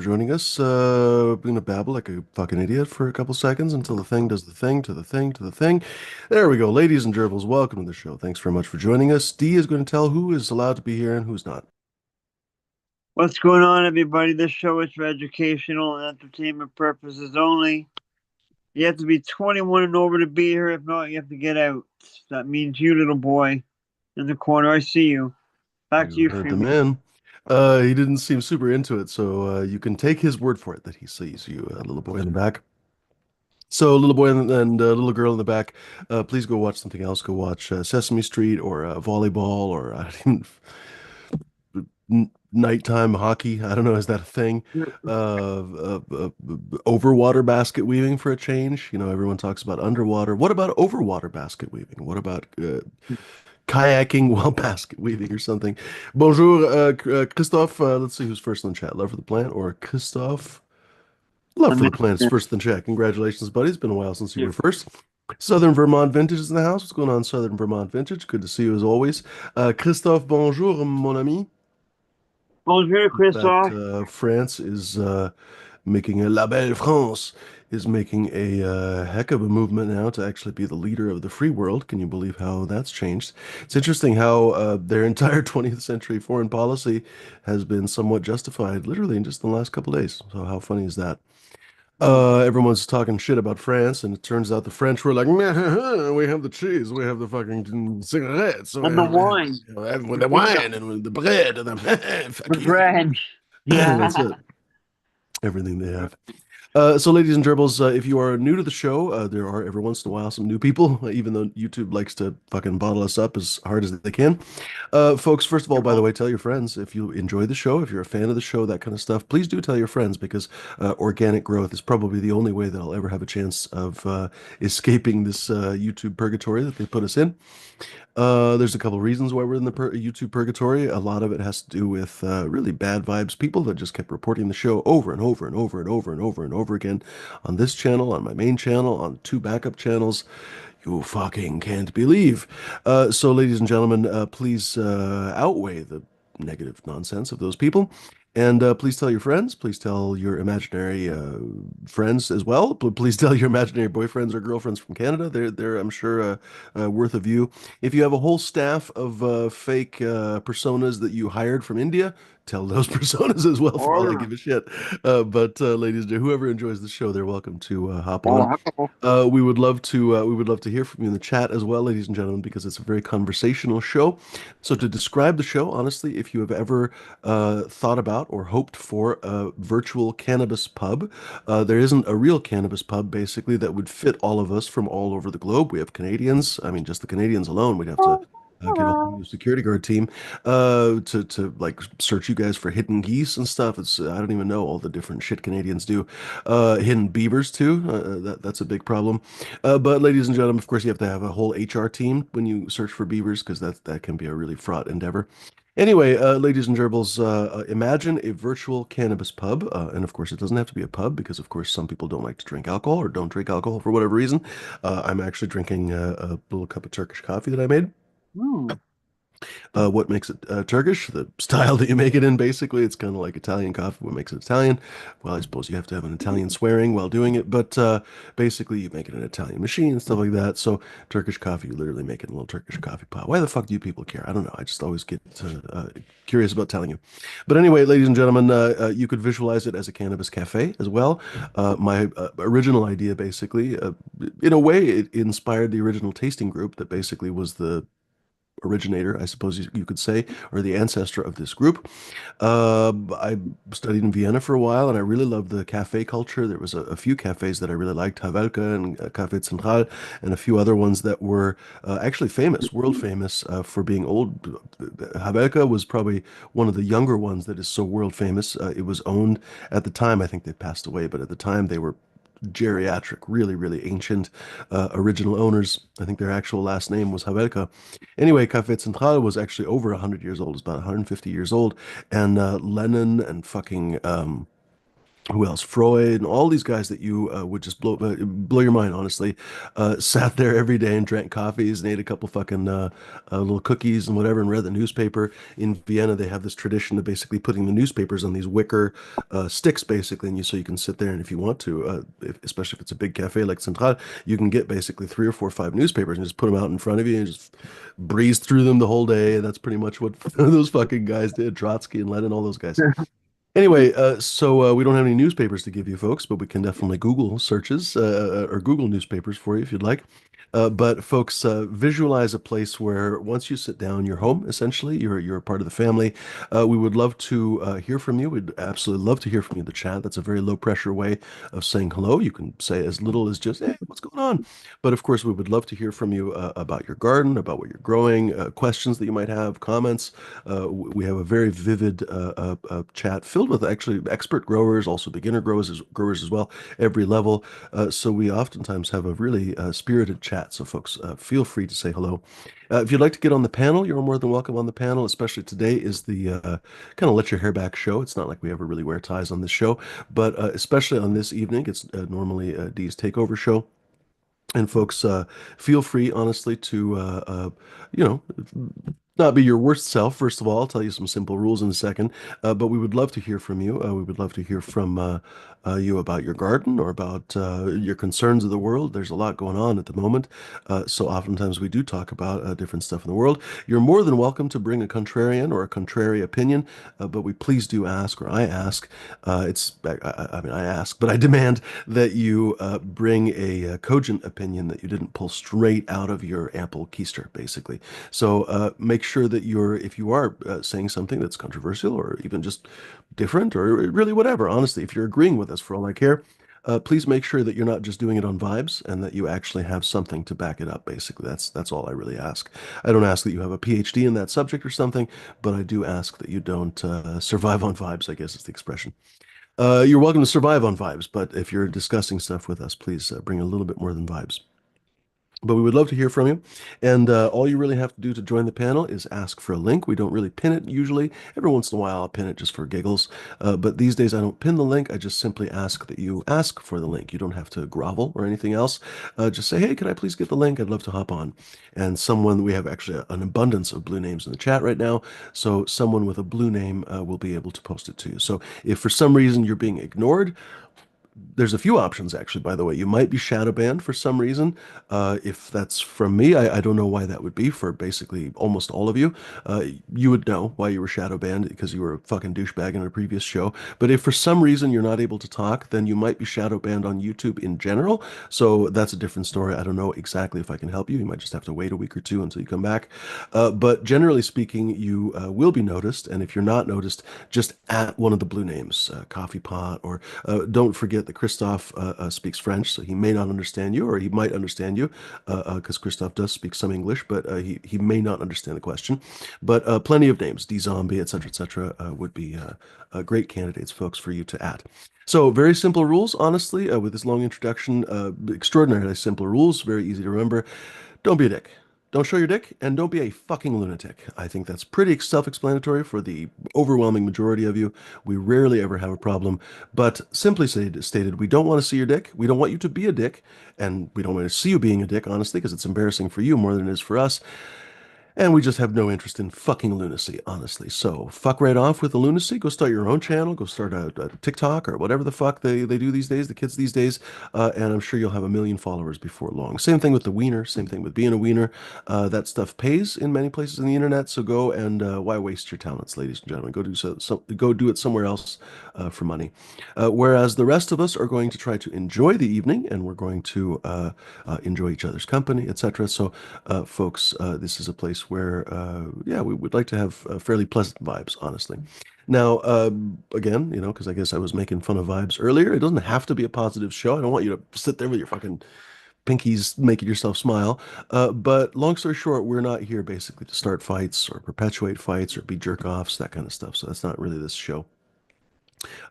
joining us. Gonna babble like a fucking idiot for a couple seconds until the thing does the thing to the thing to the thing. There we go. Ladies and gerbils, welcome to the show. Thanks very much for joining us. D is going to tell who is allowed to be here and who's not. What's going on, everybody? This show is for educational and entertainment purposes only. You have to be 21 and over to be here. If not, you have to get out. That means you, little boy, in the corner. I see you. Back to You you, heard the Freeman. man. He didn't seem super into it, so you can take his word for it that he sees you, little boy in the back. So, little boy and little girl in the back, please go watch something else. Go watch Sesame Street or volleyball or nighttime hockey. I don't know, is that a thing? Overwater basket weaving for a change. You know, everyone talks about underwater. What about overwater basket weaving? What about kayaking while basket weaving or something? Bonjour, Christophe. Let's see who's first in the chat. Love for the plant or Christophe? Love for the plants first in chat. Congratulations, buddy. It's been a while since you were first. Southern Vermont Vintage is in the house. What's going on, Southern Vermont Vintage? Good to see you as always. Christophe, bonjour, mon ami. Bonjour, In fact, Christoph. France is making a La Belle France is making a heck of a movement now to actually be the leader of the free world. Can you believe how that's changed? It's interesting how their entire 20th century foreign policy has been somewhat justified literally in just the last couple of days. So how funny is that? Everyone's talking shit about France, and it turns out the French were like, "Meh, we have the cheese, we have the fucking cigarettes, we And the have, wine. with The the pizza. wine and with the bread, and the The fuck you." bread. That's Yeah. it. Everything they have. So, ladies and gerbils, if you are new to the show, there are every once in a while some new people, even though YouTube likes to fucking bottle us up as hard as they can. Folks, first of all, by the way, tell your friends if you enjoy the show, if you're a fan of the show, that kind of stuff, please do tell your friends because organic growth is probably the only way that I'll ever have a chance of escaping this YouTube purgatory that they put us in. There's a couple reasons why we're in the YouTube purgatory. A lot of it has to do with really bad vibes people that just kept reporting the show over and over and over and over and over and over again on this channel, on my main channel, on two backup channels. You fucking can't believe. So, ladies and gentlemen, please outweigh the negative nonsense of those people. And please tell your friends. Please tell your imaginary friends as well. Please tell your imaginary boyfriends or girlfriends from Canada. They're I'm sure, worth a view. If you have a whole staff of fake personas that you hired from India, tell those personas as well for all I Or, give a shit. But ladies and whoever enjoys the show, they're welcome to hop on. hello. We would love to hear from you in the chat as well, ladies and gentlemen, because it's a very conversational show. So to describe the show, honestly, if you have ever thought about or hoped for a virtual cannabis pub, there isn't a real cannabis pub basically that would fit all of us from all over the globe. We have Canadians. I mean, just the Canadians alone, we'd have to get a whole new security guard team to like search you guys for hidden geese and stuff. It's I don't even know all the different shit Canadians do. Hidden beavers too. That's a big problem. But ladies and gentlemen, of course, you have to have a whole HR team when you search for beavers because that can be a really fraught endeavor. Anyway, ladies and gerbils, imagine a virtual cannabis pub, and of course, it doesn't have to be a pub because, of course, some people don't like to drink alcohol or don't drink alcohol for whatever reason. I'm actually drinking a little cup of Turkish coffee that I made. Hmm. What makes it Turkish? The style that you make it in, basically. It's kind of like Italian coffee. What makes it Italian? Well, I suppose you have to have an Italian swearing while doing it, but basically you make it in an Italian machine and stuff like that. So Turkish coffee, you literally make it in a little Turkish coffee pot. Why the fuck do you people care? I don't know. I just always get curious about telling you. But anyway, ladies and gentlemen, you could visualize it as a cannabis cafe as well. My original idea, basically, in a way, it inspired the original tasting group that basically was the originator, I suppose you could say, or the ancestor of this group. I studied in Vienna for a while, and I really loved the cafe culture. There was a few cafes that I really liked, Havelka and Café Central, and a few other ones that were actually famous, world famous for being old. Havelka was probably one of the younger ones that is so world famous. It was owned at the time, I think they passed away, but at the time they were geriatric, really, really ancient original owners. I think their actual last name was Havelka. Anyway, Café Central was actually over 100 years old. It's about 150 years old. And Lenin and fucking Who else? Freud and all these guys that you would just blow your mind, honestly. Sat there every day and drank coffees and ate a couple fucking little cookies and whatever and read the newspaper. In Vienna, they have this tradition of basically putting the newspapers on these wicker sticks, basically, and so you can sit there and if you want to, especially if it's a big cafe like Central, you can get basically three or four or five newspapers and just put them out in front of you and just breeze through them the whole day. And that's pretty much what those fucking guys did. Trotsky and Lenin, all those guys. Anyway, so we don't have any newspapers to give you folks, but we can definitely Google searches or Google newspapers for you if you'd like. But folks, visualize a place where once you sit down, you're home essentially. You're a part of the family. We would love to hear from you. We'd absolutely love to hear from you in the chat. That's a very low pressure way of saying hello. You can say as little as just, "Hey, what's going on?" But of course, we would love to hear from you about your garden, about what you're growing, questions that you might have, comments. We have a very vivid chat filled with actually expert growers, also beginner growers as well, every level. So we oftentimes have a really spirited chat. So folks, feel free to say hello. If you'd like to get on the panel, you're more than welcome on the panel. Especially today is the kind of let your hair back show. It's not like we ever really wear ties on this show, but especially on this evening, it's normally Dee's takeover show. And folks, feel free, honestly, to you know, not be your worst self. First of all, I'll tell you some simple rules in a second. But we would love to hear from you. We would love to hear from you about your garden or about your concerns of the world. There's a lot going on at the moment. So oftentimes we do talk about different stuff in the world. You're more than welcome to bring a contrarian or a contrary opinion, but we please do ask, or I ask. I mean, I ask, but I demand that you bring a cogent opinion that you didn't pull straight out of your ample keister, basically. So make sure that if you are saying something that's controversial or even just different or really whatever, honestly, if you're agreeing with us for all I care, please make sure that you're not just doing it on vibes and that you actually have something to back it up, basically. That's all I really ask. I don't ask that you have a PhD in that subject or something, but I do ask that you don't survive on vibes, I guess is the expression. You're welcome to survive on vibes, but if you're discussing stuff with us, please bring a little bit more than vibes. But we would love to hear from you. And all you really have to do to join the panel is ask for a link. We don't really pin it usually. Every once in a while, I'll pin it just for giggles. But these days, I don't pin the link. I just simply ask that you ask for the link. You don't have to grovel or anything else. Just say, hey, can I please get the link? I'd love to hop on. And we have actually an abundance of blue names in the chat right now. So someone with a blue name will be able to post it to you. So if for some reason you're being ignored, there's a few options actually, by the way. You might be shadow banned for some reason. If that's from me, I don't know why that would be for basically almost all of you. You would know why you were shadow banned because you were a fucking douchebag in a previous show. But if for some reason you're not able to talk, then you might be shadow banned on YouTube in general. So that's a different story. I don't know exactly if I can help you. You might just have to wait a week or two until you come back. But generally speaking, you will be noticed. And if you're not noticed, just at one of the blue names, Coffee Pot, or don't forget that Christoph speaks French, so he may not understand you, or he might understand you, because Christoph does speak some English, but he may not understand the question. But plenty of names, D Zombie, etc., would be great candidates, folks, for you to add. So very simple rules, honestly, with this long introduction, extraordinarily simple rules, very easy to remember. Don't be a dick. Don't show your dick, and don't be a fucking lunatic. I think that's pretty self-explanatory for the overwhelming majority of you. We rarely ever have a problem, but simply stated, we don't want to see your dick. We don't want you to be a dick, and we don't want to see you being a dick, honestly, because it's embarrassing for you more than it is for us. And we just have no interest in fucking lunacy, honestly. So fuck right off with the lunacy. Go start your own channel. Go start a TikTok or whatever the fuck they do these days, the kids these days. And I'm sure you'll have a million followers before long. Same thing with the wiener. Same thing with being a wiener. That stuff pays in many places on the internet. So go and why waste your talents, ladies and gentlemen? Go do it somewhere else for money. Whereas the rest of us are going to try to enjoy the evening and we're going to enjoy each other's company, etc. So, folks, this is a place where, yeah, we would like to have fairly pleasant vibes, honestly. Now, again, because I guess I was making fun of vibes earlier, it doesn't have to be a positive show. I don't want you to sit there with your fucking pinkies making yourself smile. But long story short, we're not here basically to start fights or perpetuate fights or be jerk offs, that kind of stuff. So that's not really this show.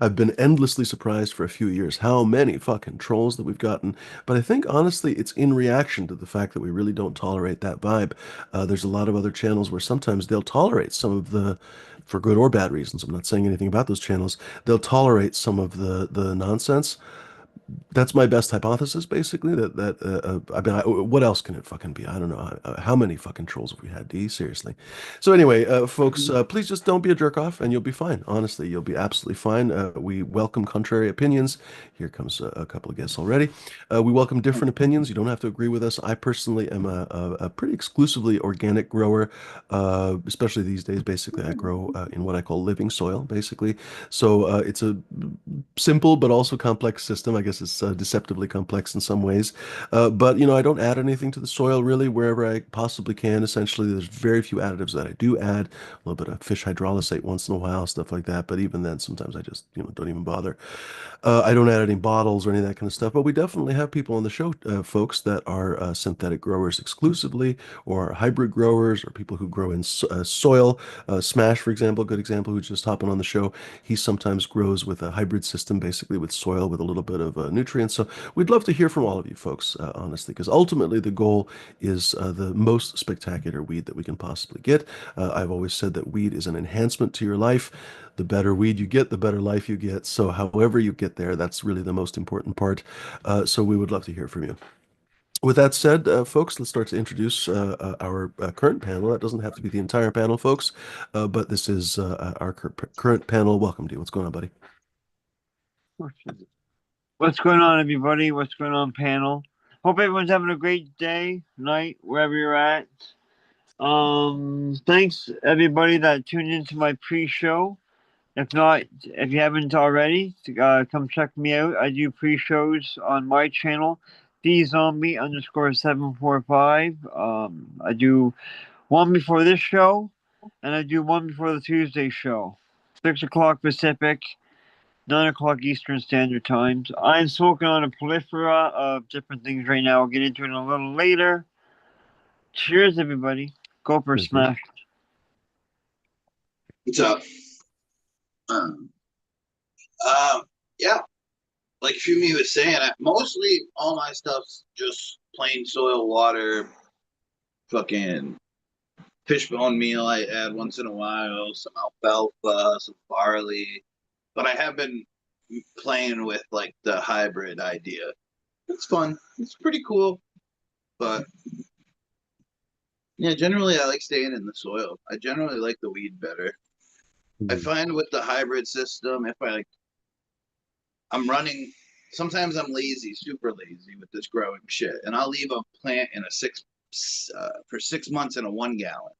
I've been endlessly surprised for a few years how many fucking trolls that we've gotten. But I think honestly, it's in reaction to the fact that we really don't tolerate that vibe. There's a lot of other channels where sometimes they'll tolerate some of the, for good or bad reasons. I'm not saying anything about those channels. They'll tolerate some of the nonsense. That's my best hypothesis, basically. I mean, what else can it fucking be? I don't know. How many fucking trolls have we had, D? Seriously. So anyway, folks, please just don't be a jerk off, and you'll be fine. Honestly, you'll be absolutely fine. We welcome contrary opinions. Here comes a couple of guests already. We welcome different opinions. You don't have to agree with us. I personally am a pretty exclusively organic grower, especially these days. Basically, I grow in what I call living soil, basically. So it's a simple but also complex system. I guess it's deceptively complex in some ways. But, I don't add anything to the soil really wherever I possibly can. Essentially, there's very few additives that I do add. A little bit of fish hydrolysate once in a while, stuff like that. But even then, sometimes I just, don't even bother. I don't add any bottles or any of that kind of stuff, but we definitely have people on the show, folks that are synthetic growers exclusively, or hybrid growers, or people who grow in soil. Smash, for example, good example, who's just hopping on the show. He sometimes grows with a hybrid system, basically with soil with a little bit of nutrients. So we'd love to hear from all of you folks, honestly, because ultimately the goal is the most spectacular weed that we can possibly get. I've always said that weed is an enhancement to your life. The better weed you get, the better life you get. So however you get there, that's really the most important part. So we would love to hear from you. With that said, folks, let's start to introduce our current panel. That doesn't have to be the entire panel, folks, but this is our current panel. Welcome to you. What's going on, buddy? What's going on, everybody? What's going on, panel? Hope everyone's having a great day, night, wherever you're at. Thanks everybody that tuned into my pre-show. If not, if you haven't already, come check me out. I do pre-shows on my channel, dzombie underscore 745. I do one before this show, and I do one before the Tuesday show. 6 o'clock Pacific, 9 o'clock Eastern Standard Times. I'm smoking on a prolifera of different things right now. I'll get into it a little later. Cheers, everybody. Go for a Cheers, dude. smash. What's up? Um, yeah, like Shumi was saying, mostly all my stuff's just plain soil, water, fucking fishbone meal I add once in a while, some alfalfa, some barley. But I have been playing with like the hybrid idea. It's fun. It's pretty cool. But yeah, generally I like staying in the soil. I generally like the weed better. I Mhm. find with the hybrid system, if I'm running. Sometimes I'm lazy, super lazy with this growing shit, and I'll leave a plant in a for 6 months in a 1 gallon,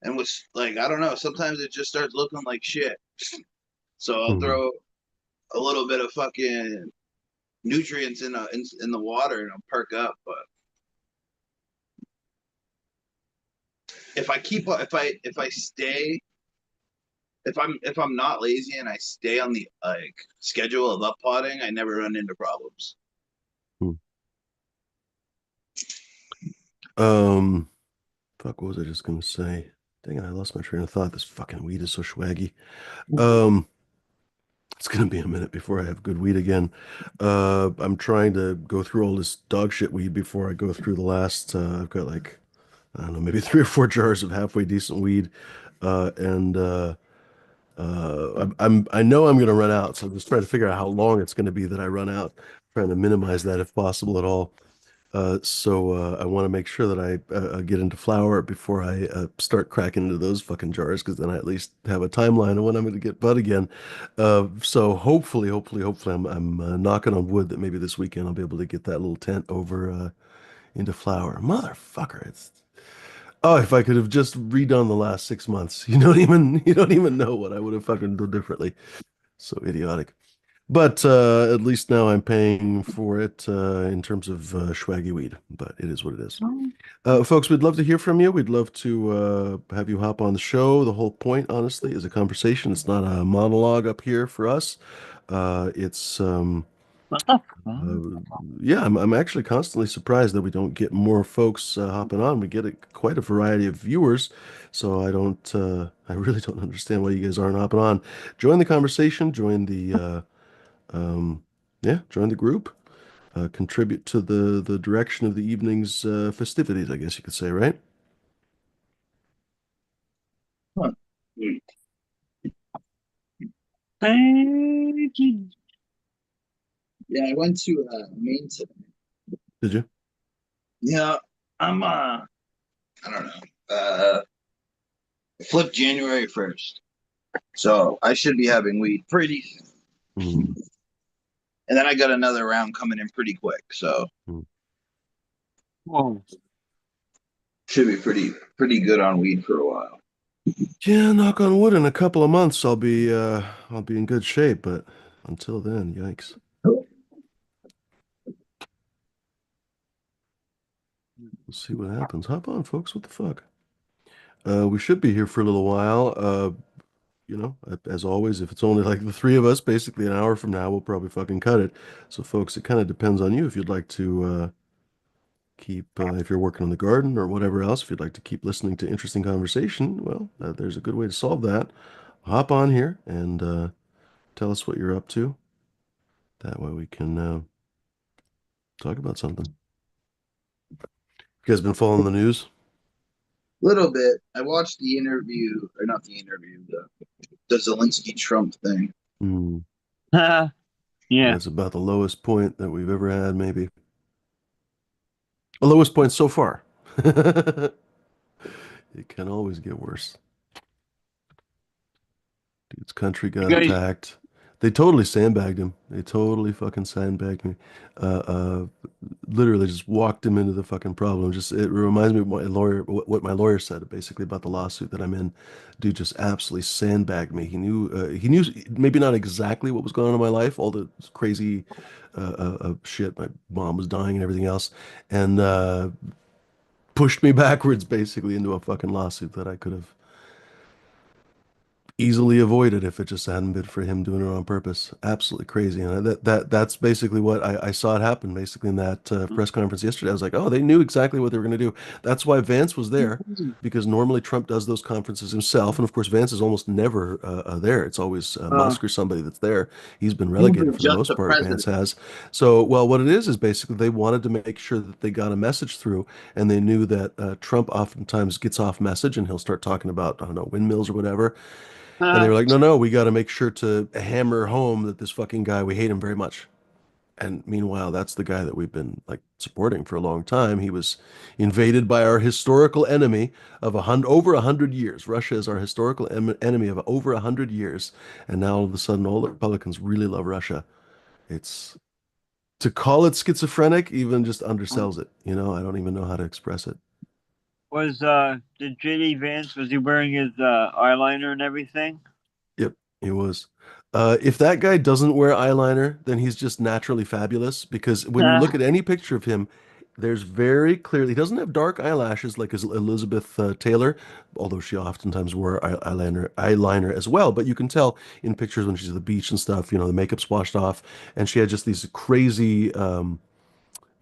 and was like, I don't know. Sometimes it just starts looking like shit, so I'll Mhm. throw a little bit of fucking nutrients in the water and it'll perk up. But if I stay if I'm not lazy and I stay on the like schedule of up potting, I never run into problems. Mhm. Um, Fuck, what was I just gonna say? Dang it, I lost my train of thought. This fucking weed is so swaggy. Um, it's gonna be a minute before I have good weed again. I'm trying to go through all this dog shit weed before I go through the last. I've got like, I don't know, maybe 3 or 4 jars of halfway decent weed, and I know I'm gonna run out. So I'm just trying to figure out how long it's gonna be that I run out. Trying to minimize that if possible at all. So I want to make sure that I get into flour before I start cracking into those fucking jars, because then I at least have a timeline of when I'm going to get bud again. So hopefully, I'm knocking on wood that maybe this weekend I'll be able to get that little tent over into flour. Motherfucker, it's oh, if I could have just redone the last 6 months, you don't even know what I would have fucking done differently. So idiotic. But at least now I'm paying for it in terms of swaggy weed. But it is what it is. Folks, we'd love to hear from you. We'd love to have you hop on the show. The whole point, honestly, is a conversation. It's not a monologue up here for us. It's What the fuck? Uh, yeah, I'm actually constantly surprised that we don't get more folks hopping on. We get quite a variety of viewers, so I really don't understand why you guys aren't hopping on. Join the conversation, um, yeah, join the group, contribute to the direction of the evening's festivities, I guess you could say, right? Huh. Hmm. Thank you. Yeah, I went to Maine today. Did you? Yeah, I'm I don't know. Flip January 1st. So I should be having weed pretty soon. Mm, And then I got another round coming in pretty quick. So mm. Whoa. should be pretty good on weed for a while. Yeah, knock on wood, in a couple of months I'll be in good shape, but until then, yikes. We'll see what happens. Hop on, folks. What the fuck? We should be here for a little while. As always, if it's only like the three of us, basically an hour from now, we'll probably fucking cut it. So, folks, it kind of depends on you if you'd like to if you're working on the garden or whatever else, if you'd like to keep listening to interesting conversation, well, there's a good way to solve that. Hop on here and tell us what you're up to. That way we can talk about something. You guys been following the news? Little bit. I watched the interview, or not the interview, the Zelensky Trump thing. Hmm. Yeah. That's about the lowest point that we've ever had, maybe. The lowest point so far. It can always get worse. Dude's country You got guys, attacked. They totally sandbagged him. They totally fucking sandbagged me. Uh, uh, Literally just walked him into the fucking problem. Just it reminds me of what my lawyer said basically about the lawsuit that I'm in. Dude just absolutely sandbagged me. He knew maybe not exactly what was going on in my life, all the crazy shit. My mom was dying and everything else, and pushed me backwards basically into a fucking lawsuit that I could have easily avoided if it just hadn't been for him doing it on purpose. Absolutely crazy. And that's basically what I saw it happen basically in that press conference yesterday. I was like, oh, they knew exactly what they were going to do. That's why Vance was there because normally Trump does those conferences himself. And of course, Vance is almost never there. It's always uh, Musk or somebody that's there. He's been relegated Even for the just most the part, Vance president. has. So, well, what it is basically they wanted to make sure that they got a message through and they knew that Trump oftentimes gets off message and he'll start talking about, I don't know, windmills or whatever. And they uh, were like, no, no, we got to make sure to hammer home that this fucking guy, we hate him very much. And meanwhile, that's the guy that we've been like supporting for a long time. He was invaded by our historical enemy of over 100 years. Russia is our historical enemy of over 100 years. And now all of a sudden, all the Republicans really love Russia. It's to call it schizophrenic, even just undersells it. You know, I don't even know how to express it. did JD Vance, was he wearing his eyeliner and everything? Yep, he was. If that guy doesn't wear eyeliner, then he's just naturally fabulous because when you look Uh, at any picture of him, there's very clearly, he doesn't have dark eyelashes like his Elizabeth Taylor, although she oftentimes wore eyeliner as well. But you can tell in pictures when she's at the beach and stuff, you know, the makeup's washed off, and she had just these crazy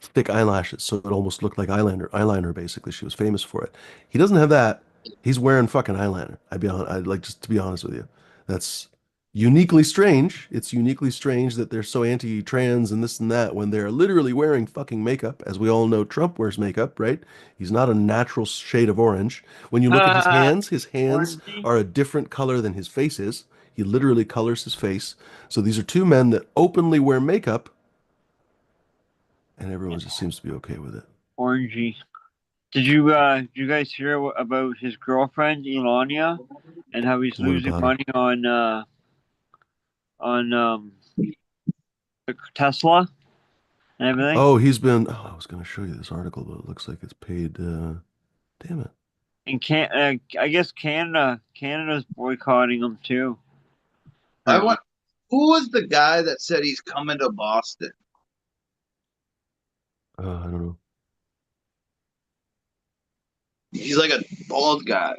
thick eyelashes, so it almost looked like eyeliner basically. She was famous for it. He doesn't have that. He's wearing fucking eyeliner. I'd like just to be honest with you. That's uniquely strange. It's uniquely strange that they're so anti-trans and this and that when they're literally wearing fucking makeup. As we all know, Trump wears makeup, right? He's not a natural shade of orange. When you look at his hands Orangey, are a different color than his face is. He literally colors his face. So these are two men that openly wear makeup and everyone just seems to be okay with it. orangey. Did you guys hear about his girlfriend Elania and how he's What losing about her? money on the Tesla and everything? I was going to show you this article, but it looks like it's paid. Damn it. And I guess Canada's boycotting him too. I Apparently. want. Who was the guy that said he's coming to Boston? I don't know. He's like a bald guy.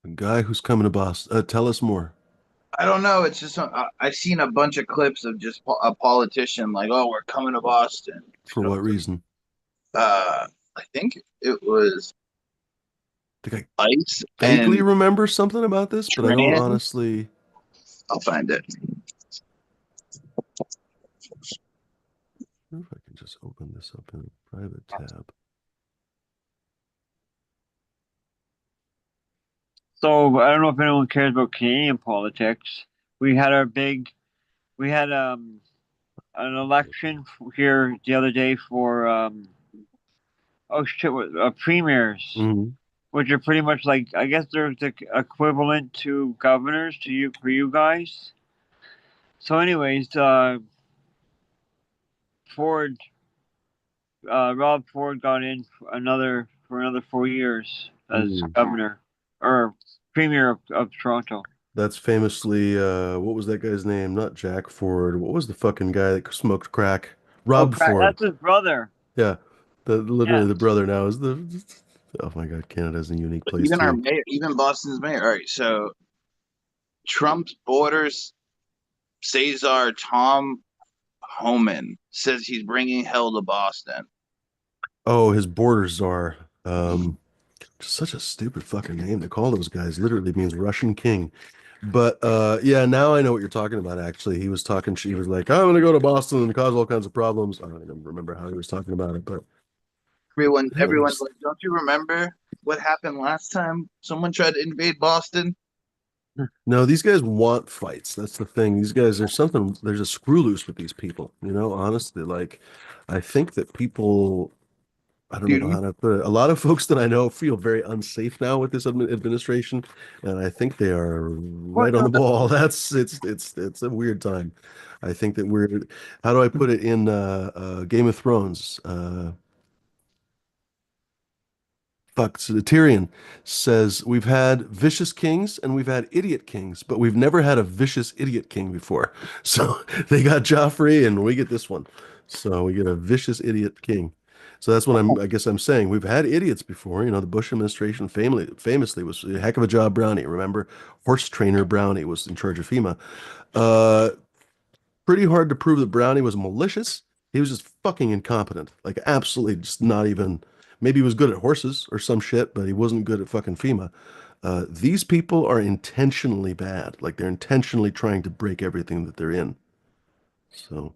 A guy who's coming to Boston. Tell us more. I don't know. It's just I've seen a bunch of clips of just a politician like, "Oh, we're coming to Boston." For what reason? I think it was I think I ICE vaguely and remember something about this, but I don't trans. honestly. I'll find it. I wonder if I can just open this up in a private tab. So I don't know if anyone cares about Canadian politics. We had our we had an election here the other day for oh shit, premiers, Mhm. which are pretty much like, I guess they're the equivalent to governors to you for you guys. So, anyways, Ford, Rob Ford got in for another 4 years as Mhm. governor or premier of Toronto. That's famously, what was that guy's name? Not Jack Ford. What was the fucking guy that smoked crack? Oh, Rob crap, Ford. that's his brother. Yeah. Literally Yes. the brother now is the. Oh my God, Canada's a unique But place even our too. mayor, even Boston's mayor. All right, so Trump's borders Cesar Tom Homan says he's bringing hell to Boston. Oh, his border czar. Just such a stupid fucking name to call those guys. Literally means Russian king. But yeah, now I know what you're talking about. Actually, he was talking. She was like, "I'm gonna go to Boston and cause all kinds of problems." I don't even remember how he was talking about it, but Everyone's like, don't you remember what happened last time someone tried to invade Boston? no, these guys want fights. That's the thing. These guys, there's something. There's a screw loose with these people. You know, honestly, like I think that people. I don't know Dude, how to put it. A lot of folks that I know feel very unsafe now with this administration, and I think they are right What on the? the ball. It's a weird time. I think that we're. How do I put it in Game of Thrones? Fuck, so the Tyrion says we've had vicious kings and we've had idiot kings, but we've never had a vicious idiot king before. So they got Joffrey and we get this one. So we get a vicious idiot king. So that's what I guess I'm saying. We've had idiots before. You know, the Bush administration famously was a heck of a job, Brownie. Remember, horse trainer Brownie was in charge of FEMA. Uh, Pretty hard to prove that Brownie was malicious. He was just fucking incompetent. Like absolutely just not even maybe he was good at horses or some shit, but he wasn't good at fucking FEMA. These people are intentionally bad. Like they're intentionally trying to break everything that they're in. So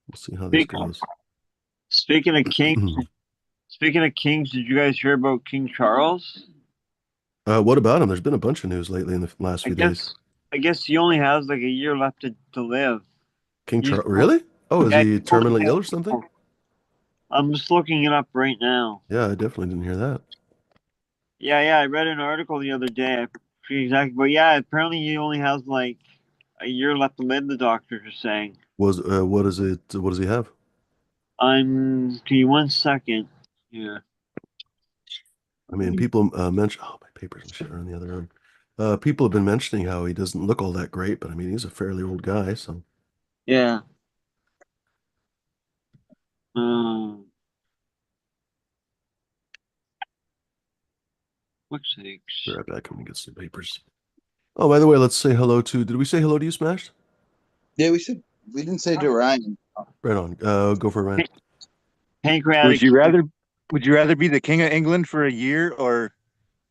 we'll see how this Speak, goes. speaking of kings, speaking of kings, did you guys hear about King Charles? What about him? There's been a bunch of news lately in the last I few days. guess, I guess he only has like a year left to live. King He's, Charles, really? Oh, is yeah, he terminally ill or something? I'm just looking it up right now. Yeah, I definitely didn't hear that. Yeah, I read an article the other day. I forget exactly, but yeah, apparently he only has like a year left to live. The doctors are saying. Was what is it? What does he have? Give you 1 second. Yeah. I mean, people mention, oh, my papers and shit are on the other end. People have been mentioning how he doesn't look all that great, but I mean, he's a fairly old guy, so Yeah. Um, what be sakes? right back. I'm gonna get some papers. Oh, by the way, let's say hello to, did we say hello to you, Smashed? yeah, we didn't say to Ryan. Right on. Go for it, Ryan. Pancreatic. Would you rather would you rather be the king of England for a year or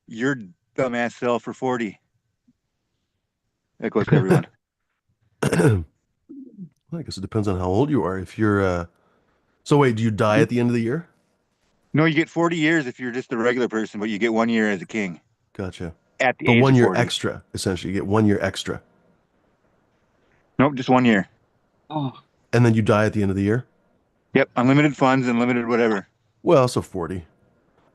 your dumbass self for 40? That goes to everyone. Well, I guess it depends on how old you are. If you're, so wait, do you die at the end of the year? No, you get 40 years if you're just a regular person, but you get 1 year as a king Gotcha. at the But age one of year 40. extra, essentially. You get 1 year extra. Nope, just 1 year. Oh, And then you die at the end of the year? Yep, unlimited funds, unlimited whatever. Well, so 40.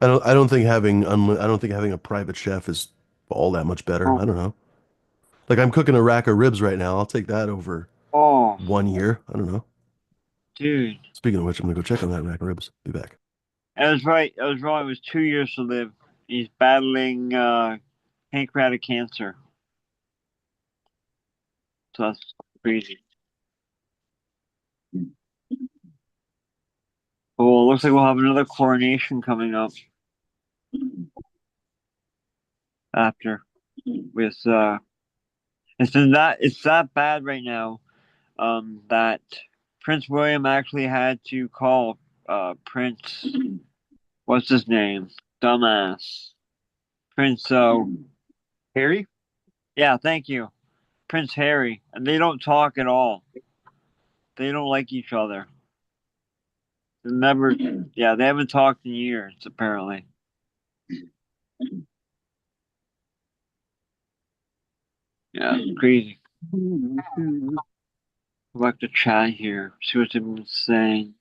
I don't think having a private chef is all that much better. oh, I don't know. Like I'm cooking a rack of ribs right now. I'll take that over oh, 1 year. I don't know. dude. Speaking of which, I'm gonna go check on that rack of ribs. Be back. I was right. I was wrong. It was 2 years to live. He's battling pancreatic cancer. So that's crazy. Oh, looks like we'll have another coronation coming up after with It's that bad right now. That Prince William actually had to call Prince, what's his name? Dumbass. Prince Harry? yeah, thank you. Prince Harry. And they don't talk at all. They don't like each other. They never yeah, they haven't talked in years, apparently. Yeah, it's crazy. Go back to chat here. See what everyone's saying.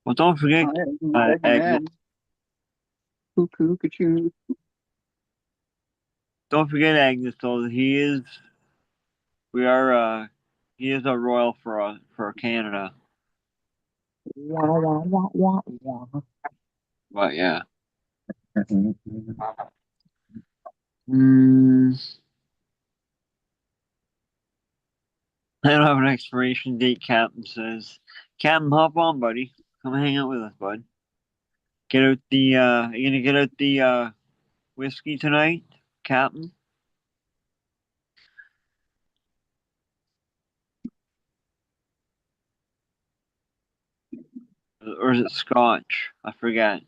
Well, don't forget, Agnes. Don't forget Agnes, though. We are, he is a royal for Canada. But yeah. I don't have an expiration date, Captain says. Captain, hop on, buddy. Come hang out with us, bud. Get out the, are you gonna get out the, whiskey tonight, Captain? Or is it Scotch? I forget.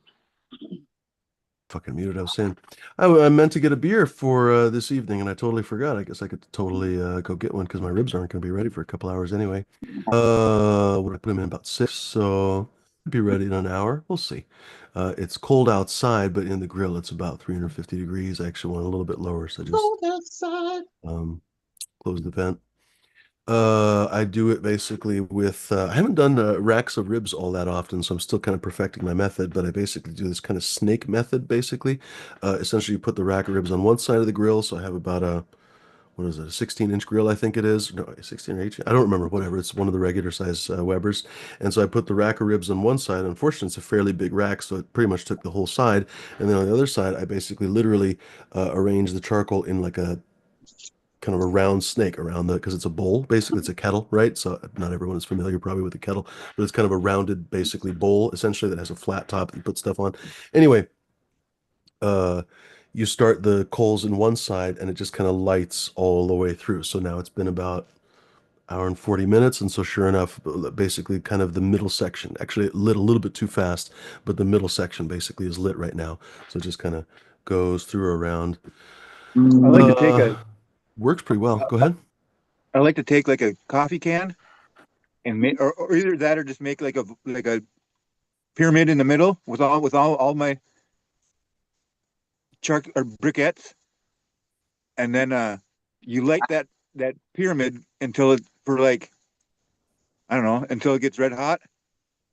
Fucking muted. I was saying I meant to get a beer for this evening, and I totally forgot. I guess I could totally go get one because my ribs aren't going to be ready for a couple hours anyway. What did I put them in about 6? So be ready in an hour. We'll see. It's cold outside, but in the grill it's about 350 degrees. I actually want a little bit lower, so I just close the vent. I do it basically with, I haven't done racks of ribs all that often, so I'm still kind of perfecting my method, but I basically do this kind of snake method, basically. Essentially, you put the rack of ribs on one side of the grill, so I have about what is it, a 16-inch grill, I think it is. No, 16 or 18. I don't remember, whatever. It's one of the regular size Webers. And so I put the rack of ribs on one side. Unfortunately, it's a fairly big rack, so it pretty much took the whole side. And then on the other side, I basically literally arrange the charcoal in like a kind of a round snake around because it's a bowl, basically it's a kettle, right? So not everyone is familiar probably with the kettle, but it's kind of a rounded basically bowl essentially that has a flat top that you put stuff on. Anyway, uh you start the coals in one side and it just kind of lights all the way through. So now it's been about hour and 40 minutes, and so sure enough, basically kind of the middle section actually it lit a little bit too fast, but the middle section basically is lit right now, so it just kind of goes through around. I like to take uh Works pretty well. Go ahead. I like to take like a coffee can and make, or either that or just make like a pyramid in the middle with all my charc or briquettes, and then you light that pyramid until it for like I don't know until it gets red hot,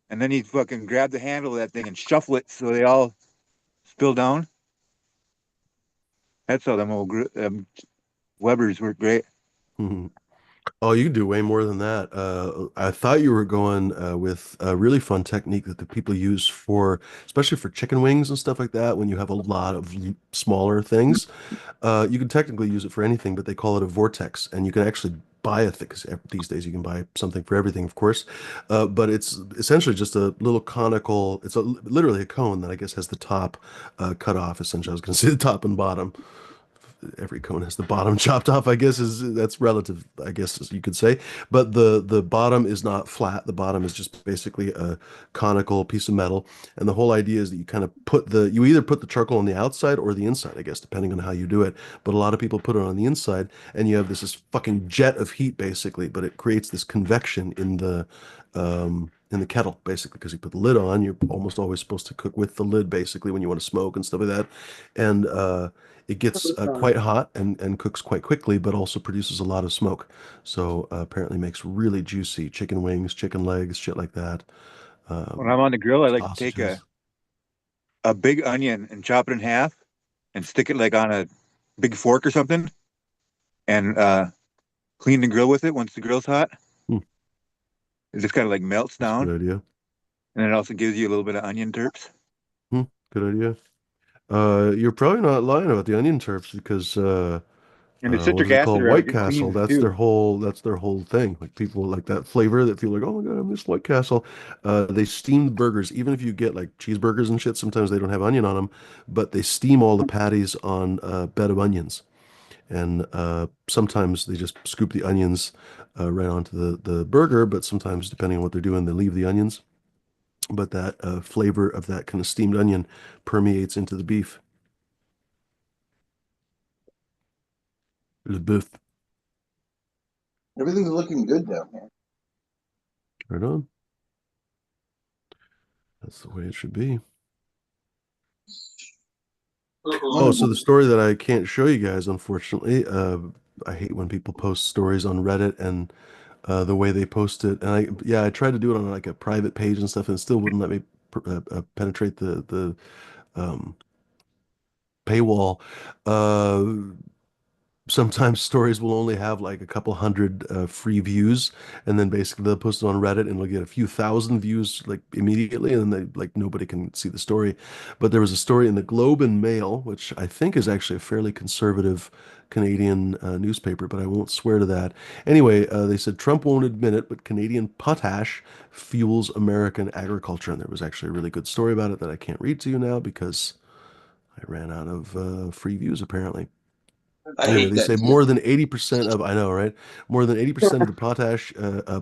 and then you fucking grab the handle of that thing and shuffle it so they all spill down. That's how them old Webers work great. Oh, you can do way more than that. I thought you were going with a really fun technique that the people use for, especially for chicken wings and stuff like that, when you have a lot of smaller things. You can technically use it for anything, but they call it a vortex, and you can actually buy a thing, 'cause these days you can buy something for everything, of course. But it's essentially just a little conical, it's literally a cone that I guess has the top cut off, essentially. I was going to say the top and bottom. Every cone has the bottom chopped off, I guess that's relative, I guess as you could say. But the bottom is not flat. The bottom is just basically a conical piece of metal. And the whole idea is that you kind of you either put the charcoal on the outside or the inside, I guess, depending on how you do it. But a lot of people put it on the inside, and you have this fucking jet of heat basically, but it creates this convection in the kettle, basically, because you put the lid on. You're almost always supposed to cook with the lid, basically, when you want to smoke and stuff like that. And it gets quite hot and cooks quite quickly, but also produces a lot of smoke. So apparently makes really juicy chicken wings, chicken legs, shit like that. When I'm on the grill, I like to take Sausages. a big onion and chop it in half and stick it like on a big fork or something, and clean the grill with it once the grill's hot. Hmm, It just kind of like melts that's a down, good idea. and it also gives you a little bit of onion terps. Good idea. You're probably not lying about the onion terps because And the What citric is it acid called? around White your Castle. beans That's too. their whole thing. Like people like that flavor that feel like, oh my God, I miss White Castle. They steam the burgers. Even if you get like cheeseburgers and shit, sometimes they don't have onion on them, but they steam all the patties on a bed of onions. And sometimes they just scoop the onions right onto the burger, but sometimes, depending on what they're doing, they leave the onions. But that flavor of that kind of steamed onion permeates into the beef. Le boeuf. Everything's looking good down here. Right on. That's the way it should be. Oh, so the story that I can't show you guys, unfortunately, I hate when people post stories on Reddit and the way they post it. And I tried to do it on like a private page and stuff, and it still wouldn't let me penetrate the paywall. Uh, Sometimes stories will only have like a couple hundred free views, and then basically they'll post it on Reddit and it'll get a few thousand views like immediately, and then they like nobody can see the story. But there was a story in the Globe and Mail, which I think is actually a fairly conservative Canadian newspaper, but I won't swear to that. Anyway, they said Trump won't admit it, but Canadian potash fuels American agriculture, and there was actually a really good story about it that I can't read to you now because I ran out of free views apparently. I Anyway, hate they that say shit. more than 80% of, I know, right? More than 80% of the potash, I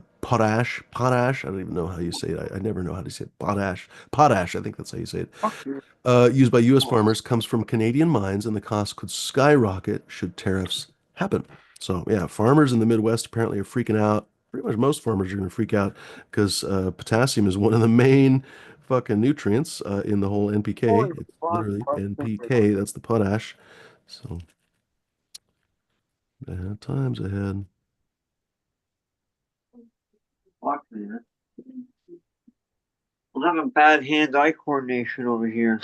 don't even know how you say it. I never know how to say it. Potash, I think that's how you say it. Used by U.S. farmers comes from Canadian mines, and the cost could skyrocket should tariffs happen. So, yeah, farmers in the Midwest apparently are freaking out. Pretty much most farmers are going to freak out because potassium is one of the main fucking nutrients in the whole NPK. It's literally NPK, that's the potash. So, bad times ahead. I'm having bad hand-eye coordination over here.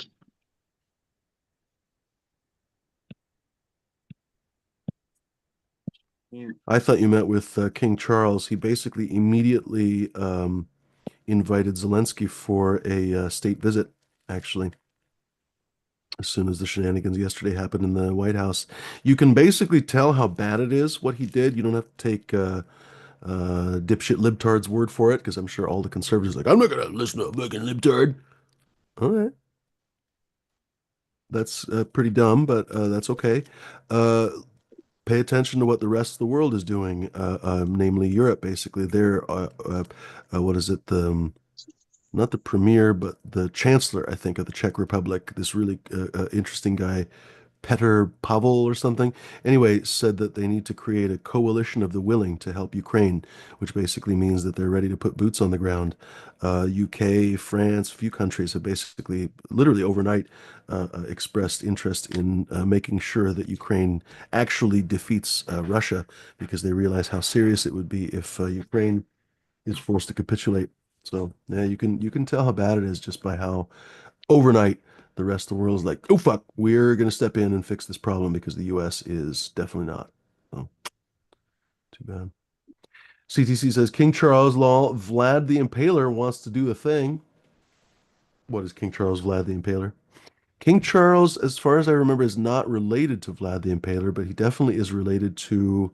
Yeah. I thought you meant with King Charles. He basically immediately invited Zelensky for a state visit, actually, as soon as the shenanigans yesterday happened in the White House. You can basically tell how bad it is, what he did. You don't have to take dipshit libtard's word for it, because I'm sure all the conservatives are like, I'm not going to listen to a fucking libtard. All right. That's pretty dumb, but that's okay. Uh, Pay attention to what the rest of the world is doing, namely Europe. Basically, they're what is it? Not the premier, but the chancellor, I think, of the Czech Republic. This really interesting guy, Petr Pavel or something. Anyway, said that they need to create a coalition of the willing to help Ukraine, which basically means that they're ready to put boots on the ground. UK, France, a few countries have basically, literally overnight, expressed interest in making sure that Ukraine actually defeats Russia because they realize how serious it would be if Ukraine is forced to capitulate. So yeah, you can tell how bad it is just by how overnight the rest of the world is like, oh fuck, we're gonna step in and fix this problem because the U.S. is definitely not. So too bad. CTC says King Charles Law, Vlad the Impaler wants to do a thing. What is King Charles Vlad the Impaler? King Charles, as far as I remember, is not related to Vlad the Impaler, but he definitely is related to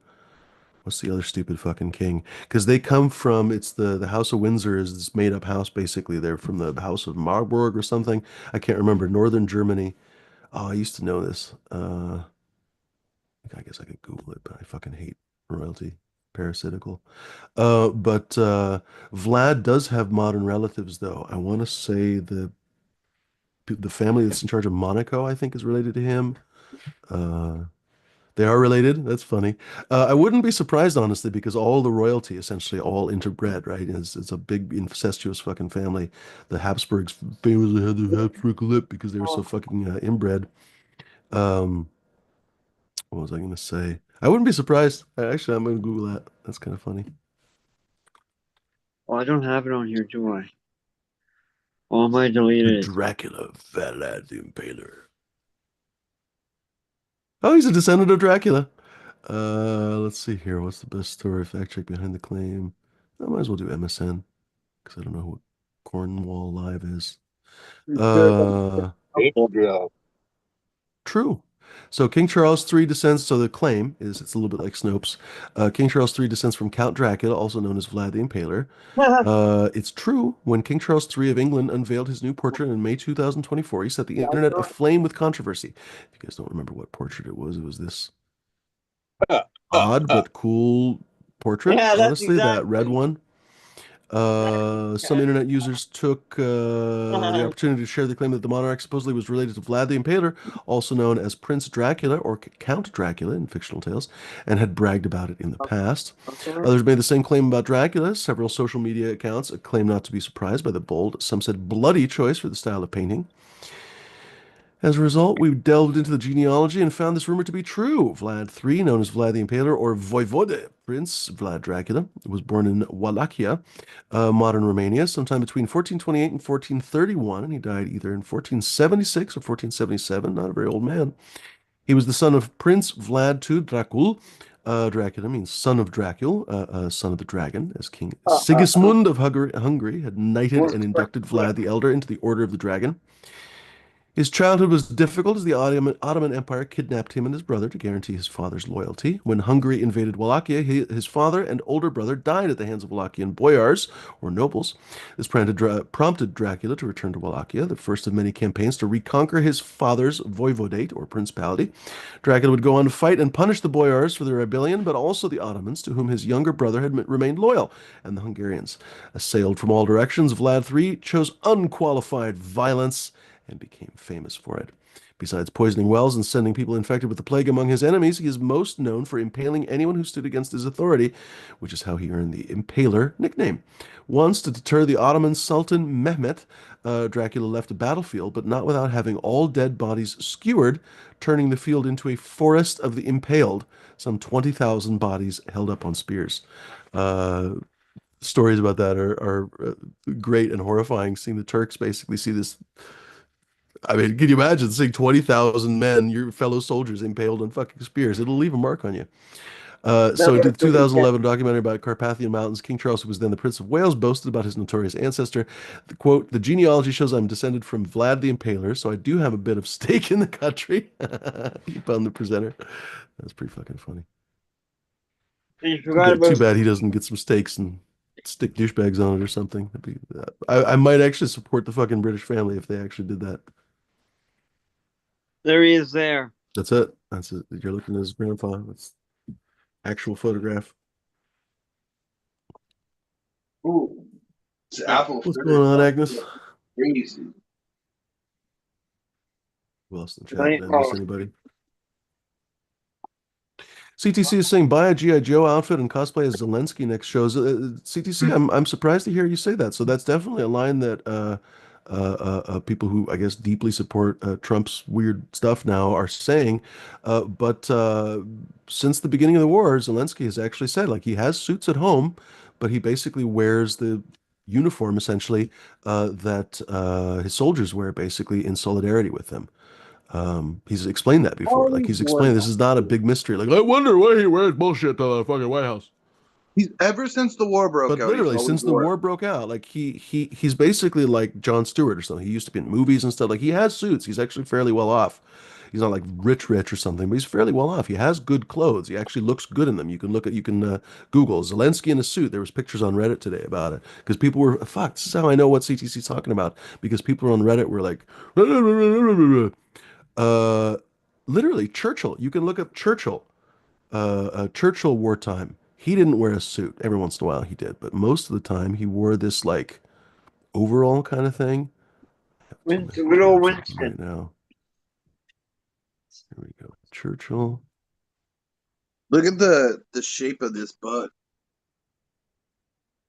what's the other stupid fucking king? Because they come from it's the House of Windsor is this made up house basically. They're from the House of Marburg or something. I can't remember. Northern Germany. Oh, I used to know this. I guess I could Google it, but I fucking hate royalty. Parasitical. But Vlad does have modern relatives, though. I want to say the family that's in charge of Monaco, I think, is related to him. Uh, they are related. That's funny. I wouldn't be surprised, honestly, because all the royalty, essentially all interbred, right? It's a big incestuous fucking family. The Habsburgs famously had the Habsburg lip because they were so fucking inbred. Um, what was I going to say? I wouldn't be surprised. Actually, I'm going to Google that. That's kind of funny. Oh, I don't have it on here, do I? Oh, I might The deleted it. Dracula, Vlad the Impaler. Oh, he's a descendant of Dracula. Let's see here. What's the best story fact check behind the claim? I might as well do MSN because I don't know what Cornwall Live is. Uh, True. So King Charles III descends, so the claim is it's a little bit like Snopes. King Charles III descends from Count Dracula, also known as Vlad the Impaler. It's true, when King Charles III of England unveiled his new portrait in May 2024, he set the internet aflame with controversy. If you guys don't remember what portrait it was this odd but cool portrait, Yeah, that's honestly, that red exactly. one. Some internet users took the opportunity to share the claim that the monarch supposedly was related to Vlad the Impaler, also known as Prince Dracula or Count Dracula in fictional tales, and had bragged about it in the past. Others made the same claim about Dracula. Several social media accounts claim not to be surprised by the bold, some said bloody choice for the style of painting. As a result, we delved into the genealogy and found this rumor to be true. Vlad III, known as Vlad the Impaler or Voivode, Prince Vlad Dracula, was born in Wallachia, modern Romania, sometime between 1428 and 1431, and he died either in 1476 or 1477, not a very old man. He was the son of Prince Vlad II Dracul. Dracula means son of Dracul, son of the dragon, as King Sigismund of Hungary had knighted and inducted Vlad the Elder into the Order of the Dragon. His childhood was difficult as the Ottoman Empire kidnapped him and his brother to guarantee his father's loyalty. When Hungary invaded Wallachia, his father and older brother died at the hands of Wallachian boyars, or nobles. This prompted Dracula to return to Wallachia, the first of many campaigns to reconquer his father's voivodate, or principality. Dracula would go on to fight and punish the boyars for their rebellion, but also the Ottomans, to whom his younger brother had remained loyal, and the Hungarians. Assailed from all directions, Vlad III chose unqualified violence and became famous for it. Besides poisoning wells and sending people infected with the plague among his enemies, he is most known for impaling anyone who stood against his authority, which is how he earned the Impaler nickname. Once, to deter the Ottoman Sultan Mehmet, Dracula left a battlefield, but not without having all dead bodies skewered, turning the field into a forest of the impaled, some 20,000 bodies held up on spears. Stories about that are great and horrifying, seeing the Turks basically see this. I mean, can you imagine seeing 20,000 men, your fellow soldiers, impaled on fucking spears? It'll leave a mark on you. So in the 2011 documentary about Carpathian Mountains, King Charles, who was then the Prince of Wales, boasted about his notorious ancestor. The quote, "The genealogy shows I'm descended from Vlad the Impaler, so I do have a bit of stake in the country." He found the presenter. That's pretty fucking funny. You forgot Too about. bad he doesn't get some stakes and stick douchebags on it or something. I might actually support the fucking British family if they actually did that. There he is there. That's it. That's it. You're looking at his grandpa. That's actual photograph. Ooh, it's apple What's fritter. going on, Agnes? Crazy. Who else in the chat? Did I miss anybody? CTC is saying buy a G.I. Joe outfit and cosplay as Zelensky next shows. CTC, I'm surprised to hear you say that. So that's definitely a line that people who I guess deeply support Trump's weird stuff now are saying. But since the beginning of the war, Zelensky has actually said like he has suits at home, but he basically wears the uniform essentially that his soldiers wear basically in solidarity with them. He's explained that before. Like he's explained this is not a big mystery. Like I wonder why he wears bullshit to the fucking White House. He's ever since the war broke But out. literally, since the war broke out, like he's basically like Jon Stewart or something. He used to be in movies and stuff. Like he has suits. He's actually fairly well off. He's not like rich or something, but he's fairly well off. He has good clothes. He actually looks good in them. You can Google Zelensky in a suit. There was pictures on Reddit today about it because people were fuck. This is how I know what CTC's talking about because people on Reddit were like. Uh, Literally, Churchill. You can look up Churchill. Churchill wartime. He didn't wear a suit. Every once in a while he did, but most of the time he wore this like overall kind of thing. Winston, good old Winston. Right now. Here we go. Churchill. Look at the shape of this butt.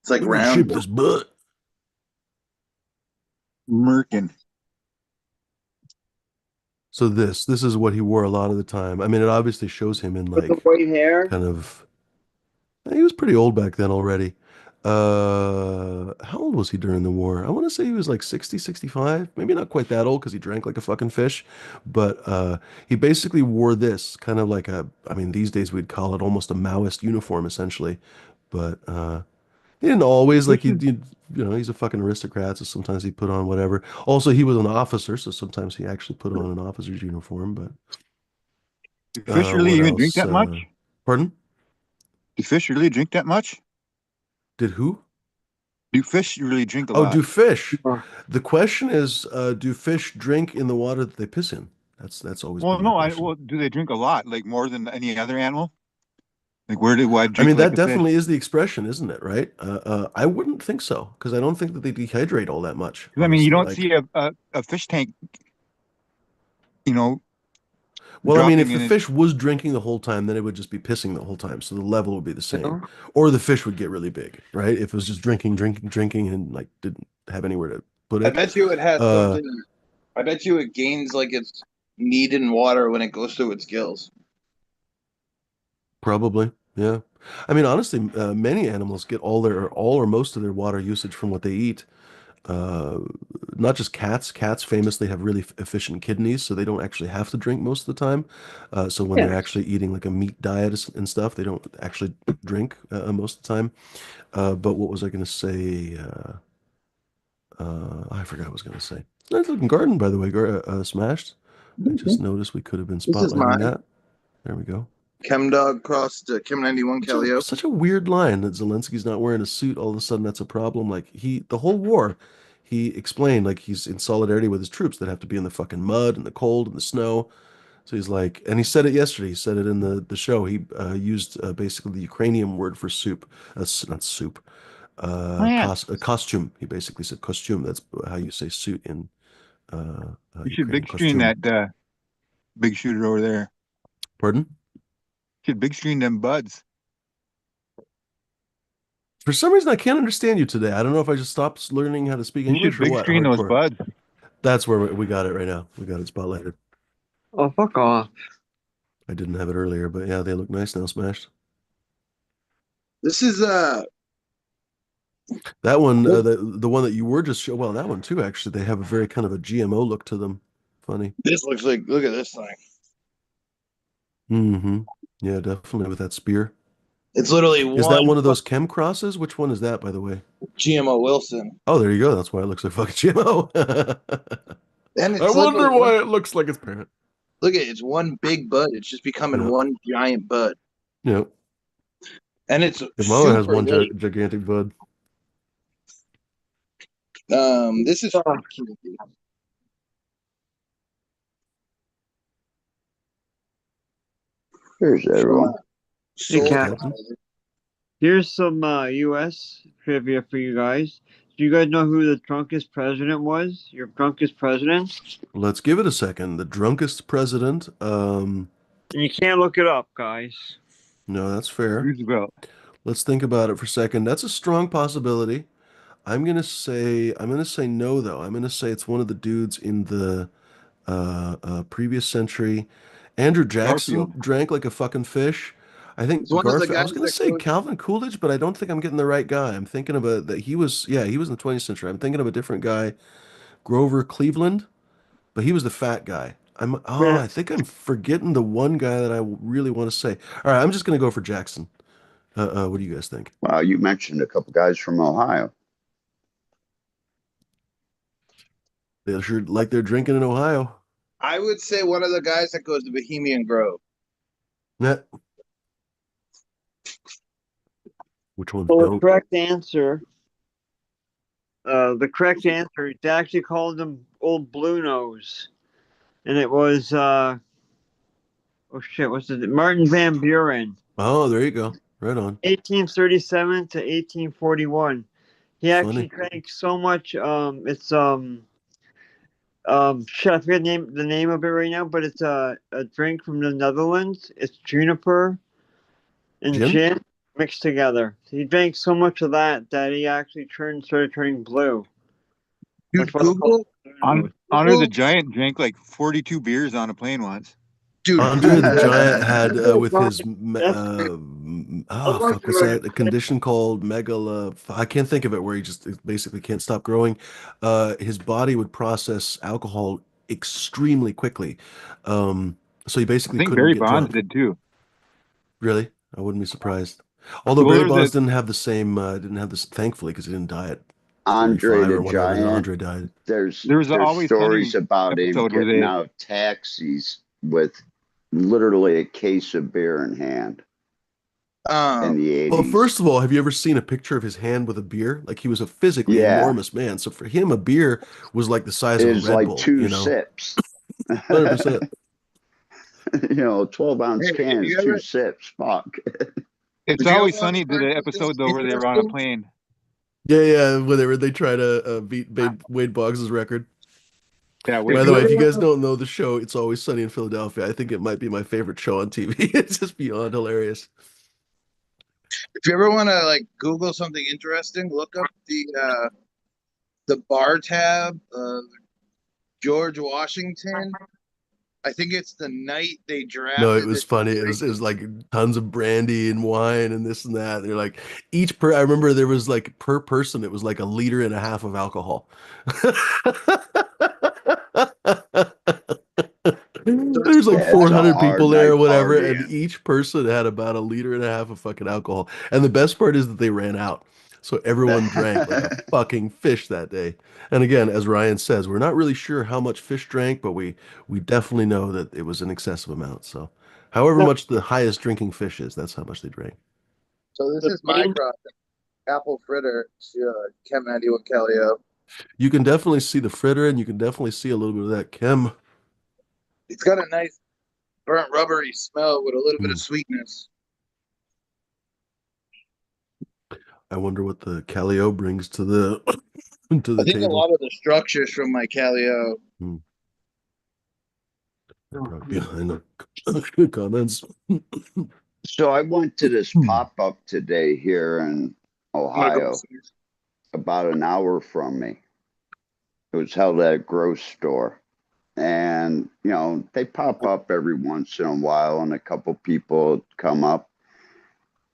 It's like Look at the round. shape of this butt. Merkin. So this is what he wore a lot of the time. I mean, it obviously shows him in With the like white hair. kind of. He was pretty old back then already. How old was he during the war? I want to say he was like 60, 65. Maybe not quite that old because he drank like a fucking fish. But he basically wore this kind of like I mean, these days we'd call it almost a Maoist uniform essentially. But he didn't always like he's a fucking aristocrat, so sometimes he put on whatever. Also, he was an officer, so sometimes he actually put on an officer's uniform, but Do fish really What even drink else? that much? Pardon? Do fish really drink that much? Did who? Do fish really drink a Oh, lot? do fish? Oh, The question is, do fish drink in the water that they piss in? That's always Well, been my no, question. well, do they drink a lot, like more than any other animal? Like why I drink mean, like that a fish? definitely is the expression, isn't it? Right? I wouldn't think so because I don't think that they dehydrate all that much, 'Cause, I mean, you honestly. don't Like, see a fish tank, you know, well, I mean, dropping if the in it. fish was drinking the whole time, then it would just be pissing the whole time, so the level would be the same, no. or the fish would get really big, right? If it was just drinking, drinking, drinking, and like didn't have anywhere to put I it. bet you it has Uh, something. I bet you it gains like its need in water when it goes through its gills. Probably, yeah. I mean, honestly, many animals get all or most of their water usage from what they eat. Uh, Not just cats. Cats famously have really efficient kidneys, so they don't actually have to drink most of the time. So when they're Yeah. actually eating like a meat diet and stuff, they don't actually drink most of the time. But what was I going to say? I forgot what I was going to say. Nice looking garden, by the way, smashed. I just noticed we could have been This is spotlighting mine. that. There we go. Chem Dog crossed Chem 91 Calio. Such a weird line that Zelensky's not wearing a suit. All of a sudden, that's a problem. Like the whole war, he explained like he's in solidarity with his troops that have to be in the fucking mud and the cold and the snow. So he's like, and he said it yesterday. He said it in the show. He used basically the Ukrainian word for soup, not soup, Man, costume. He basically said costume. That's how you say suit in you should Ukrainian big screen costume. that big shooter over there. Pardon? Should big screen them buds. For some reason, I can't understand you today. I don't know if I just stopped learning how to speak You should English or big what. screen those Hardcore. buds. That's where we got it right now. We got it spotlighted. Oh, fuck off. I didn't have it earlier, but yeah, they look nice now, smashed. This is That one, the one that you were just show. Well, that one too. Actually, they have a very kind of a GMO look to them. Funny. this looks like look at this thing. Mm-hmm. Yeah, definitely with that spear. It's literally Is that one one of those chem crosses? Which one is that, by the way? GMO Wilson. Oh, there you go. That's why it looks like fucking GMO. And I it's wonder literally why it looks like its parent. look at it, it's one big bud. It's just becoming Yeah, one giant bud. yeah. And it's Your mother has super one late. gigantic bud. This is Oh. Here's everyone. Hey, soul. Cap. Captain. Here's some U.S. trivia for you guys. Do you guys know who the drunkest president was? Your drunkest president? Let's give it a second. The drunkest president. And you can't look it up, guys. No, that's fair. Roosevelt. Let's think about it for a second. That's a strong possibility. I'm gonna say no though. I'm gonna say it's one of the dudes in the previous century. Andrew Jackson Garfield. drank like a fucking fish. I think It's one of the Garfield. I guys was gonna that say goes. Calvin Coolidge, but I don't think I'm getting the right guy. I'm thinking of a that he was yeah he was in the 20th century. I'm thinking of a different guy, Grover Cleveland, but he was the fat guy. Yeah. I think I'm forgetting the one guy that I really want to say. All right, I'm just gonna go for Jackson. What do you guys think? Well, you mentioned a couple guys from Ohio. They sure like they're drinking in Ohio. I would say one of the guys that goes to Bohemian Grove. Yeah. Which ones Well, don't? the correct answer, they actually called him Old Blue Nose. And it was, oh shit, what's it? Martin Van Buren, Oh, there you go. Right on. 1837 to 1841. He actually Funny. drank so much, shit, I forget the name of it right now, but it's a drink from the Netherlands. It's juniper and Gin? gin mixed together. He drank so much of that he actually started turning blue. Dude, That's what it's called. Google, Andre the Giant drank like 42 beers on a plane once. dude, Andre the Google. Giant had with his That's fuck, what's that? A condition called I can't think of it where he just basically can't stop growing. His body would process alcohol extremely quickly. So he I basically think couldn't Barry get Bonds drunk. did too. Really? I wouldn't be surprised. Although Well, Barry there's Bonds a didn't have the same thankfully because he didn't die at Andre 35 the or whenever that Giant. Andre died. There's there was a there's Always Sunny stories about him episode where getting they out of taxis with literally a case of beer in hand in the Well, 80s. first of all, have you ever seen a picture of his hand with a beer? Like he was a physically Yeah, enormous man. So for him, a beer was like the size it of a is Red like Bull, two you know? sips. 100%. You know, a 12-ounce Hey, if can is you two ever sips. Fuck. It's If you ever Always want to Sunny did learn an something episode though where they were on a interesting, plane. Yeah, yeah. Whenever they try to beat Wade Boggs' record. Yeah, if By Wade the you way, if ever you Boggs. want guys to, don't know the show, It's Always Sunny in Philadelphia. I think it might be my favorite show on TV. It's just beyond hilarious. if you ever want to like Google something interesting, look up the bar tab of George Washington. I think it's the night they No, it drafted was this funny. It was like tons of brandy and wine and this and that. And they're like I remember there was like per person, it was like a liter and a half of alcohol. There's like So Yeah, it's a 400 hard people there night or whatever, and partying. each person had about a liter and a half of fucking alcohol. And the best part is that they ran out. So everyone drank like a fucking fish that day. And again, as Ryan says, we're not really sure how much fish drank, but we definitely know that it was an excessive amount. So however much the highest drinking fish is, that's how much they drank. this is my crop, apple fritter. Chem 91 Calio. You can definitely see the fritter and you can definitely see a little bit of that chem. It's got a nice burnt rubbery smell with a little bit Hmm. of sweetness. I wonder what the Calio brings to the to I the think a table. lot of the structures from my Calio. Hmm. They're probably behind the comments. So I went to this Hmm. pop-up today here in I'm gonna go Ohio, upstairs. about an hour from me. It was held at a grocery store. And, you know, they pop up every once in a while, and a couple people come up.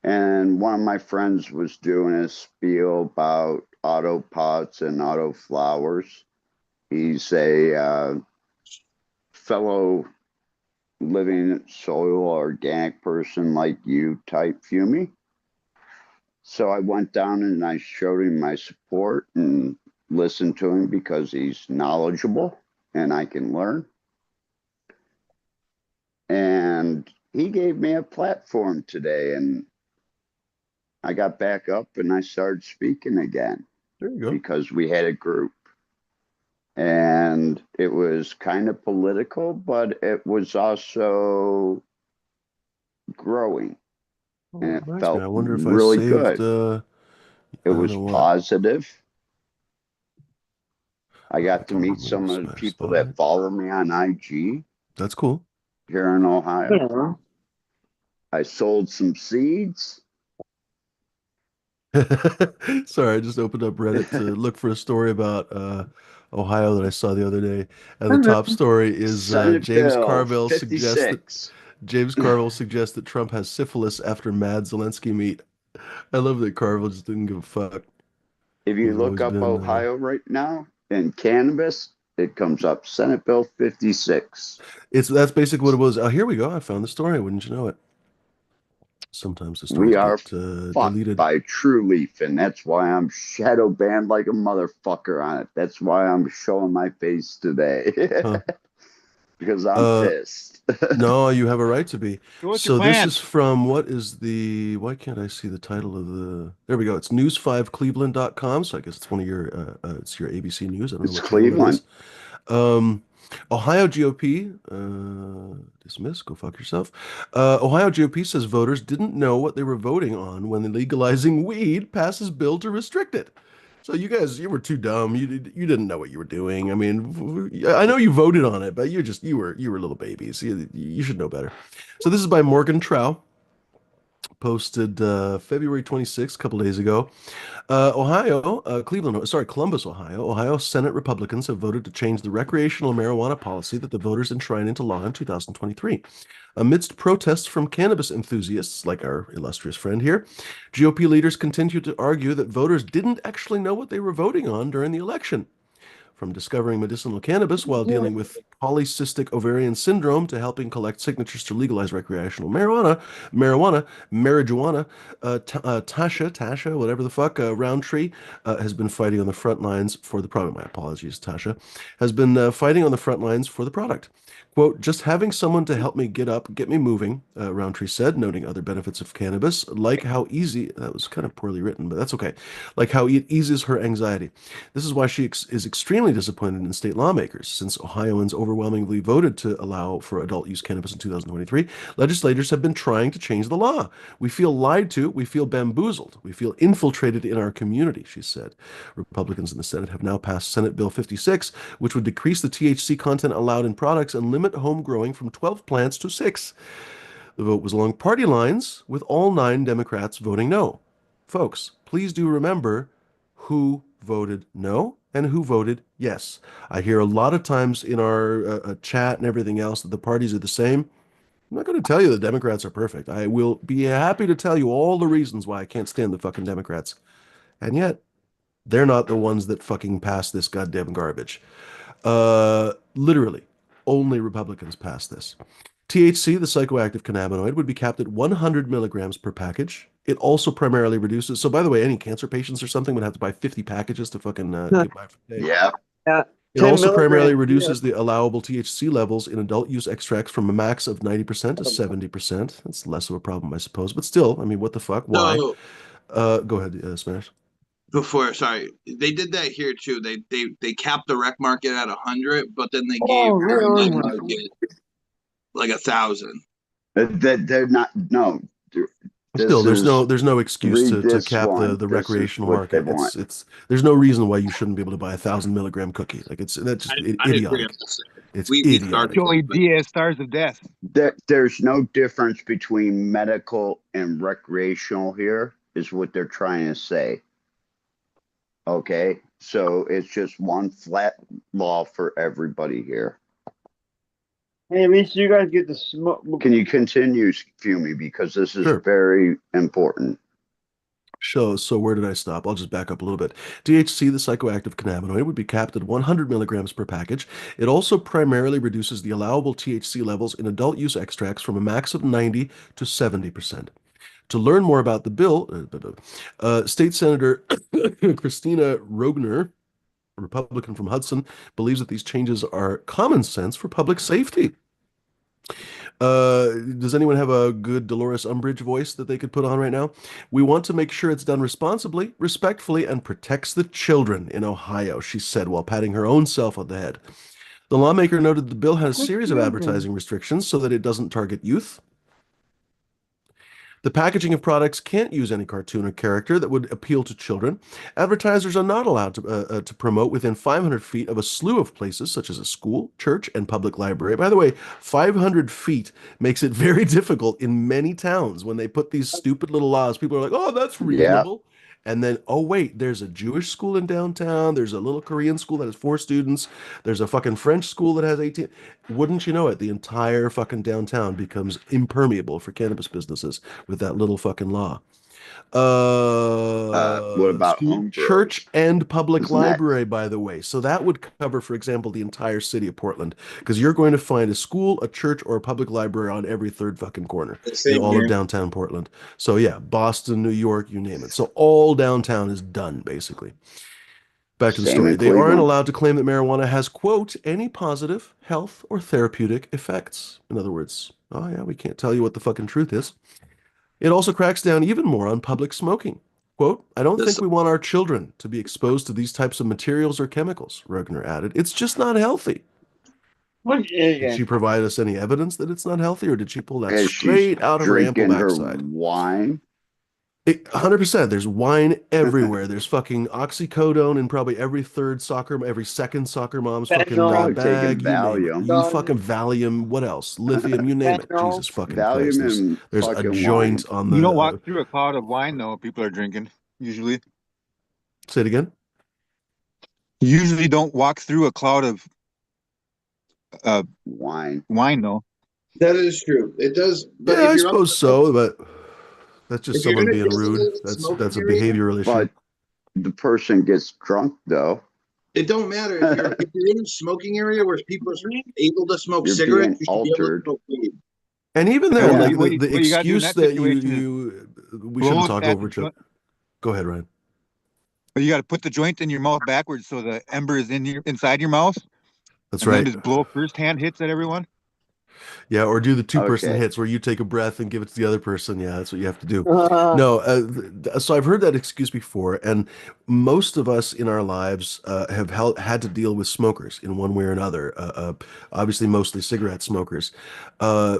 And one of my friends was doing a spiel about auto pots and auto flowers. He's a fellow living soil organic person like you type Fumi. So I went down and I showed him my support and listened to him because he's knowledgeable and I can learn. And he gave me a platform today, and I got back up and I started speaking again There you go. because we had a group. And it was kind of political, but it was also growing. Oh, And that it reminds me. felt I wonder if I really saved good. It I don't was know what. positive. I I got to can meet some remove of the Smash people that Spotlight. follow me on IG That's cool. here in Ohio. Yeah. I sold some seeds. Sorry, I just opened up Reddit to look for a story about Ohio that I saw the other day, and the Hello. top story is Senate Bill 56. James Carville suggests that Trump has syphilis after Mad Zelensky meet. I love that Carville just didn't give a fuck. If you He's look always up been Ohio right now in cannabis, it comes up Senate Bill 56. that's basically what it was. Oh, here we go. I found the story. Wouldn't you know it? Sometimes the We stories are get fucked deleted. by True Leaf, and that's why I'm shadow banned like a motherfucker on it. That's why I'm showing my face today. Huh. Because I'm Uh, pissed. no, you have a right to be. So what's your So this is plans? from why can't I see the title of there we go. It's news5cleveland.com. So I guess it's one of it's your ABC News. I don't know It's what channel that Cleveland. is. Um, Ohio GOP, dismiss, go fuck yourself. Ohio GOP says voters didn't know what they were voting on when legalizing weed passes bill to restrict it. So you guys, you were too dumb. You didn't know what you were doing. I mean, I know you voted on it, but you were little babies. You should know better. So this is by Morgan Trow, posted February 26th, a couple days ago. Columbus, Ohio. Ohio Senate Republicans have voted to change the recreational marijuana policy that the voters enshrined into law in 2023. Amidst protests from cannabis enthusiasts, like our illustrious friend here, GOP leaders continue to argue that voters didn't actually know what they were voting on during the election. From discovering medicinal cannabis while dealing with polycystic ovarian syndrome to helping collect signatures to legalize recreational marijuana, Tasha, whatever the fuck, Roundtree, has been fighting on the front lines for the product. My apologies, Tasha, has been fighting on the front lines for the product. Quote, just having someone to help me get up, get me moving, Roundtree said, noting other benefits of cannabis, like how easy, that was kind of poorly written, but that's okay, like how it eases her anxiety. This is why she is extremely disappointed in state lawmakers. Since Ohioans overwhelmingly voted to allow for adult use cannabis in 2023, legislators have been trying to change the law. We feel lied to, we feel bamboozled, we feel infiltrated in our community, she said. Republicans in the Senate have now passed Senate Bill 56, which would decrease the THC content allowed in products and limit home growing from 12 plants to 6. The vote was along party lines, with all 9 Democrats voting no. Folks, please do remember who voted no and who voted yes. I hear a lot of times in our chat and everything else that the parties are the same. I'm not going to tell you the Democrats are perfect. I will be happy to tell you all the reasons why I can't stand the fucking Democrats. And yet, they're not the ones that fucking pass this goddamn garbage. Literally, only Republicans pass this. THC, the psychoactive cannabinoid, would be capped at 100 milligrams per package. It also primarily reduces. So, by the way, any cancer patients or something would have to buy 50 packages to fucking get by for the day. Yeah. It 10 also primarily milligrams. reduces the allowable THC levels in adult use extracts from a max of 90% to 70%. That's less of a problem, I suppose. But still, I mean, what the fuck? Why? So Go ahead, Smash. sorry, they did that here too. They capped the rec market at 100, but then they gave Oh, the right med on. market like 1,000. They're not, no. Still, This is, there's no excuse read to this cap one. the This is recreational what they market. want. It's there's no reason why you shouldn't be able to buy 1,000 milligram cookie. Like that's just I agree. idiotic. I'm just saying. It's We started idiotic. it, Joey but Diaz, Stars of Death. There's no difference between medical and recreational here, is what they're trying to say. Okay, so it's just one flat law for everybody here. Hey, at least you guys get the smoke. Can you continue, Fumi, because this is Sure. very important. So where did I stop? I'll just back up a little bit. THC, the psychoactive cannabinoid, would be capped at 100 milligrams per package. It also primarily reduces the allowable THC levels in adult use extracts from a max of 90 to 70%. To learn more about the bill, State Senator Christina Rogner, a Republican from Hudson, believes that these changes are common sense for public safety. Does anyone have a good Dolores Umbridge voice that they could put on right now? We want to make sure it's done responsibly, respectfully, and protects the children in Ohio, she said while patting her own self on the head. The lawmaker noted the bill has a series of advertising restrictions so that it doesn't target youth. The packaging of products can't use any cartoon or character that would appeal to children. Advertisers are not allowed to promote within 500 feet of a slew of places, such as a school, church, and public library. By the way, 500 feet makes it very difficult in many towns when they put these stupid little laws. People are like, oh, that's Yeah, reasonable. And then, oh, wait, there's a Jewish school in downtown. There's a little Korean school that has 4 students. There's a fucking French school that has 18. Wouldn't you know it? The entire fucking downtown becomes impermeable for cannabis businesses with that little fucking law. what about School, home church, grows? and public Isn't that library, by the way. So that would cover, for example, the entire city of Portland, because you're going to find a school, a church, or a public library on every third fucking corner the in same all of here. downtown Portland. So yeah, Boston, New York, you name it. So all downtown is done, basically. Back to the same story. in They aren't Cleveland? allowed to claim that marijuana has, quote, any positive health or therapeutic effects. In other words, oh yeah, we can't tell you what the fucking truth is. It also cracks down even more on public smoking. Quote, I don't This think we want our children to be exposed to these types of materials or chemicals, Rugner added. It's just not healthy. What Did she again? provide us any evidence that it's not healthy, or did she pull that As she's straight out of her ample drinking her backside? wine. 100%. There's wine everywhere. There's fucking oxycodone in probably every second soccer mom's fucking Fentanyl. Probably taking bag. You name it. Valium. You fucking Valium. What else? Lithium. You name it. Fentanyl. Jesus fucking Christ. Valium There's and there's a fucking wine. joint on You don't the. walk through a cloud of wine though. People are drinking usually. Say it again. You usually don't walk through a cloud of Wine. wine though. That is true. It does, but Yeah, if I you're on, suppose so, but that's just if you're someone in a being rude. designated That's smoking a area, behavioral issue. But the person gets drunk though. it don't matter if you're in a smoking area where people are able to smoke You're cigarettes, being you should be able to altered. smoke weed. And even Yeah, then, Yeah. like the what you gotta do in excuse that that situation is we shouldn't blow talk at over the each other. joint. Go ahead, Ryan. But you got to put the joint in your mouth backwards so the ember is inside your mouth, That's and then right. just blow first hand hits at everyone. Yeah, or do the two-person Okay. hits where you take a breath and give it to the other person. Yeah, that's what you have to do. Uh, No, so I've heard that excuse before, and most of us in our lives have had to deal with smokers in one way or another. Obviously, mostly cigarette smokers. Uh,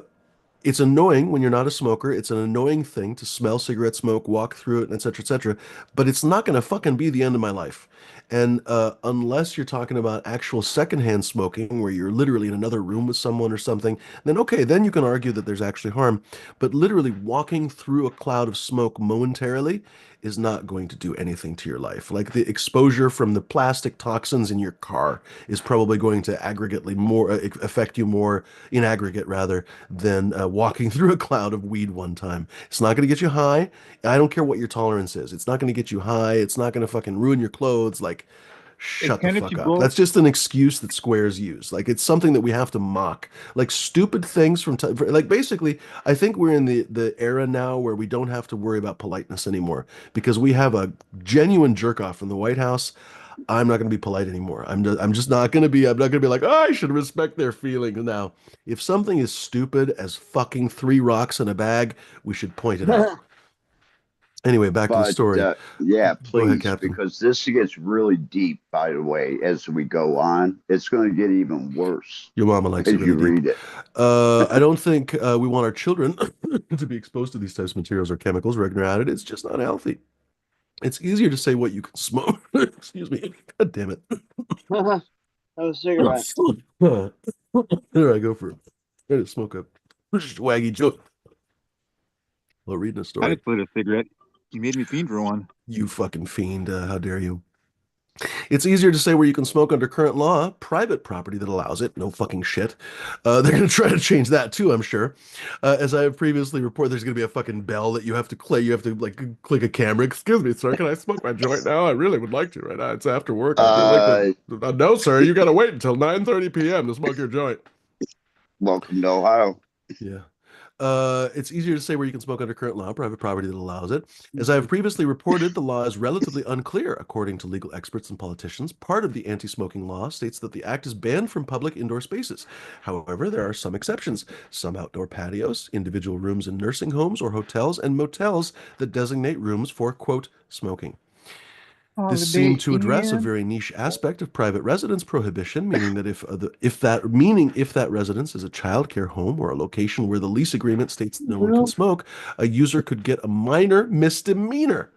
it's annoying when you're not a smoker. It's an annoying thing to smell cigarette smoke, walk through it, et cetera, et cetera. But it's not going to fucking be the end of my life. And unless you're talking about actual secondhand smoking, where you're literally in another room with someone or something, then okay, then you can argue that there's actually harm. But literally walking through a cloud of smoke momentarily is not going to do anything to your life. Like the exposure from the plastic toxins in your car is probably going to aggregately more affect you more in aggregate rather than walking through a cloud of weed one time. It's not going to get you high. I don't care what your tolerance is. It's not going to get you high. It's not going to fucking ruin your clothes. Like, It shut the kind of fuck should up. go. That's just an excuse that squares use. Like, it's something that we have to mock. Like, stupid things from time. Like, basically, I think we're in the era now where we don't have to worry about politeness anymore because we have a genuine jerk off in the White House. I'm not going to be polite anymore. I'm just not going to be. I'm not going to be like, oh, I should respect their feelings. Now, if something is stupid as fucking three rocks in a bag, we should point it out. Anyway, back to the But story. yeah, Go ahead, please, Captain. because this gets really deep, by the way, as we go on. It's going to get even worse Your mama likes it as you really deep. read it. I don't think we want our children to be exposed to these types of materials or chemicals regular added. It's just not healthy. It's easier to say what you can smoke. Excuse me. God damn it. have a cigarette. There I go for to smoke a waggy joke while reading a I story. just lit a cigarette. You made me fiend for one. You fucking fiend. How dare you? It's easier to say where you can smoke under current law, private property that allows it. No fucking shit. They're going to try to change that too, I'm sure. As I have previously reported, there's going to be a fucking bell that you have to click. You have to like click a camera. Excuse me, sir. Can I smoke my joint now? I really would like to right now. It's after work. I'd really like Uh, to. No, sir. You got to wait until 9:30 p.m. to smoke your joint. Welcome to Ohio. Yeah. It's easier to say where you can smoke under current law, private property that allows it. As I have previously reported, the law is relatively unclear, according to legal experts and politicians. Part of the anti-smoking law states that the act is banned from public indoor spaces. However, there are some exceptions. Some outdoor patios, individual rooms in nursing homes or hotels, and motels that designate rooms for, quote, smoking. This Holiday seemed to address a Inn. very niche aspect of private residence prohibition, meaning that if that residence is a childcare home or a location where the lease agreement states that no one can smoke, a user could get a minor misdemeanor.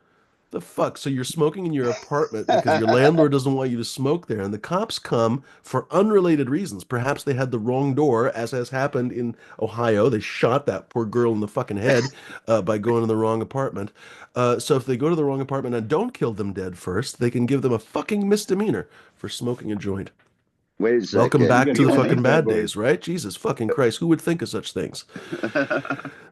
The fuck? So you're smoking in your apartment because your landlord doesn't want you to smoke there, and the cops come for unrelated reasons. Perhaps they had the wrong door, as has happened in Ohio. They shot that poor girl in the fucking head by going to the wrong apartment. So if they go to the wrong apartment and don't kill them dead first, they can give them a fucking misdemeanor for smoking a joint. Wait a Welcome second. You back gotta to get the one of these fucking bad bad boys. days, right? Jesus fucking Christ, who would think of such things?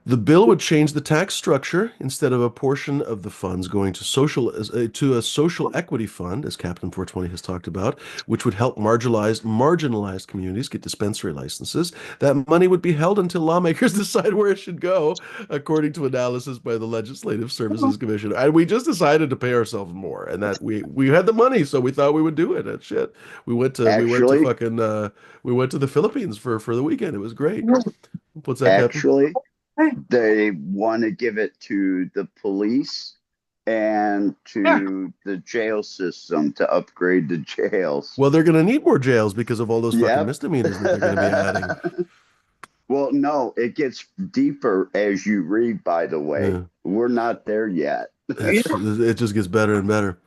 The bill would change the tax structure instead of a portion of the funds going to to a social equity fund, as Captain 420 has talked about, which would help marginalized communities get dispensary licenses. That money would be held until lawmakers decide where it should go, according to analysis by the Legislative Services Commission. And we just decided to pay ourselves more, and that we had the money, so we thought we would do it. That shit. We went to Actually, fucking we went to the Philippines for the weekend. It was great. What's that, Captain? actually, they want to give it to the police and to the jail system to upgrade the jails. Well, they're going to need more jails because of all those fucking Yep. misdemeanors that they're going to be adding. Well, no, it gets deeper as you read, by the way. Yeah, We're not there yet. it just gets better and better.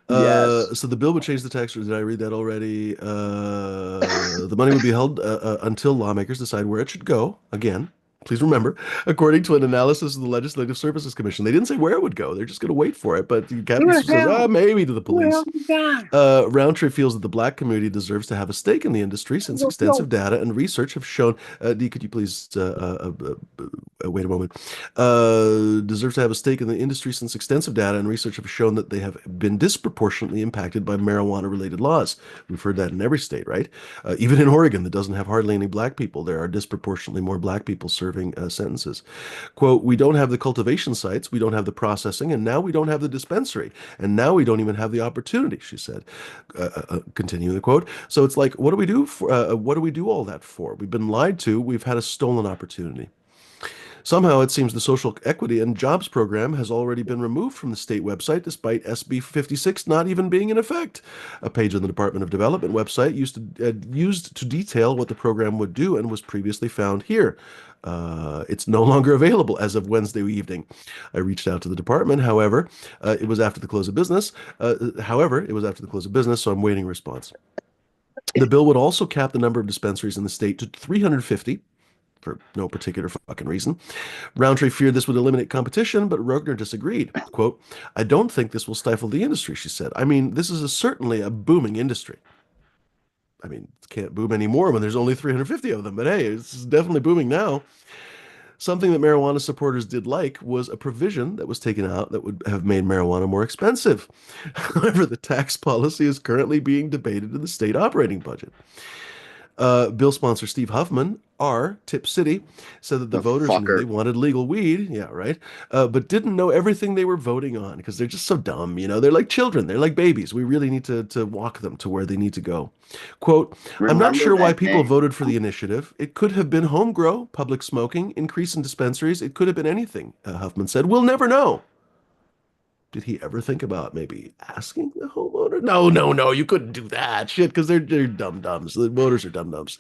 Yes. So the bill would change the tax. Did I read that already? The money would be held until lawmakers decide where it should go. Again, please remember, according to an analysis of the Legislative Services Commission, they didn't say where it would go. They're just going to wait for it. But the captain says, maybe to the police. Roundtree feels that the black community deserves to have a stake in the industry since extensive data and research have shown. Dee, could you please wait a moment? Deserves to have a stake in the industry since extensive data and research have shown that they have been disproportionately impacted by marijuana-related laws. We've heard that in every state, right? Even in Oregon, that doesn't have hardly any black people, there are disproportionately more black people serving serving sentences. Quote, we don't have the cultivation sites, we don't have the processing, and now we don't have the dispensary, and now we don't even have the opportunity, she said. Continuing the quote. So it's like, what do we do for, what do we do all that for? We've been lied to, we've had a stolen opportunity. Somehow it seems the Social Equity and Jobs Program has already been removed from the state website despite SB 56 not even being in effect. A page on the Department of Development website used to detail what the program would do and was previously found here. It's no longer available as of Wednesday evening. I reached out to the department, however, it was after the close of business. So I'm waiting a response. The bill would also cap the number of dispensaries in the state to 350 for no particular fucking reason. Roundtree feared this would eliminate competition, but Rogner disagreed. Quote, I don't think this will stifle the industry, she said. I mean, this is certainly a booming industry. I mean, it can't boom anymore when there's only 350 of them, but hey, it's definitely booming now. Something that marijuana supporters did like was a provision that was taken out that would have made marijuana more expensive. However, the tax policy is currently being debated in the state operating budget. Bill sponsor Steve Huffman, Tip City, said that the The voters knew they fucker. wanted legal weed, yeah, right, but didn't know everything they were voting on because they're just so dumb, you know. They're like children, they're like babies. We really need to walk them to where they need to go. Quote, I'm not Remember sure why that people name. voted for the initiative. It could have been home grow, public smoking, increase in dispensaries. It could have been anything, Huffman said. We'll never know. Did he ever think about maybe asking the homeowner? No, no, no, you couldn't do that shit because they're dumb dumbs. The voters are dumb dumbs.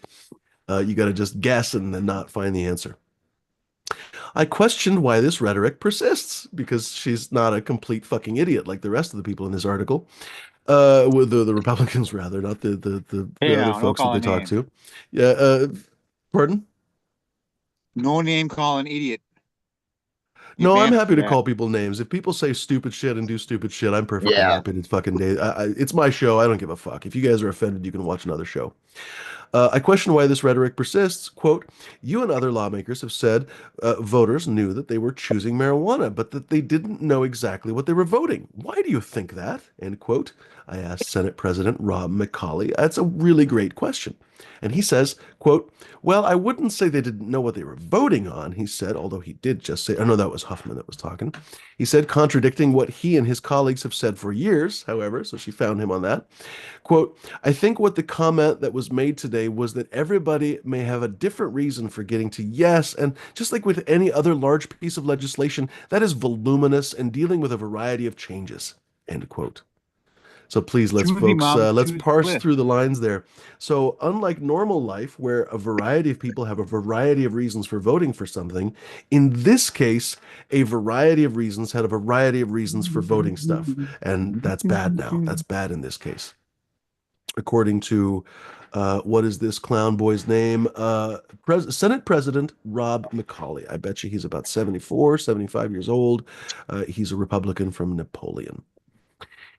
You got to just guess and then not find the answer. I questioned why this rhetoric persists because she's not a complete fucking idiot like the rest of the people in this article. With the Republicans rather, not Hey, the other now, no folks that they calling talk names. to. Yeah. Pardon? No name calling idiot. You No, I'm banned happy for to that. call people names. If people say stupid shit and do stupid shit, I'm perfectly Yeah. happy to fucking day. It's my show. I don't give a fuck. If you guys are offended, you can watch another show. I question why this rhetoric persists. Quote, you and other lawmakers have said voters knew that they were choosing marijuana, but that they didn't know exactly what they were voting. Why do you think that? End quote. I asked Senate President Rob McCauley. That's a really great question. And he says, quote, well, I wouldn't say they didn't know what they were voting on, he said, although he did just say, oh no, that was Huffman that was talking. He said, contradicting what he and his colleagues have said for years, however, so she found him on that. Quote, I think what the comment that was made today was that everybody may have a different reason for getting to yes, and just like with any other large piece of legislation, that is voluminous and dealing with a variety of changes. End quote. So please, Choosy, mom. let's Choose parse list. through the lines there. So unlike normal life, where a variety of people have a variety of reasons for voting for something, in this case, a variety of reasons had a variety of reasons for voting stuff. And that's bad now. That's bad in this case. According to, what is this clown boy's name? Senate President Rob McCauley. I bet you he's about 74, 75 years old. He's a Republican from Napoleon.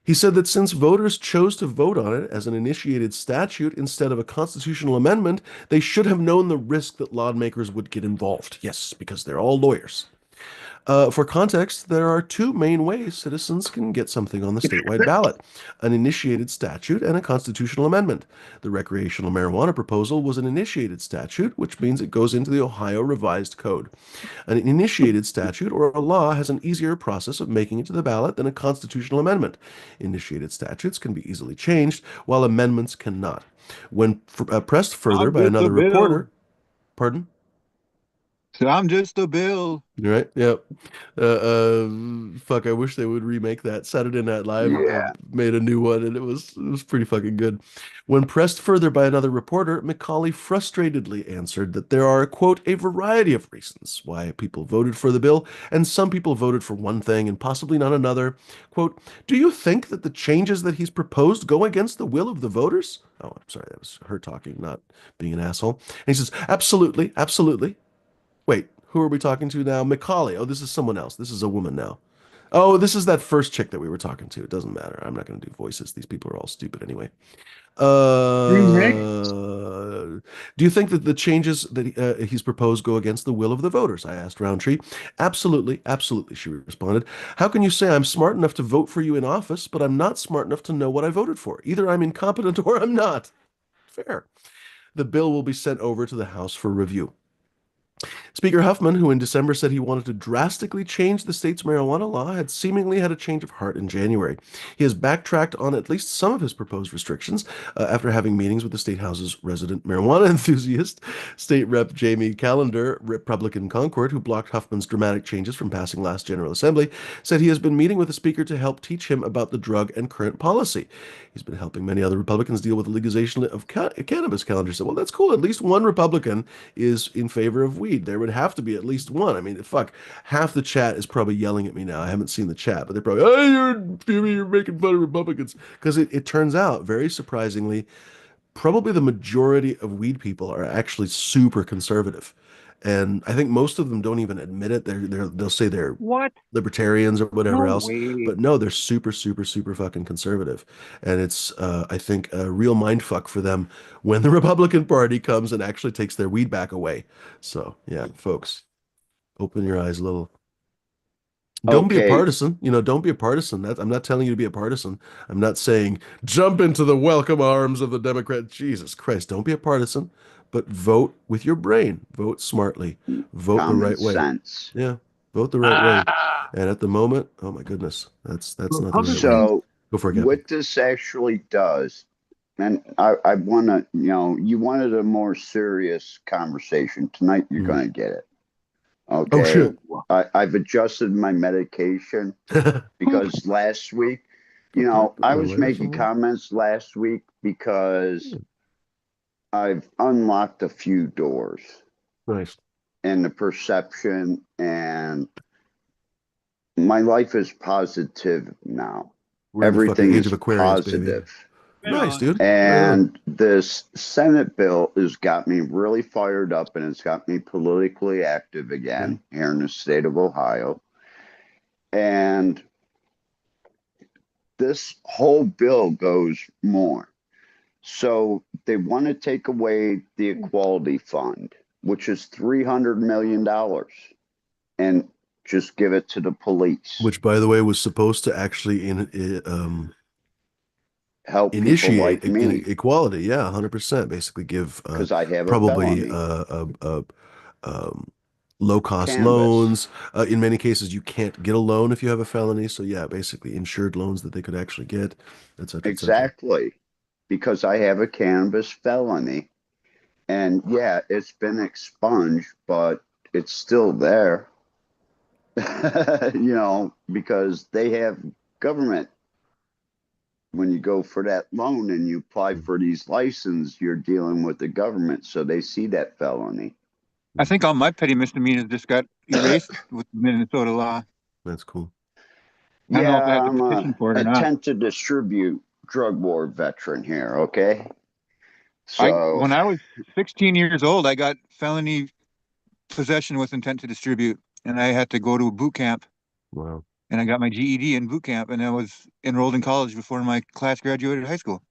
He said that since voters chose to vote on it as an initiated statute instead of a constitutional amendment, they should have known the risk that lawmakers would get involved. Yes, because they're all lawyers. For context, there are two main ways citizens can get something on the statewide ballot: an initiated statute and a constitutional amendment. The recreational marijuana proposal was an initiated statute, which means it goes into the Ohio Revised Code. An initiated statute or a law has an easier process of making it to the ballot than a constitutional amendment. Initiated statutes can be easily changed, while amendments cannot. When pressed further I'm by just a another bill. reporter, pardon? So I'm just a bill. Right? Yep. Fuck, I wish they would remake that. Saturday Night Live Yeah. made a new one and it was pretty fucking good. When pressed further by another reporter, Macaulay frustratedly answered that there are, quote, a variety of reasons why people voted for the bill, and some people voted for one thing and possibly not another. Quote, do you think that the changes that he's proposed go against the will of the voters? Oh, I'm sorry, that was her talking, not being an asshole. And he says, absolutely, absolutely. Wait, who are we talking to now? Macaulay. Oh, this is someone else. This is a woman now. Oh, this is that first chick that we were talking to. It doesn't matter. I'm not going to do voices. These people are all stupid anyway. Do you think that the changes that he's proposed go against the will of the voters? I asked Roundtree. Absolutely, absolutely, she responded. How can you say I'm smart enough to vote for you in office, but I'm not smart enough to know what I voted for? Either I'm incompetent or I'm not. Fair. The bill will be sent over to the House for review. Speaker Huffman, who in December said he wanted to drastically change the state's marijuana law, had seemingly had a change of heart in January. He has backtracked on at least some of his proposed restrictions after having meetings with the State House's resident marijuana enthusiast, State Rep Jamie Callender, Republican Concord, who blocked Huffman's dramatic changes from passing last General Assembly, said he has been meeting with the Speaker to help teach him about the drug and current policy. He's been helping many other Republicans deal with the legalization of cannabis, Callender said. Well, that's cool. At least one Republican is in favor of weed. There would have to be at least one. I mean, fuck, half the chat is probably yelling at me now. I haven't seen the chat, but they're probably, oh, you're making fun of Republicans. Because it turns out, very surprisingly, probably the majority of weed people are actually super conservative. And I think most of them don't even admit it. They'll say they're What? libertarians or whatever No else, way. but no, they're super, super, super fucking conservative. And it's, I think, a real mind fuck for them when the Republican Party comes and actually takes their weed back away. So, yeah, folks, open your eyes a little. Don't be a Okay, partisan. Don't be a partisan. I'm not telling you to be a partisan. I'm not saying jump into the welcome arms of the Democrat. Jesus Christ, don't be a partisan, but vote with your brain. Vote smartly. Vote the common right way. sense. Yeah, vote the right way. And at the moment, oh my goodness, that's not the right way. Republicans. So Go for it, Captain. what this actually does, and I want to, you wanted a more serious conversation. Tonight, you're Mhm. going to get it. Oh Okay. shit. I've adjusted my medication because last week, Put I my was lighter making somewhere. comments last week because I've unlocked a few doors Nice. and the perception, and my life is positive now. We're in the fucking Everything age is of Aquarius, baby. positive. Right Nice, on. dude. Right on. And this Senate bill has got me really fired up, and it's got me politically active again here in the state of Ohio. And this whole bill goes more. So they want to take away the equality fund, which is $300 million, and just give it to the police. Which, by the way, was supposed to actually Help people initiate like me equality. Yeah, 100%. Basically, give because I have a probably felony. low-cost Cannabis. loans. In many cases, you can't get a loan if you have a felony. So yeah, basically insured loans that they could actually get, et cetera, et cetera. Exactly. Because I have a cannabis felony. And yeah, it's been expunged, but it's still there. Because they have government. When you go for that loan and you apply for these licenses, you're dealing with the government. So they see that felony. I think all my petty misdemeanors just got erased with Minnesota law. That's cool. I don't know if I Yeah, have to I'm petition for it a or not. attempt to distribute drug war veteran here. Okay. When I was 16 years old, I got felony possession with intent to distribute, and I had to go to a boot camp, Wow. and I got my GED in boot camp, and I was enrolled in college before my class graduated high school.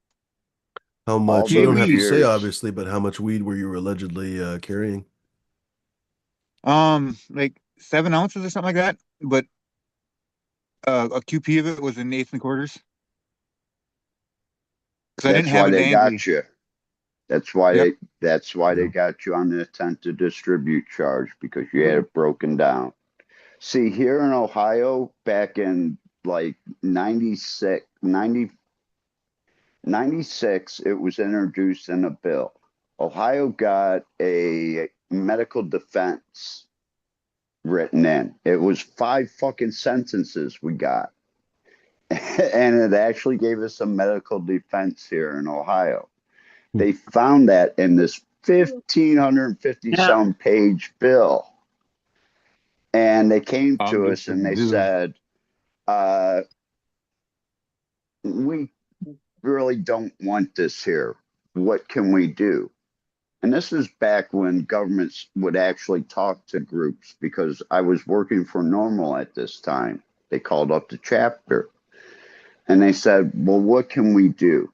How all much? You don't those have to say, years. obviously, but how much weed were you allegedly carrying? Like 7 ounces or something like that, but a QP of it was in eighths and quarters because I didn't That's have why it they dangly. got you. That's why Yep. they Yeah. got you on the attempt to distribute charge because you had it broken down. See, here in Ohio, back in like 96, it was introduced in a bill. Ohio got a medical defense written in. It was 5 fucking sentences we got. And it actually gave us a medical defense here in Ohio. They found that in this 1,550 Yeah. some page bill. And they came to us and they Dude. said, we really don't want this here. What can we do? And this is back when governments would actually talk to groups because I was working for Normal at this time. They called up the chapter and they said, well, what can we do?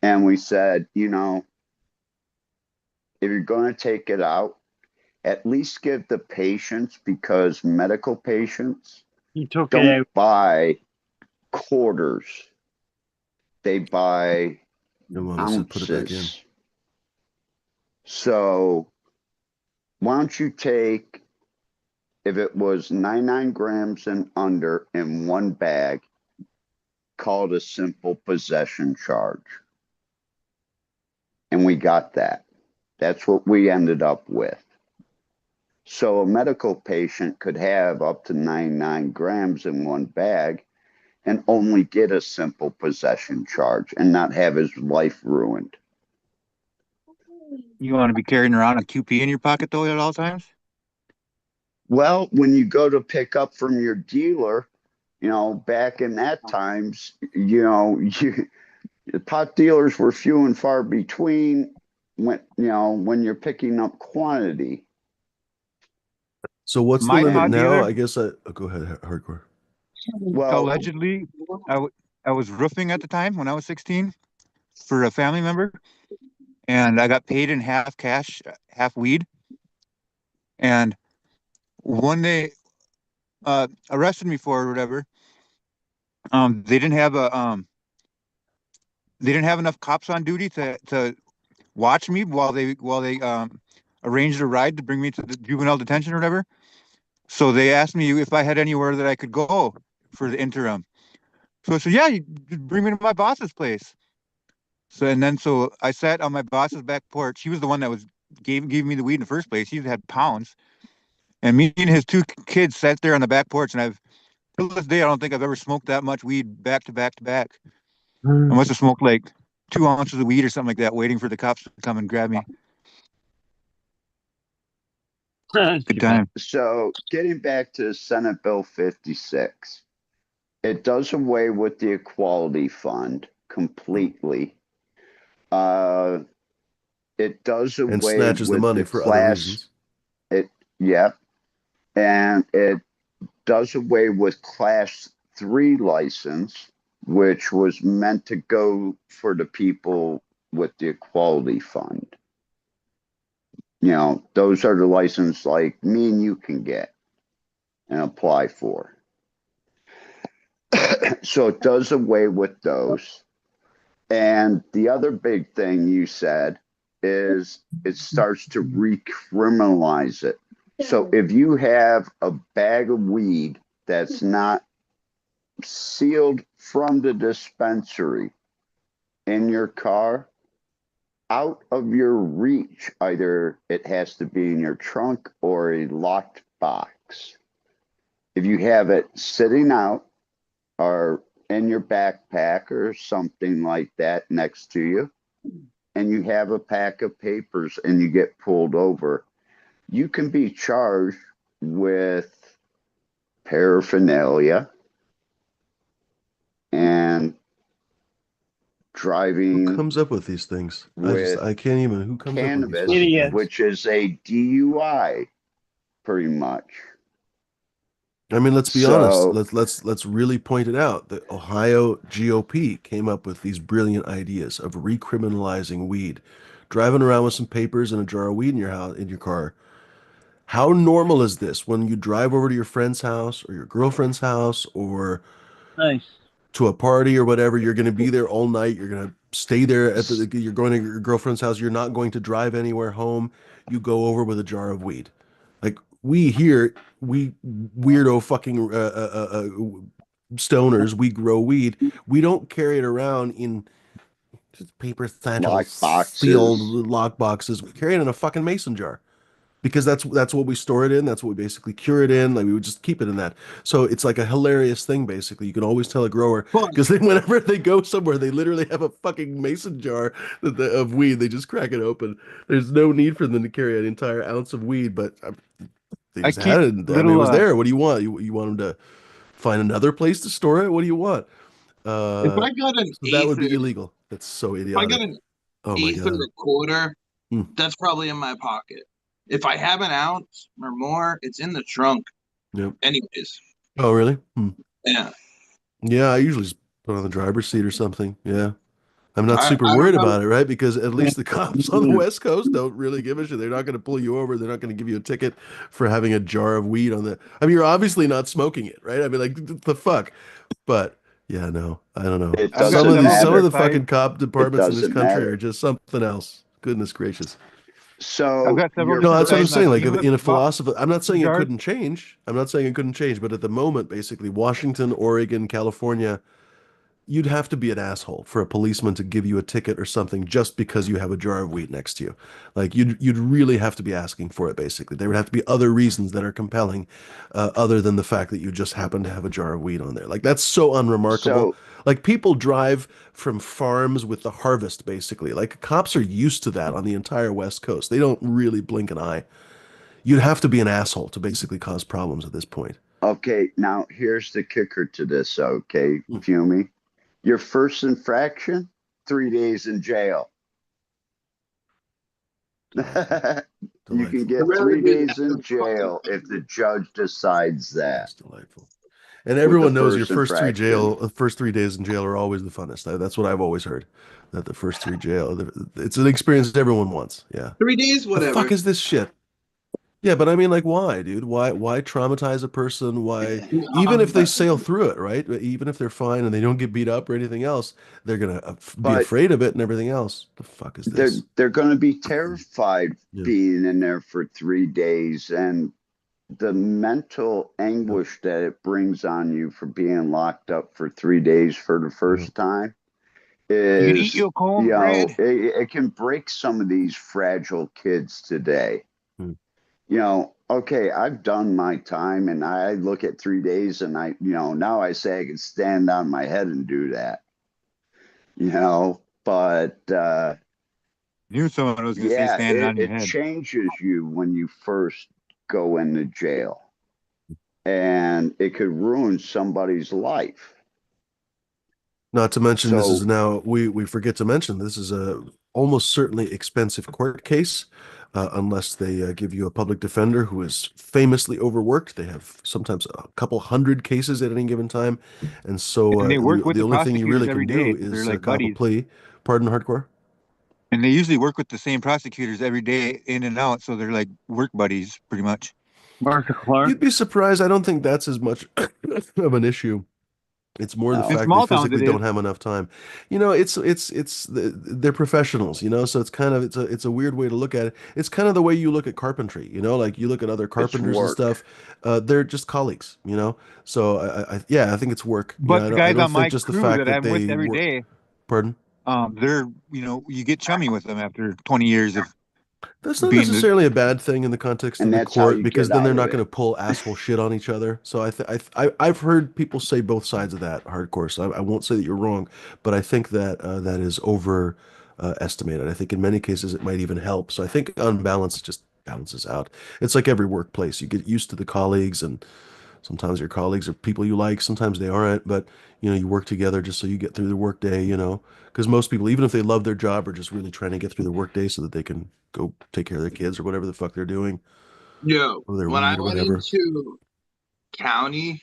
And we said, if you're going to take it out, at least give the patients, because medical patients He took it don't out. buy quarters. They buy Your mama said put it back in. ounces. So Why don't you take, if it was 99 grams and under in one bag, call it a simple possession charge. And we got that. That's what we ended up with. So a medical patient could have up to 99 grams in one bag and only get a simple possession charge and not have his life ruined. You want to be carrying around a QP in your pocket though at all times? Well, when you go to pick up from your dealer, back in that times, the pot dealers were few and far between when you're picking up quantity. So what's the My limit pot now? dealer, I guess go ahead, hardcore. Well, allegedly, I was roofing at the time when I was 16 for a family member, and I got paid in half cash, half weed. And one day, arrested me for it or whatever. They didn't have enough cops on duty to watch me while they arranged a ride to bring me to the juvenile detention or whatever. So they asked me if I had anywhere that I could go for the interim. So I said, yeah, you bring me to my boss's place. So I sat on my boss's back porch. He was the one that gave me the weed in the first place. He had pounds. And me and his two kids sat there on the back porch, and till this day, I don't think I've ever smoked that much weed back to back to back. I must have smoked like 2 ounces of weed or something like that, waiting for the cops to come and grab me. Good time. So getting back to Senate Bill 56, it does away with the Equality Fund completely. It does away And snatches the with money the for other reasons. And it does away with Class 3 license, which was meant to go for the people with the Equality Fund. Those are the license like me and you can get and apply for. So it does away with those. And the other big thing you said is it starts to recriminalize it. So if you have a bag of weed that's not sealed from the dispensary in your car, out of your reach, either it has to be in your trunk or a locked box. If you have it sitting out or in your backpack or something like that next to you, and you have a pack of papers and you get pulled over, you can be charged with paraphernalia and driving. Who comes up with these things? I can't even. Who comes cannabis, up with these things? which is a DUI, pretty much. I mean, let's be honest. Let's really point it out. The Ohio GOP came up with these brilliant ideas of recriminalizing weed. Driving around with some papers and a jar of weed in your house, in your car. How normal is this when you drive over to your friend's house or your girlfriend's house or Nice. to a party or whatever? You're going to be there all night. You're going to stay there you're going to your girlfriend's house. You're not going to drive anywhere home. You go over with a jar of weed. Like we weirdo fucking stoners, we grow weed. We don't carry it around in paper satchels, sealed lock boxes. We carry it in a fucking mason jar because that's what we store it in. That's what we basically cure it in. Like we would just keep it in that. So it's like a hilarious thing. Basically, you can always tell a grower because whenever they go somewhere, they literally have a fucking mason jar of weed. They just crack it open. There's no need for them to carry an entire ounce of weed, but they I just had keep it. I mean, it was there. What do you want? You want them to find another place to store it? What do you want? If I got an So that would be eighth, illegal. That's so if I got idiotic. an Oh my eighth or God. a quarter, Hmm. that's probably in my pocket. If I have an ounce or more, it's in the trunk. Yep. Anyways. Oh, really? Yeah. Yeah, I usually just put it on the driver's seat or something. Yeah. I'm not super I don't worried know. about it, right? Because at least the cops on the West Coast don't really give a shit. They're not going to pull you over. They're not going to give you a ticket for having a jar of weed on the. I mean, you're obviously not smoking it, right? I mean, like, the fuck. But yeah, no, I don't know. It Some of doesn't these, some of matter. the fucking cop It departments in this doesn't country are matter. just something else. Goodness gracious. So I've got several your No, different that's what I'm guys. first, saying. I've Like, seen if, them at in a the philosophy, I'm not saying it yard. couldn't change. I'm not saying it couldn't change, but at the moment, basically, Washington, Oregon, California, you'd have to be an asshole for a policeman to give you a ticket or something just because you have a jar of weed next to you. Like you'd really have to be asking for it. Basically, there would have to be other reasons that are compelling, other than the fact that you just happen to have a jar of weed on there. Like that's so unremarkable. so Like people drive from farms with the harvest, basically. Like cops are used to that on the entire West Coast. They don't really blink an eye. You'd have to be an asshole to basically cause problems at this point. okay, now here's the kicker to this. Okay, Hmm. Fumi, your first infraction, 3 days in jail. Delightful. You can Delightful. I'd get rather three do days that in than fucking. jail if the judge decides that That's delightful. And with the everyone knows your first infraction. first 3 days in jail are always the funnest. That's what I've always heard. That the first three jail, it's an experience that everyone wants. Yeah. 3 days, The fuck whatever. is this shit? Yeah, but I mean, like, why, dude? Why traumatize a person? Why, even if they But sail through it, right? Even if they're fine and they don't get beat up or anything else, they're gonna be But afraid of it and everything else. The fuck is they're this? they're going to be terrified Yeah. being in there for 3 days, and the mental Yeah. anguish that it brings on you for being locked up for 3 days for the Yeah. first time You can eat is, your cornbread. it can break some of these fragile kids today. Hmm. Okay, I've done my time, and I look at 3 days, and now I say I can stand on my head and do that, but Knew someone was going to say yeah, standing it, on your it head. changes you when you first go into jail, and it could ruin somebody's life. Not to mention, this is So, now we forget to mention this is a almost certainly expensive court case, unless they give you a public defender who is famously overworked. They have sometimes a couple hundred cases at any given time, and so And they work with the the only thing you prosecutors really every can day. do So they're is like cop a buddies. plea. Pardon, hardcore. And they usually work with the same prosecutors every day in and out. So they're like work buddies pretty much. Martha Clark. You'd be surprised. I don't think that's as much of an issue. It's more the In no, fact they small towns, physically it is. don't have enough time. They're professionals, so it's kind of it's a weird way to look at it. It's kind of the way you look at carpentry, like you look at other it's carpenters and work. stuff. They're just colleagues. So yeah, I think it's work. But the I guys don't on think my just the crew fact that that I'm with they every work. day, Pardon? they're, you get chummy with them after 20 years of That's not being the, necessarily a bad thing in the context of And the that's how court you because get then they're out of not going it. to pull asshole shit on each other. So I've heard people say both sides of that hardcore. So I won't say that you're wrong, but I think that that is over estimated. I think in many cases it might even help. So I think on balance it just balances out. It's like every workplace. You get used to the colleagues, and sometimes your colleagues are people you like, sometimes they aren't, but you work together just so you get through the workday. Because most people, even if they love their job, are just really trying to get through the workday so that they can go take care of their kids or whatever the fuck they're doing, yo, or their when I weed or went whatever. into county,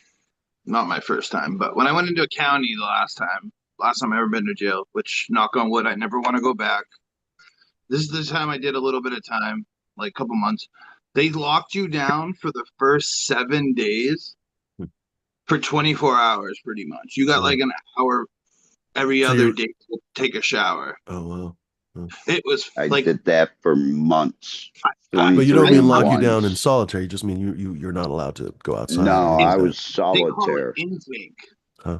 not my first time, but when I went into a county the last time I ever been to jail, which knock on wood, I never want to go back. This is the time I did a little bit of time, like a couple months. They locked you down for the first 7 days Hmm. for 24 hours, pretty much. You got Wow. like an hour every So other you're, day to take a shower. oh wow. Oh. It was I like, did that for months, But you don't I, mean 23 lock you down in once. solitary. You just mean you're not allowed to go outside or No, anything they, like I that. was they call it solitaire. intake. Huh.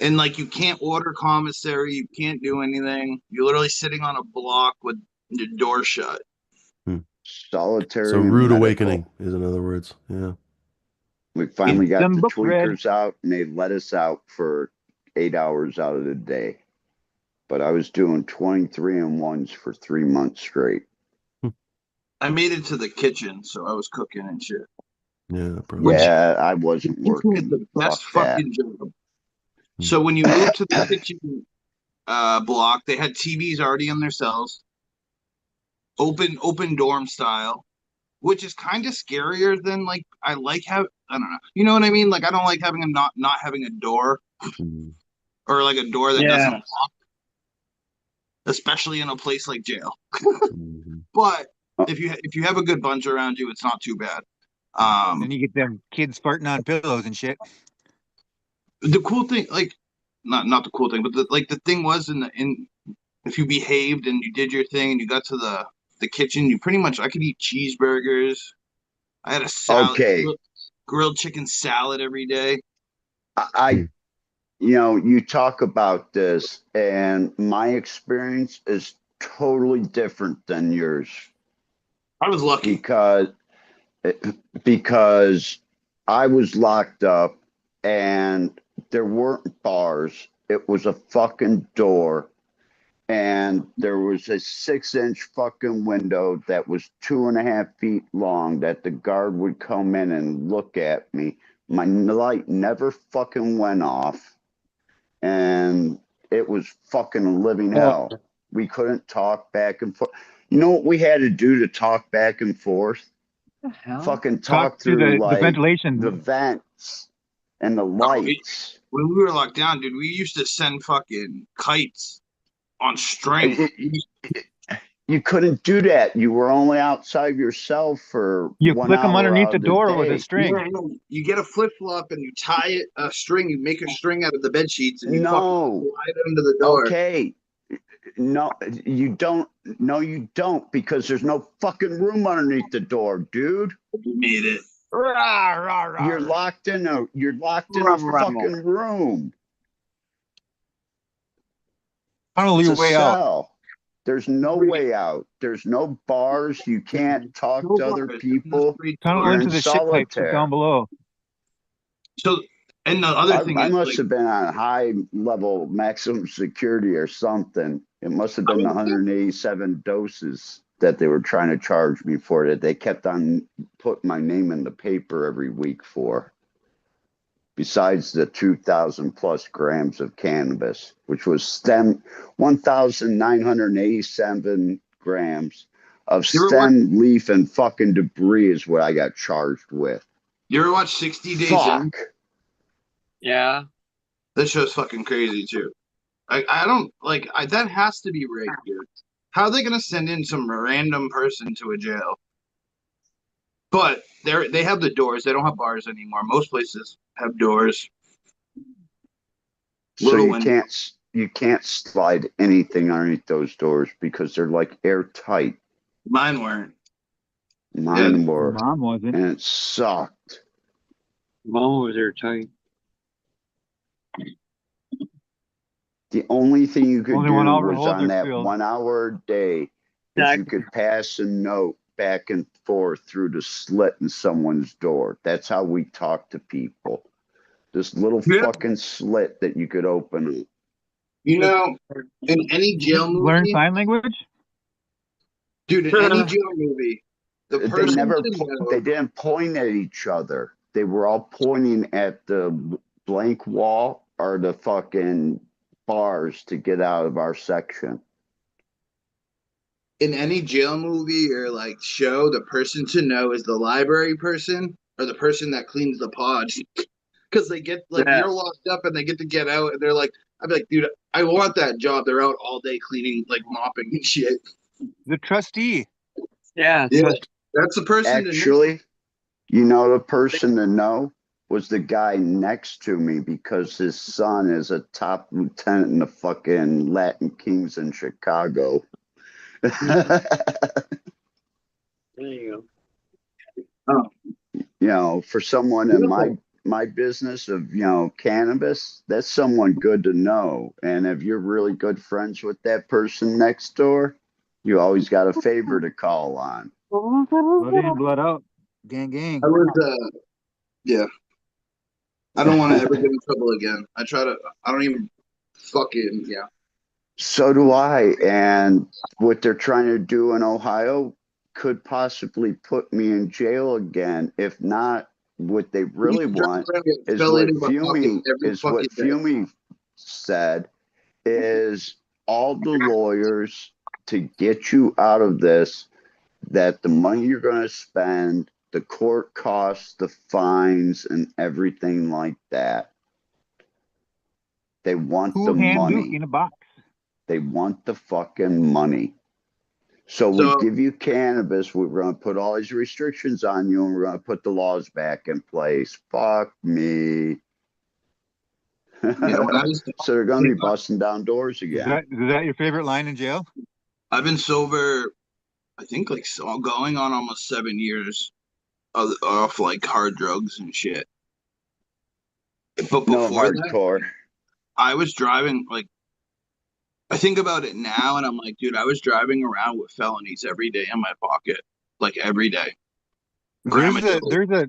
And like you can't order commissary, you can't do anything. You're literally sitting on a block with your door shut. Hmm. So Solitary and rude medical. awakening is in other words. Yeah. We And finally got them the books read. tweakers out, and they let us out for 8 hours out of the day. But I was doing 23 and ones for 3 months straight. Hmm. I made it to the kitchen, so I was cooking and shit. Yeah, Which probably. Yeah, I wasn't kitchen is working. the best Fuck that. fucking job. Hmm. So when you move to the kitchen block, they had TVs already in their cells, open dorm style, which is kind of scarier than like I like have I don't know. You know what I mean? Like I don't like having a not having a door Hmm. or like a door that doesn't Yeah. lock, especially in a place like jail. Hmm. But Oh, if you have a good bunch around you, it's not too bad. Then you get them kids farting on pillows and shit. The cool thing, like not the cool thing, but the thing was in if you behaved and you did your thing and you got to the kitchen, you pretty much I could eat cheeseburgers. I had a salad, Okay, grilled chicken salad every day. I you know, you talk about this, and my experience is totally different than yours I was lucky. because because I was locked up and there weren't bars. It was a fucking door, and there was a 6-inch fucking window that was 2.5 feet long that the guard would come in and look at me. My light never fucking went off, and it was fucking living hell. We couldn't talk back and forth. You know what we had to do to talk back and forth? The hell? Fucking Talk talk to through the like the ventilation. vents and the Oh, lights. when we were locked down, dude, we used to send fucking kites on string. You couldn't do that. You were only outside yourself for You one flick them hour underneath out the of the door with a day. string. Yeah, no, you get a flip flop and you tie it a string. You make a string out of the bed sheets and you fucking No. slide it under the door. Okay. No, you don't. No, you don't, because there's no fucking room underneath the door, dude. You made it. Rah, rah, rah. You're locked in a Rumble. fucking room. Tunnel It's your a way out. cell. There's no way out. There's no bars. You can't talk No to other bars, people. Tunnel You're into in the shit pipes solitaire. down below. So, and the other thing I is, must like, have been on high level maximum security or something. It must have been 187 doses that they were trying to charge me for, that they kept on putting my name in the paper every week for. Besides the 2,000 plus grams of cannabis, which was 1,987 grams of you ever watch, stem, leaf, and fucking debris is what I got charged with. you ever watch 60 Days In? Fuck. Yeah. This show's fucking crazy too. I don't like that has to be rigged, dude. How are they gonna send in some random person to a jail? But they have the doors. They don't have bars anymore. Most places have doors. So Little you window. can't slide anything underneath those doors because they're like airtight. Mine weren't. Mine were, Mom wasn't. and it sucked. Mom was there tight. The only thing you could Only do one Albert was on Holzer that field. 1 hour a day is you could pass a note back and forth through the slit in someone's door. That's how we talk to people. This little Yeah. fucking slit that you could open up. You know, in any jail Learn movie, sign language? dude, in any jail movie, the They person never, should know. they didn't point at each other. They were all pointing at the blank wall or the fucking bars to get out of our section. In any jail movie or like show, the person to know is the library person or the person that cleans the pods. Because they get like Yeah. you're locked up and they get to get out and they're like, I'd be like, dude, I want that job. They're out all day cleaning, like mopping and shit. The trustee. Yeah. Yeah, that's the person to know. Actually, you know, the person to know was the guy next to me because his son is a top lieutenant in the fucking Latin Kings in Chicago. There you Oh, You know, for someone in my business of, you know, cannabis, that's someone good to know. And if you're really good friends with that person next door, you always got a favor to call on. go. Blood in, blood out. Gang, gang. I was, yeah. I don't want to ever get in trouble again. I don't even fucking, yeah. So do I. And what they're trying to do in Ohio could possibly put me in jail again. If not, what they really want is what Fumi said is all the lawyers to get you out of this, that the money you're going to spend, the court costs, the fines, and everything like that. They want the Two-hand Duke money. in a box. They want the fucking money. So we give you cannabis. We're going to put all these restrictions on you, and we're going to put the laws back in place. Fuck me. You know, when I was, So they're going to be busting down doors again. Is that your favorite line in jail? I've been sober, I think like going on almost 7 years off like hard drugs and shit. But No before that, hardcore. I was driving like I think about it now and I'm like, dude, I was driving around with felonies every day in my pocket, like every day. There's Grandma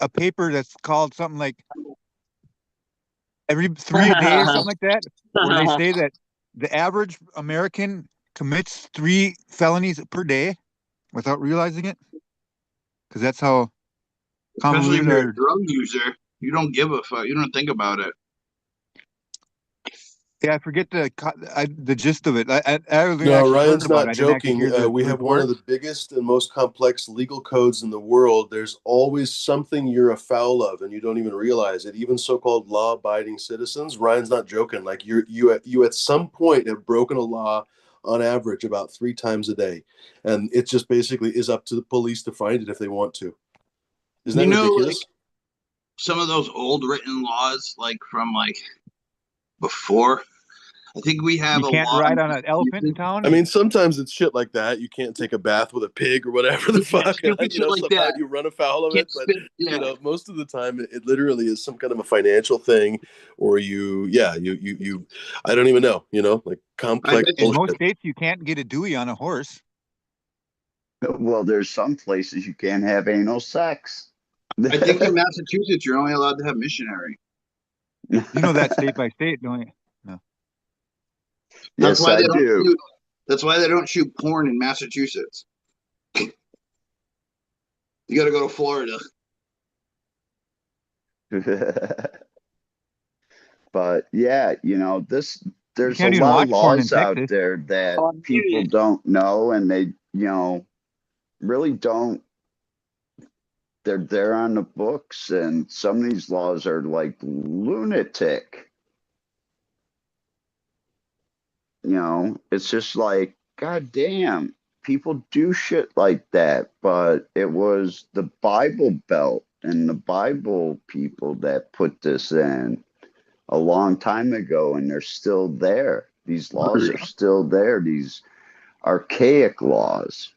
a paper that's called something like every 3 a day or something like that, where they say that the average American commits 3 felonies per day without realizing it, because that's how especially if convoluted you're our. a drug user, you don't give a fuck. You don't think about it. Yeah, I forget the gist of it. I only No, actually heard Ryan's about not it. I didn't actually joking. hear the We have one of report. the biggest and most complex legal codes in the world. There's always something you're afoul of, and you don't even realize it. Even so-called law-abiding citizens. Ryan's not joking. Like you at some point have broken a law on average about 3 times a day, and it just basically is up to the police to find it if they want to. Isn't You that know, like ridiculous? some of those old written laws, like from like before. I think we have You a can't law ride in on an elephant in Massachusetts. town. I mean, sometimes it's shit like that. You can't take a bath with a pig or whatever the Yeah, fuck. stupid shit like Somehow that. you run afoul of Can't it. But spit. Yeah, most of the time, it literally is some kind of a financial thing, or I don't even know. Like I complex bet In you. most bullshit. states, you can't get a Dewey on a horse. Well, there's some places you can't have anal sex. I think in Massachusetts you're only allowed to have missionary. You know that state by state, don't you? No. That's Yes, why I they don't do. shoot. That's why they don't shoot porn in Massachusetts. You got to go to Florida. But yeah, You there's a can't even lot of watch porn in laws out Texas. there that Oh, I'm people muted. don't know, and they, really don't. They're there on the books, and some of these laws are like lunatic. It's just like, God damn, people do shit like that. But it was the Bible Belt and the Bible people that put this in a long time ago, and they're still there. These laws are still there, these archaic laws.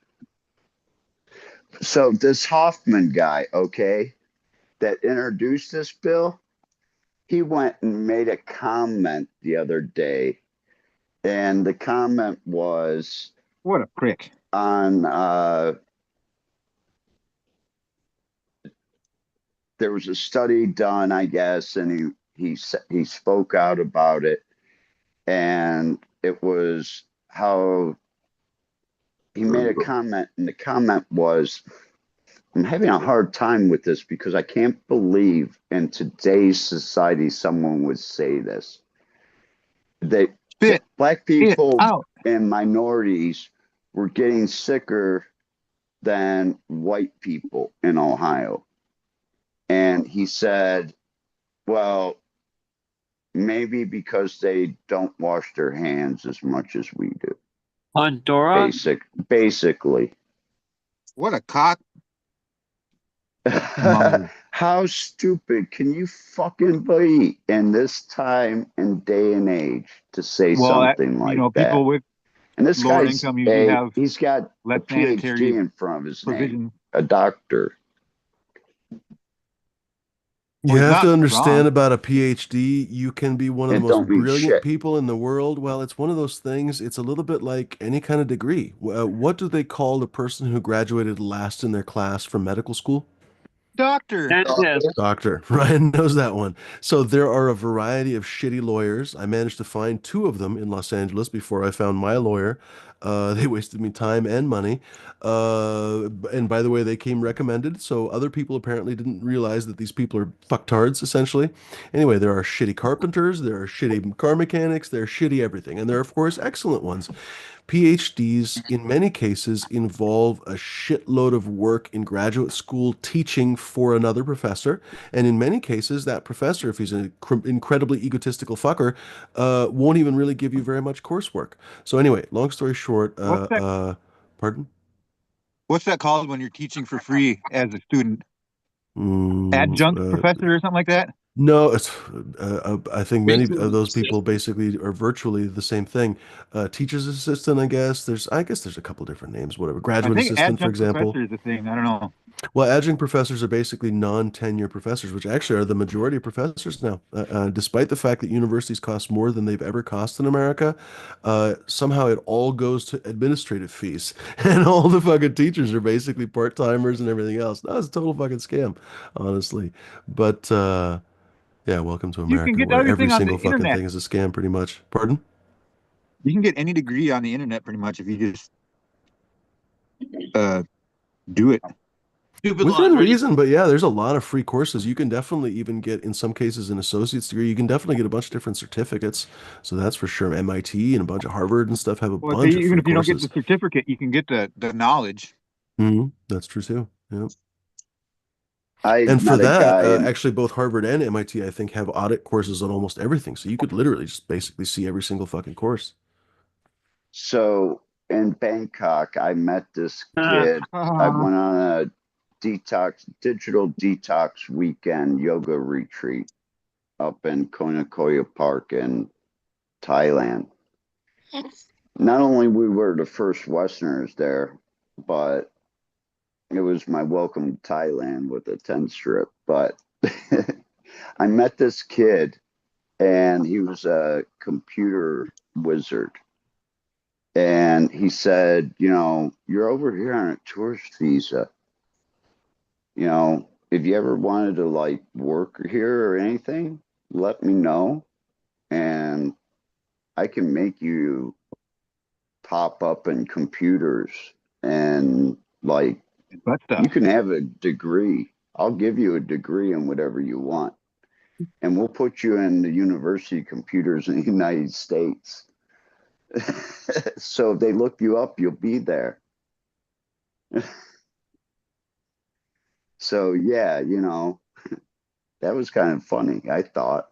So, this Hoffman guy, okay, that introduced this bill, he went and made a comment the other day. And the comment was What a prick. on, there was a study done, I guess, and he spoke out about it, and it was how he made a comment, and the comment was, I'm having a hard time with this because I can't believe in today's society someone would say this. That Spit black it people out. and minorities were getting sicker than white people in Ohio. And he said, well, maybe because they don't wash their hands as much as we do. Honduras? Basically. What a cock monger. How stupid can you fucking be in this time and day and age to say Well, something like people that? with And this lower guy's income usually have he's got a less PhD sanitary in front of his name, provision. a doctor. You Well, he's have not to understand wrong. about a PhD. You can be one of the It most don't mean brilliant shit. people in the world. Well, it's one of those things. It's a little bit like any kind of degree. What do they call the person who graduated last in their class from medical school? Doctor. Dentist. Doctor. Ryan knows that one. So there are a variety of shitty lawyers. I managed to find 2 of them in Los Angeles before I found my lawyer. They wasted me time and money. And by the way, they came recommended. So other people apparently didn't realize that these people are fucktards, essentially. Anyway, there are shitty carpenters, there are shitty car mechanics, there are shitty everything. And there are, of course, excellent ones. PhDs, in many cases, involve a shitload of work in graduate school teaching for another professor. And in many cases, that professor, if he's an incredibly egotistical fucker, won't even really give you very much coursework. So, anyway, long story short, What's that? pardon? What's that called when you're teaching for free as a student? Mm, Adjunct professor or something like that? No, I think many Basically, of those people basically are virtually the same thing. Teacher's assistant, I guess. I guess there's a couple different names, whatever. I Graduate think assistant, for adjunct example. professor is a thing. I don't know. Well, adjunct professors are basically non-tenure professors, which actually are the majority of professors now. Despite the fact that universities cost more than they've ever cost in America, somehow it all goes to administrative fees, and all the fucking teachers are basically part-timers and everything else. No, it's a total fucking scam, honestly. But yeah, welcome to You can America, get where every everything on the single fucking internet. thing is a scam, pretty much. Pardon? You can get any degree on the internet pretty much if you just uh do it. stupid laws. Within Ready? reason, but yeah, there's a lot of free courses. You can definitely even get, in some cases, an associate's degree. You can definitely get a bunch of different certificates. So that's for sure. MIT and a bunch of Harvard and stuff have a Well, bunch of even free if you don't get the courses. certificate, you can get the knowledge. That's true too. Yeah. I And for met a that, guy in actually, both Harvard and MIT, I think, have audit courses on almost everything. So you could literally just basically see every single fucking course. So in Bangkok, I met this Ah, kid. I went on a digital detox weekend yoga retreat up in Konakoya Park in Thailand. Not only we were the first Westerners there, but it was my welcome to Thailand with a 10 strip. But I met this kid and he was a computer wizard. And he said, you're over here on a tourist visa. If you ever wanted to like work here or anything, let me know and I can make you pop up in computers and like But you can have a degree. I'll give you a degree in whatever you want. And we'll put you in the university computers in the United States. So if they look you up, you'll be there. So yeah, that was kind of funny, I thought.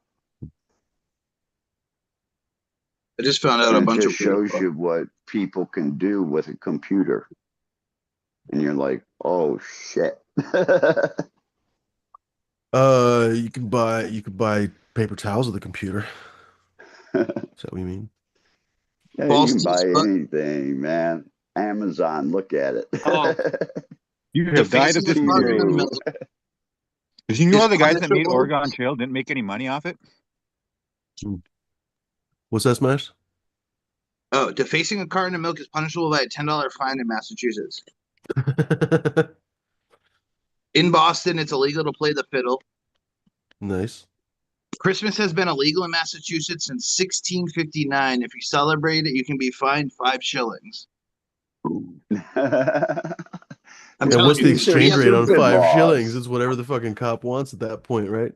I just found out And a it bunch just of weird shows stuff. you what people can do with a computer. And you're like, oh shit. You could buy paper towels with a computer. Is that what you mean? Yeah, you False can buy teeth, anything, man. Amazon, look at it. oh, you have died of defacing a this carton of Timu. fear. milk Did you know is the guys that made punishable. Oregon Trail didn't make any money off it? Hmm. What's that, Smash? Oh, defacing a carton of milk is punishable by a $10 fine in Massachusetts. In Boston, it's illegal to play the fiddle. Nice. Christmas has been illegal in Massachusetts since 1659. If you celebrate it, you can be fined 5 shillings. I'm And telling what's the you, These are exchange BS rate on stupid 5 shillings? laws. It's whatever the fucking cop wants at that point, right?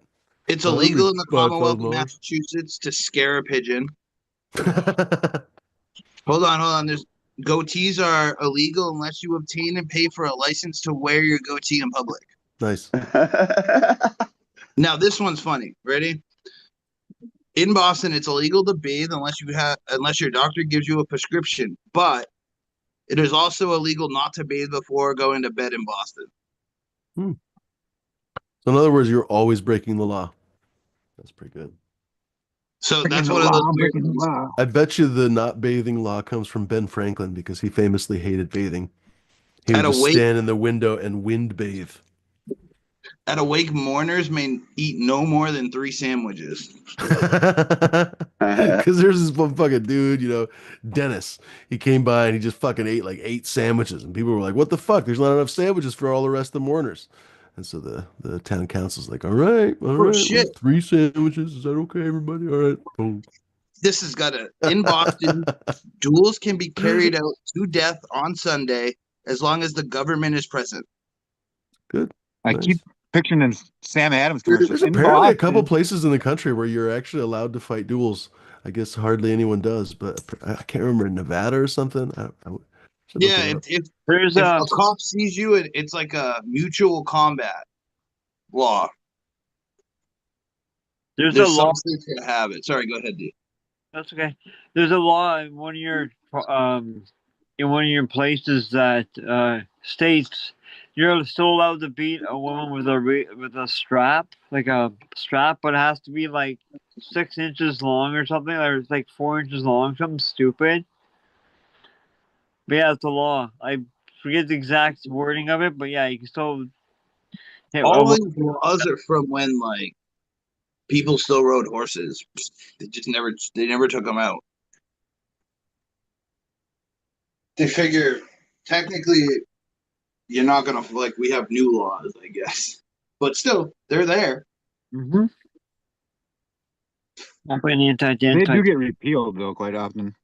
it's I'll be illegal in the Commonwealth of $5,000. Massachusetts to scare a pigeon. Hold on. There's goatees are illegal unless you obtain and pay for a license to wear your goatee in public. Nice. Now this one's funny. Ready? In Boston, it's illegal to bathe unless your doctor gives you a prescription. But it is also illegal not to bathe before going to bed in Boston. Hmm. So in other words, you're always breaking the law. That's pretty good. So Breaking that's the one of those law, weird breaking the things. law. I bet you the not bathing law comes from Ben Franklin because he famously hated bathing. He would At a just wake, stand in the window and wind bathe. at a wake, mourners may eat no more than 3 sandwiches. Because there's this one fucking dude, Dennis. He came by and he just fucking ate like 8 sandwiches. And people were like, what the fuck? There's not enough sandwiches for all the rest of the mourners. And so the town council's like, all Oh right, well, shit! 3 sandwiches. Is that okay, everybody? All right. Boom. This has got a in Boston. Duels can be carried out to death on Sunday as long as the government is present. Good. I keep Nice. picturing in Sam Adams commercials There's in apparently a couple Boston. places in the country where you're actually allowed to fight duels. I guess hardly anyone does, but I can't remember, Nevada or something. I should look Yeah, it if up. if, there's if a a cop sees you, it's like a mutual combat law. there's a There's some law. states that have it. Sorry, go ahead, dude. That's okay. There's a law in one of your places that states You're still allowed to beat a woman with a strap, like a strap, but it has to be like 6 inches long or something, or it's like 4 inches long, something stupid. But yeah, it's the law. I forget the exact wording of it, but yeah, you can still hit a All woman. these laws are from when like people still rode horses. They never took them out. They figure technically you're not gonna like we have new laws, I guess, but still they're there. Mm-hmm. Not putting anti They anti. do get repealed though quite often.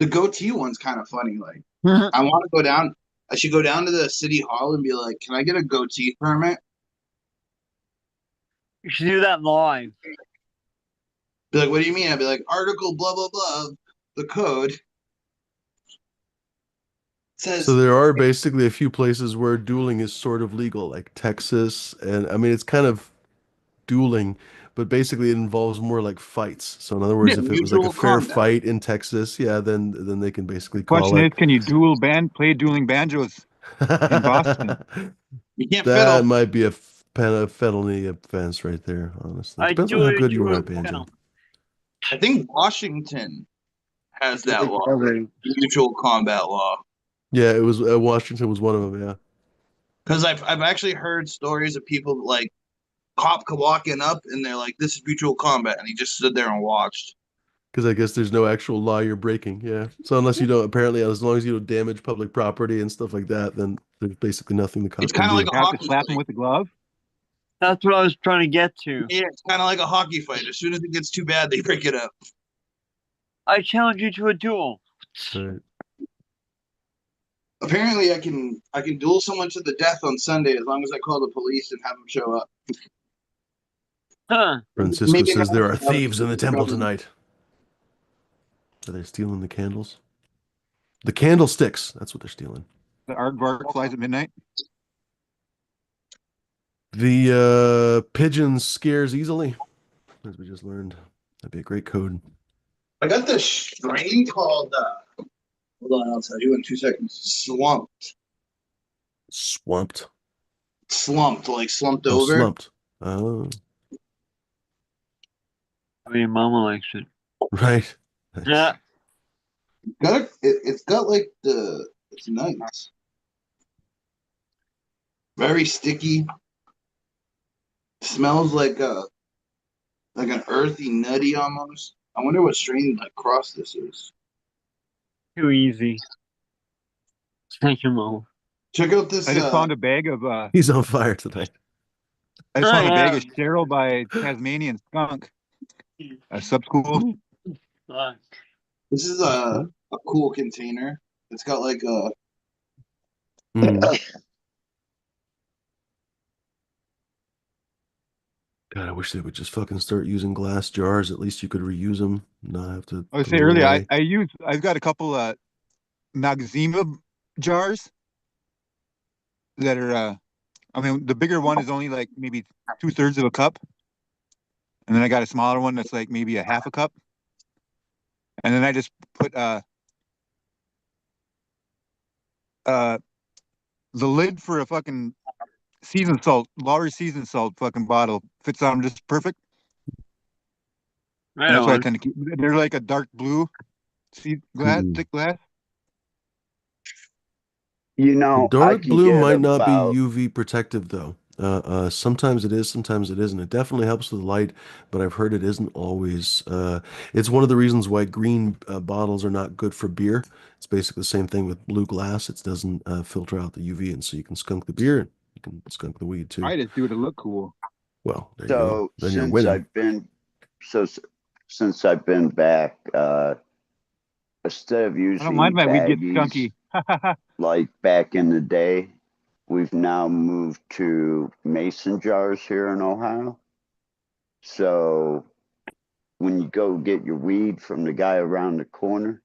The goatee one's kind of funny. Like I want to go down. I should go down to the city hall and be like, "Can I get a goatee permit?" You should do that live. Be like, "What do you mean?" I'd be like, "Article blah blah blah, the code So says." there are basically a few places where dueling is sort of legal, like Texas, and I mean it's kind of dueling, but basically it involves more like fights. So in other Yeah, words, if it was like a mutual fair combat. fight in Texas, yeah, then they can basically call Question is, it. can you play dueling banjos in Boston? You can't That fiddle. might be a felony offense right there, honestly. I Depends on do how it good you are to at banjo. I think Washington has that law, a mutual combat law. Yeah, it was Washington was one of them, yeah. Because I've actually heard stories of people like cop walking up and they're like, "This is mutual combat," and he just stood there and watched. Because I guess there's no actual law you're breaking, yeah. So unless you don't, apparently, as long as you don't damage public property and stuff like that, then there's basically nothing the It's cop can kind of like do. a You have to hockey slap him fight. with the glove. That's what I was trying to get to. Yeah, it's kind of like a hockey fight. As soon as it gets too bad, they break it up. I challenge you to a duel. Right. Apparently, I can duel someone to the death on Sunday as long as I call the police and have them show up. Huh. Francisco Maybe I says there are gotta thieves in the temple tonight. Are they stealing the candles? The candlesticks. That's what they're stealing. The aardvark flies at midnight. The pigeon scares easily, as we just learned. That'd be a great code. I got this strain called. Hold on, I'll tell you in 2 seconds. Swamped. Slumped, like slumped Oh, over. slumped. Oh, I mean, Mama likes it. right. Yeah. It's got like the. It's nice. Very sticky. Smells like an earthy nutty almost. I wonder what strain like cross this is. Too easy. Thank you, Mama. Check out this. I just found a bag of He's on fire tonight. I just Oh, found a bag yeah. of Cheryl by Tasmanian Skunk. A sub school. Fuck. This is That's cool. a cool container. It's got like a. Mm. God, I wish they would just fucking start using glass jars. At least you could reuse them, not have to I was throw say them earlier, away. I've got a couple Maxima jars that are I mean the bigger one is only like maybe 2/3 of a cup. And then I got a smaller one that's like maybe a half a cup. And then I just put the lid for a fucking seasoned salt, Lowry seasoned salt fucking bottle fits on just perfect. Right And that's why I on. tend to keep. They're like a dark blue glass, Hmm. thick glass. You The know, I dark can blue get might not be about, UV protective though. Sometimes it is, sometimes it isn't. It definitely helps with light, but I've heard it isn't always. It's one of the reasons why green bottles are not good for beer. It's basically the same thing with blue glass. It doesn't filter out the UV, and so you can skunk the beer and you can skunk the weed too. I just do it to look cool. Well, there you go. so Then you're since winning. I've been, so s- since I've been back, instead of I don't mind using my weed gets baggies skunky. like back in the day, we've now moved to mason jars here in Ohio. So when you go get your weed from the guy around the corner,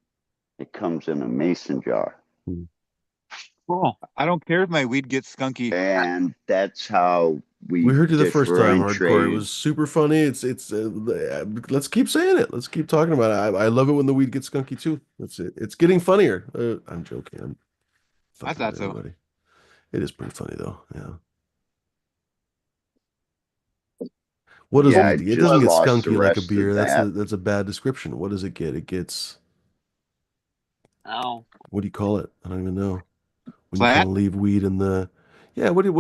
it comes in a mason jar. Cool. I don't care if my weed gets skunky. And that's how We we heard you the first time, hardcore. It differentiate. was super funny. Let's keep saying it. Let's keep talking about it. I love it when the weed gets skunky too. That's it. It's getting funnier. I'm joking. I'm I fucking thought with so. everybody. It is pretty funny though. Yeah. What does Yeah, it I get? It just doesn't get lost the skunky like a rest of beer. that. That's a bad description. What does it get? It gets, Ow. what do you call it? I don't even know. When you kind Flat? of leave weed in the, yeah, what do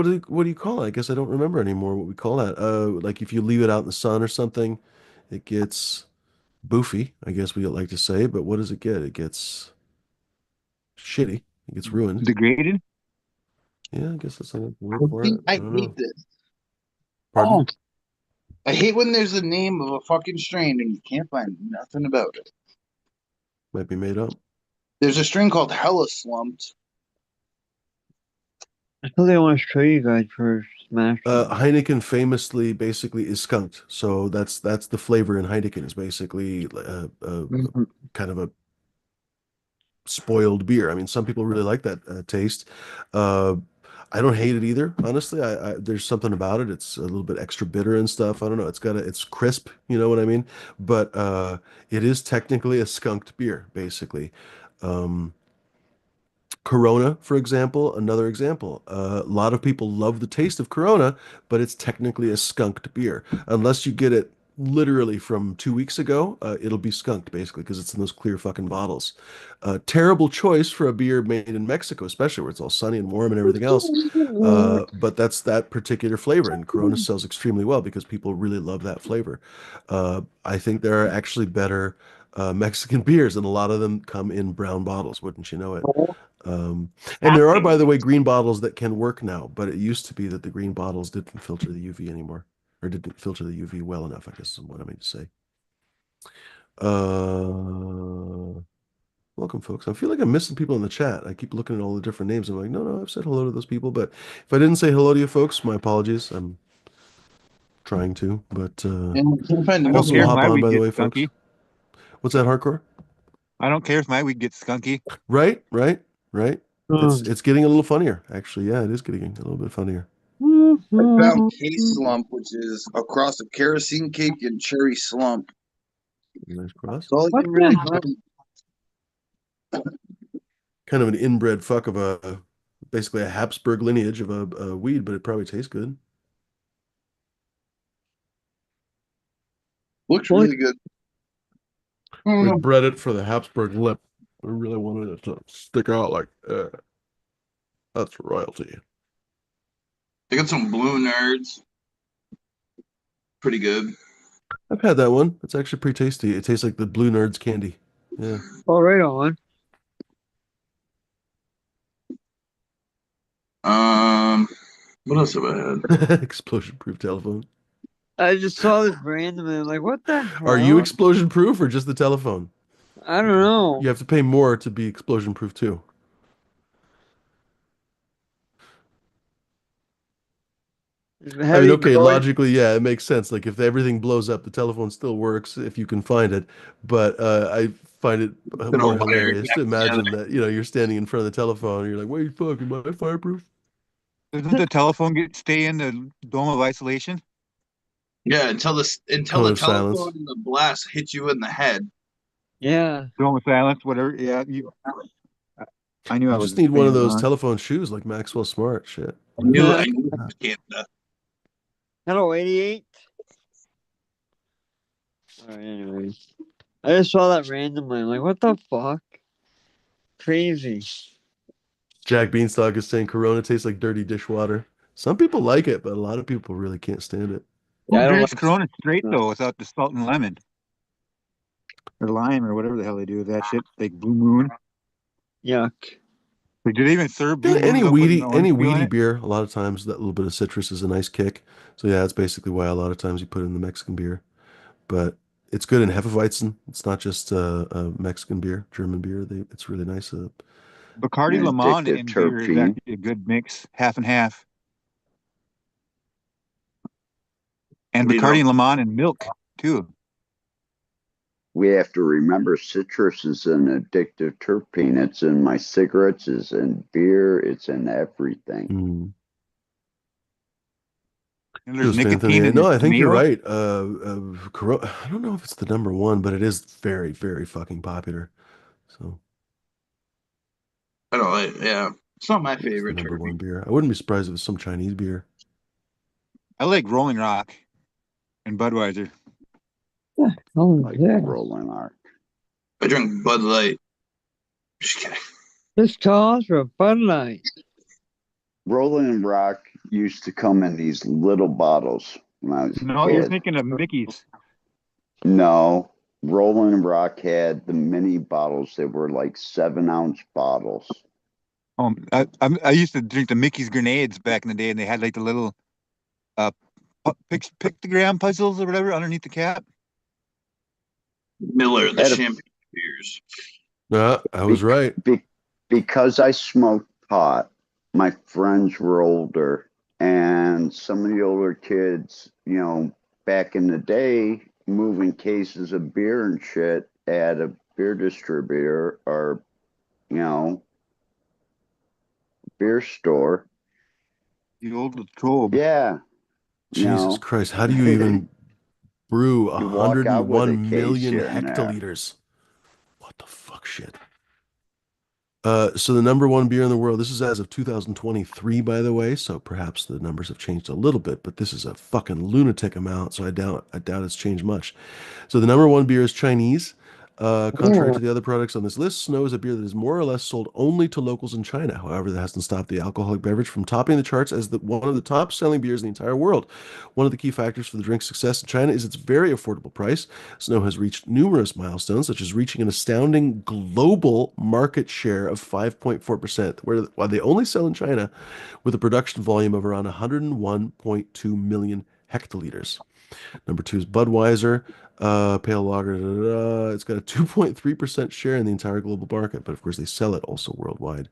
you call it? I guess I don't remember anymore what we call that. Like if you leave it out in the sun or something, it gets boofy, I guess we like to say, but what does it get? It gets shitty. It gets ruined. Degraded? Yeah, I guess that's a word for it. I I don't hate know. this. Pardon? Oh, I hate when there's a name of a fucking strain and you can't find nothing about it. Might be made up. There's a strain called Hella Slumped. I thought they want to show you guys for Smash. Heineken famously basically is skunked. So that's the flavor in Heineken is basically Mhm. kind of a spoiled beer. I mean, some people really like that taste. Uh, I don't hate it either, honestly. There's something about it. It's a little bit extra bitter and stuff. I don't know. It's crisp, you know what I mean? But it is technically a skunked beer, basically. Um, Corona, for example, another example. A lot of people love the taste of Corona, but it's technically a skunked beer. Unless you get it literally from 2 weeks ago, it'll be skunked basically because it's in those clear fucking bottles. Terrible choice for a beer made in Mexico, especially where it's all sunny and warm and everything else. But that's that particular flavor, and Corona sells extremely well because people really love that flavor. I think there are actually better Mexican beers, and a lot of them come in brown bottles, wouldn't you know it? Um, and there are, by the way, green bottles that can work now, but it used to be that the green bottles didn't filter the UV anymore, or didn't filter the UV well enough, I guess is what I mean to say. Welcome, folks. I feel like I'm missing people in the chat. I keep looking at all the different names. I'm like, no, no, I've said hello to those people, but if I didn't say hello to you folks, my apologies. I'm trying to, but And I can't find the I don't also name care we'll if of hop my on, weed by the gets way, folks. skunky. What's that, hardcore? I don't care if my weed gets skunky. Right, right, right. Oh. It's getting a little funnier, actually. Yeah, it is getting a little bit funnier. I found Case Slump, which is a cross of kerosene cake and cherry slump. Nice cross. That's all I What can the really hell? find. Kind of an inbred fuck of basically a Habsburg lineage of a weed, but it probably tastes good. Looks What? really good. We Mm. bred it for the Habsburg lip. We really wanted it to stick out like that's royalty. They got some blue nerds. Pretty good. I've had that one. It's actually pretty tasty. It tastes like the Blue Nerds candy. Yeah. Oh, right on. Um, what else have I had? Explosion proof telephone. I just saw this randomly. I'm like, what the Are you hell? explosion proof or just the telephone? I don't Because know. you have to pay more to be explosion proof too. I mean, Heavy okay, noise. logically, yeah, it makes sense. Like if everything blows up, the telephone still works if you can find it. But I find it Bit of more wire hilarious to jack together. imagine that, you're standing in front of the telephone and you're like, wait, fuck, am I fireproof? Doesn't the telephone stay in the dome of isolation? Yeah, until Cone the of silence. telephone and the blast hit you in the head. Yeah. Dome of silence, whatever. Yeah, I knew I You was just need one of banging those on. telephone shoes like Maxwell Smart. Shit. I knew it was Canada. Hello, 88. All right, anyways. I just saw that randomly. I'm like, what the fuck? Crazy. Jack Beanstalk is saying Corona tastes like dirty dishwater. Some people like it, but a lot of people really can't stand it. Yeah, Who I don't drinks like. Corona straight though without the salt and lemon or lime or whatever the hell they do with that shit? Like Blue Moon. Yuck. Like, do they even serve Blue Yeah, Moon without putting the any orange peel in weedy it? beer, a lot of times that little bit of citrus is a nice kick. So yeah, that's basically why a lot of times you put it in the Mexican beer. But it's good in Hefeweizen. It's not just a Mexican beer, German beer. It's really nice. Bacardi An Limon addictive in beer is terpene. actually a good mix, half and half. And You know, Bacardi Limon in milk too. We have to remember citrus is an addictive terpene. It's in my cigarettes, it's in beer, it's in everything. Mm. And there's Just nicotine Anthony. in No, your I think you're tomatoes. right. I don't know if it's the number one, but it is very, very fucking popular. So I don't like. Yeah, It's not my What's the favorite number turkey. one beer? I wouldn't be surprised if it's some Chinese beer. I like Rolling Rock and Budweiser. Oh, Like yeah. Rolling Arc. I drink Bud Light. Just kidding. This calls for Bud Light. Rolling Rock used to come in these little bottles when I was a No, you're kid. thinking of Mickey's. No, Rolling Rock had the mini bottles that were like 7-ounce bottles. I used to drink the Mickey's grenades back in the day, and they had like the little uh pictogram puzzles or whatever underneath the cap. Miller, the Had a, champagne beers. I was right. because I smoked pot, my friends were older, and some of the older kids, back in the day, moving cases of beer and shit at a beer distributor or, you know, beer store. The old Latrobe. Yeah, Jesus Christ, how do you even brew you walk out with a 101 case million here and there. hectoliters? What the fuck shit? So the number one beer in the world, this is as of 2023, by the way, so perhaps the numbers have changed a little bit, but this is a fucking lunatic amount, so I doubt it's changed much. So the number one beer is Chinese. Contrary to the other products on this list, Snow is a beer that is more or less sold only to locals in China. However, that hasn't stopped the alcoholic beverage from topping the charts as one of the top selling beers in the entire world. One of the key factors for the drink's success in China is its very affordable price. Snow has reached numerous milestones, such as reaching an astounding global market share of 5.4%, while they only sell in China with a production volume of around 101.2 million hectoliters. Number two is Budweiser, pale lager. It's got a 2.3% share in the entire global market, but of course they sell it also worldwide.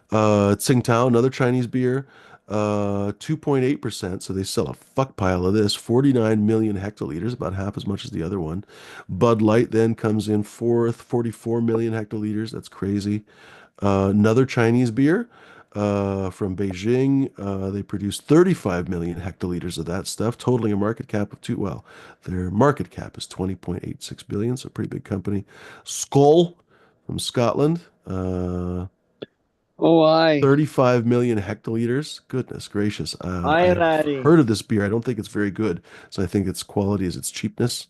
Tsingtao, another Chinese beer, 2.8%. So they sell a fuck pile of this, 49 million hectoliters, about half as much as the other one. Bud Light then comes in fourth, 44 million hectoliters. That's crazy. Another Chinese beer from Beijing. They produce 35 million hectoliters of that stuff, totaling a market cap of their market cap is 20.86 billion, so a pretty big company. Skoll from Scotland. Oh, aye. 35 million hectoliters. Goodness gracious. I Aye, have laddie. heard of this beer. I don't think it's very good. So I think its quality is its cheapness.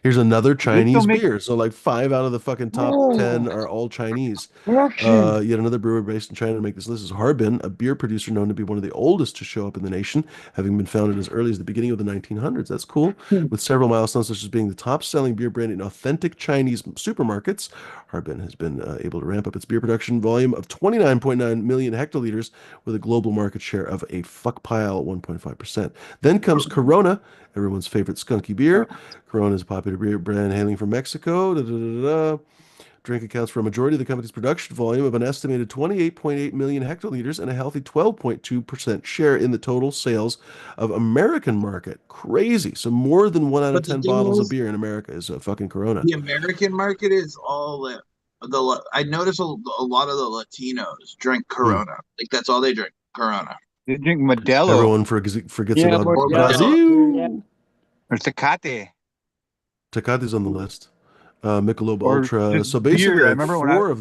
Here's another Do they still Chinese make? beer. So like 5 out of the fucking top Oh, 10 are all Chinese. Russian. Yet another brewer based in China to make this list is Harbin, a beer producer known to be one of the oldest to show up in the nation, having been founded as early as the beginning of the 1900s. That's cool. With several milestones such as being the top-selling beer brand in authentic Chinese supermarkets, Harbin has been able to ramp up its beer production volume of 29.9 million hectoliters with a global market share of a fuck pile at 1.5%. Then comes Corona, everyone's favorite skunky beer. Corona is a popular beer brand hailing from Mexico. Da, da, da, da. Drink accounts for a majority of the company's production volume of an estimated 28.8 million hectoliters and a healthy 12.2% share in the total sales of American market. Crazy. So more than 1 out of But the 10 thing bottles of is, beer in America is a fucking Corona. the American market is all I notice a lot of the Latinos drink Hmm. Corona. Like that's all they drink, Corona. They drink Modelo Everyone forgets Yeah, about Or Modelo. Modelo. Yeah. Brazil. or Tecate Tecate's on the list. Michelob or Ultra. just So basically, beer. I like remember when I 5 of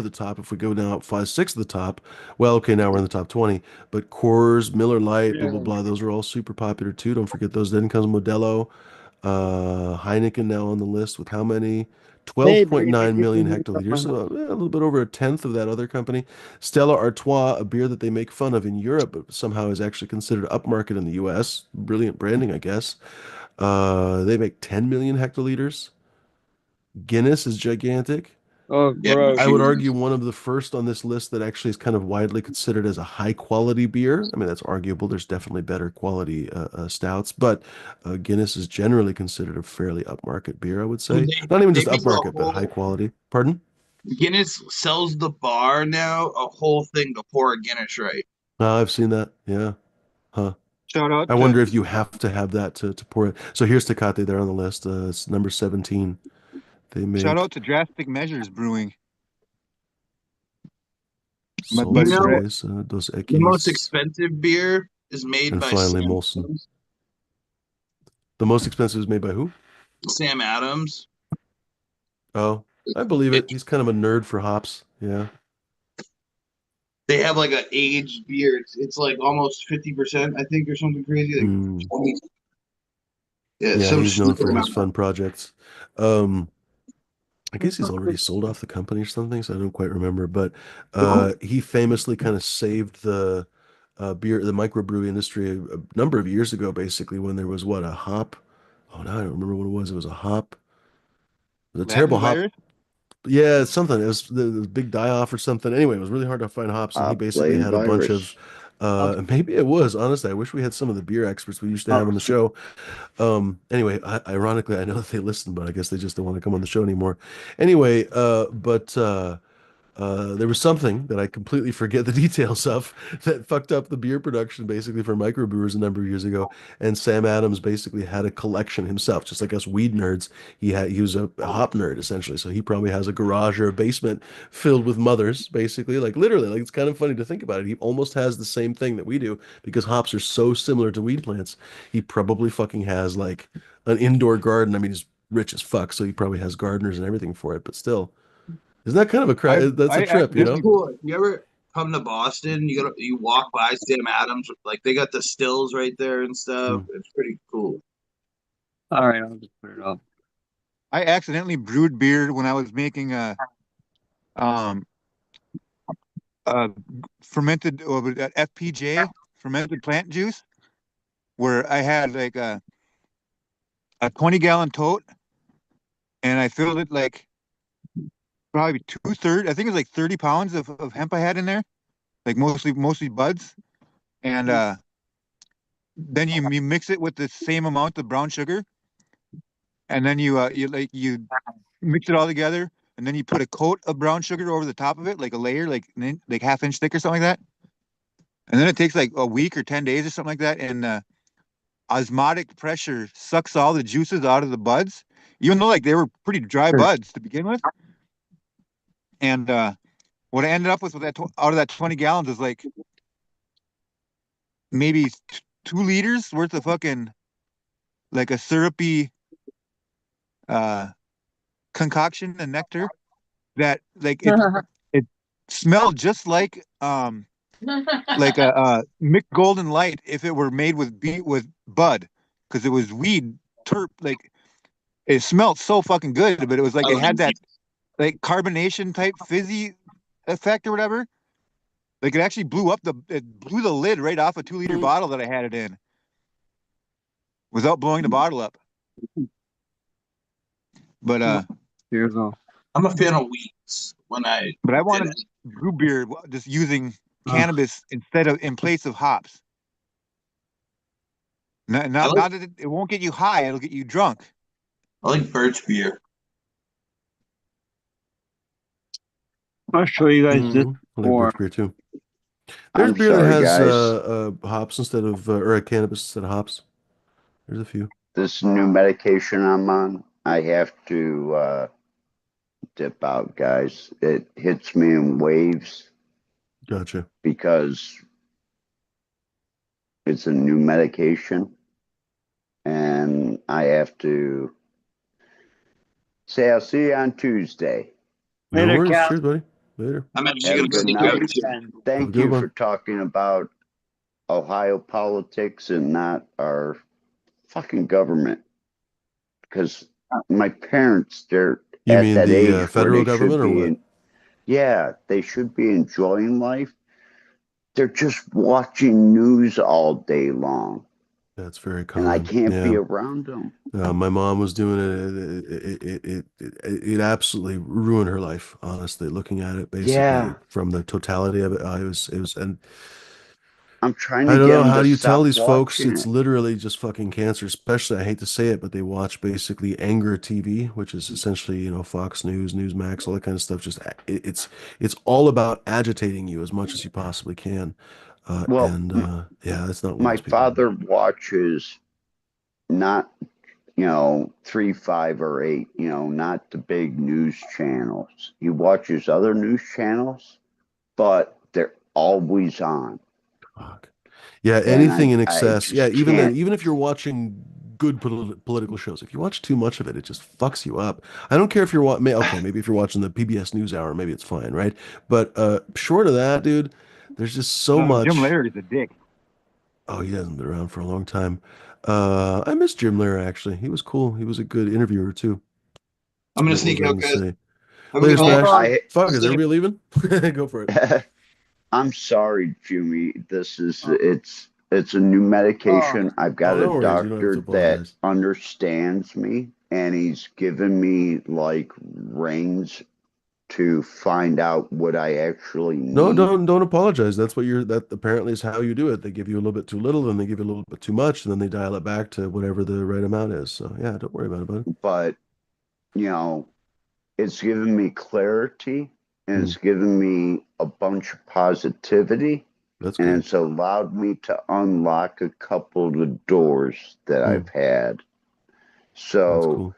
the top. If we go down 5, 6 of the top, well, okay, now we're in the top 20. But Coors, Miller Lite, blah blah Yeah. blah. Those are all super popular too. Don't forget those. Then comes Modelo, Heineken now on the list with how many? Hey, bring it 12.9 million in from hectoliters, my house. so a little bit over a tenth of that other company. Stella Artois, a beer that they make fun of in Europe, but somehow is actually considered upmarket in the U.S. Brilliant branding, I guess. They make 10 million hectoliters. Guinness is gigantic. Oh, Yeah, gross. I would machine argue guns. one of the first on this list that actually is kind of widely considered as a high quality beer. I mean, that's arguable. There's definitely better quality stouts, but Guinness is generally considered a fairly upmarket beer, I would say. Not even They just make a upmarket, but high whole quality. Pardon? Guinness sells the bar now a whole thing to pour a Guinness right. I've seen that. Yeah. Huh. shout out I to wonder if you have to have that to pour it. So here's Tecate there on the list. It's number 17. They shout make out to Drastic Measures Brewing. My You buddy know, Brett. Solstice, Dos the most Equis, expensive beer is made and by finally Molson. The most expensive is made by who? Sam Adams. Oh, I believe It, it. He's kind of a nerd for hops. Yeah. They have like an aged beer. It's like almost 50%, I think, or something crazy. Like Mm. 20. Yeah, Yeah, some he's known stupid for his amount. fun projects. Um, I guess he's already sold off the company or something, so I don't quite remember. But he famously kind of saved the beer, the microbrew industry a number of years ago, basically, when there was what, a hop? Oh, no, I don't remember what it was. It was a hop. It was a terrible Latin hop. virus. Yeah, it's something. It was the big die off or something. Anyway, it was really hard to find hops, and he basically Blade had a bunch of. virus. Maybe it was. Honestly, I wish we had some of the beer experts we used to have on the show. Anyway, ironically, I know that they listen, but I guess they just don't want to come on the show anymore. Anyway, there was something that I completely forget the details of that fucked up the beer production basically for microbrewers a number of years ago. And Sam Adams basically had a collection himself, just like us weed nerds. He was a hop nerd essentially, so he probably has a garage or a basement filled with mothers, basically, like literally. Like it's kind of funny to think about it. He almost has the same thing that we do because hops are so similar to weed plants. He probably fucking has like an indoor garden. I mean, he's rich as fuck, so he probably has gardeners and everything for it, but still. Isn't that kind of that's a I trip, you It's know? accidentally cool. If you ever come to Boston, you walk by Sam Adams, like they got the stills right there and stuff. Hmm. It's pretty cool. All right, I'll just put it up. I accidentally brewed beer when I was making a um uh fermented FPJ, fermented plant juice, where I had like a 20-gallon tote, and I filled it like probably two-thirds. I think it was like 30 pounds of hemp I had in there, like mostly buds. And then you mix it with the same amount of brown sugar, and then you mix it all together, and then you put a coat of brown sugar over the top of it, like a layer, like like half-inch thick or something like that. And then it takes like a week or 10 days or something like that, and osmotic pressure sucks all the juices out of the buds, even though like they were pretty dry buds to begin with. And what I ended up with that out of that 20 gallons is like maybe 2 liters worth of fucking like a syrupy uh concoction and nectar that like it smelled just like a Mick Golden Light if it were made with bud, because it was weed terp, like it smelled so fucking good, but it was like I it like had that like carbonation type fizzy effect or whatever. Like it blew the lid right off a 2 liter bottle that I had it in without blowing the bottle up. But Here's all. I'm a fan of wheats when I but I did want it. to brew beer just using cannabis in place of hops. Not I not, like not that it won't get you high, it'll get you drunk. I like birch beer. I'll show you guys this I like for birch beer too. There's I'm beer that sorry, has guys. hops instead of or a cannabis instead of hops. There's a few. This new medication I'm on, I have to dip out, guys. It hits me in waves Gotcha. because it's a new medication, and I have to say I'll see you on Tuesday. No later, worries. Cal. Cheers, buddy. Later. I'm actually Have a gonna good see you Have a on night. good Tuesday. weekend. Have a Thank good you one. for talking about Ohio politics and not our fucking government. Because my parents, they're You at mean that the age where federal they should government or be what? in, yeah, they should be enjoying life. They're just watching news all day long, That's very and I common. can't be Yeah. around them. My mom was doing it. It absolutely ruined her life, honestly, looking at it basically Yeah, from the totality of it. And I'm trying I to don't get know. them How to do you tell stop these folks watching it's it. literally just fucking cancer? Especially, I hate to say it, but they watch basically anger TV, which is essentially, Fox News, Newsmax, all that kind of stuff. It's all about agitating you as much as you possibly can. Well, And yeah, that's not what my most people want. father watches not, 3, 5, or 8, not the big news channels. He watches other news channels, but they're always on. Fuck. Yeah, And anything in I excess. Yeah, just even then, can't. even if you're watching good political shows, if you watch too much of it, it just fucks you up. I don't care if you're okay, maybe if you're watching the PBS NewsHour, maybe it's fine, right? But short of that, dude, There's just so Jim much. Larry's a dick. Oh, he hasn't been around for a long time. I miss Jim Lehrer actually. He was cool. He was a good interviewer too. I'm gonna What was sneak I out, going to guys. say? Have a Later, good Hold night. Smash. on. Fuck, is See you. everybody leaving? Go for it. I'm sorry, Jimmy. This is Oh, it's a new medication. I've Oh, got a no worries. You don't have to doctor that apologize. understands me, and he's given me like reins to find out what I actually No, need. don't apologize. That's what that apparently is how you do it. They give you a little bit too little, then they give you a little bit too much, and then they dial it back to whatever the right amount is. So yeah, don't worry about it, bud. But, you know, it's given me clarity and Hmm, it's given me a bunch of positivity that's and good. it's allowed me to unlock a couple of the doors that Hmm, I've had. that's So, cool.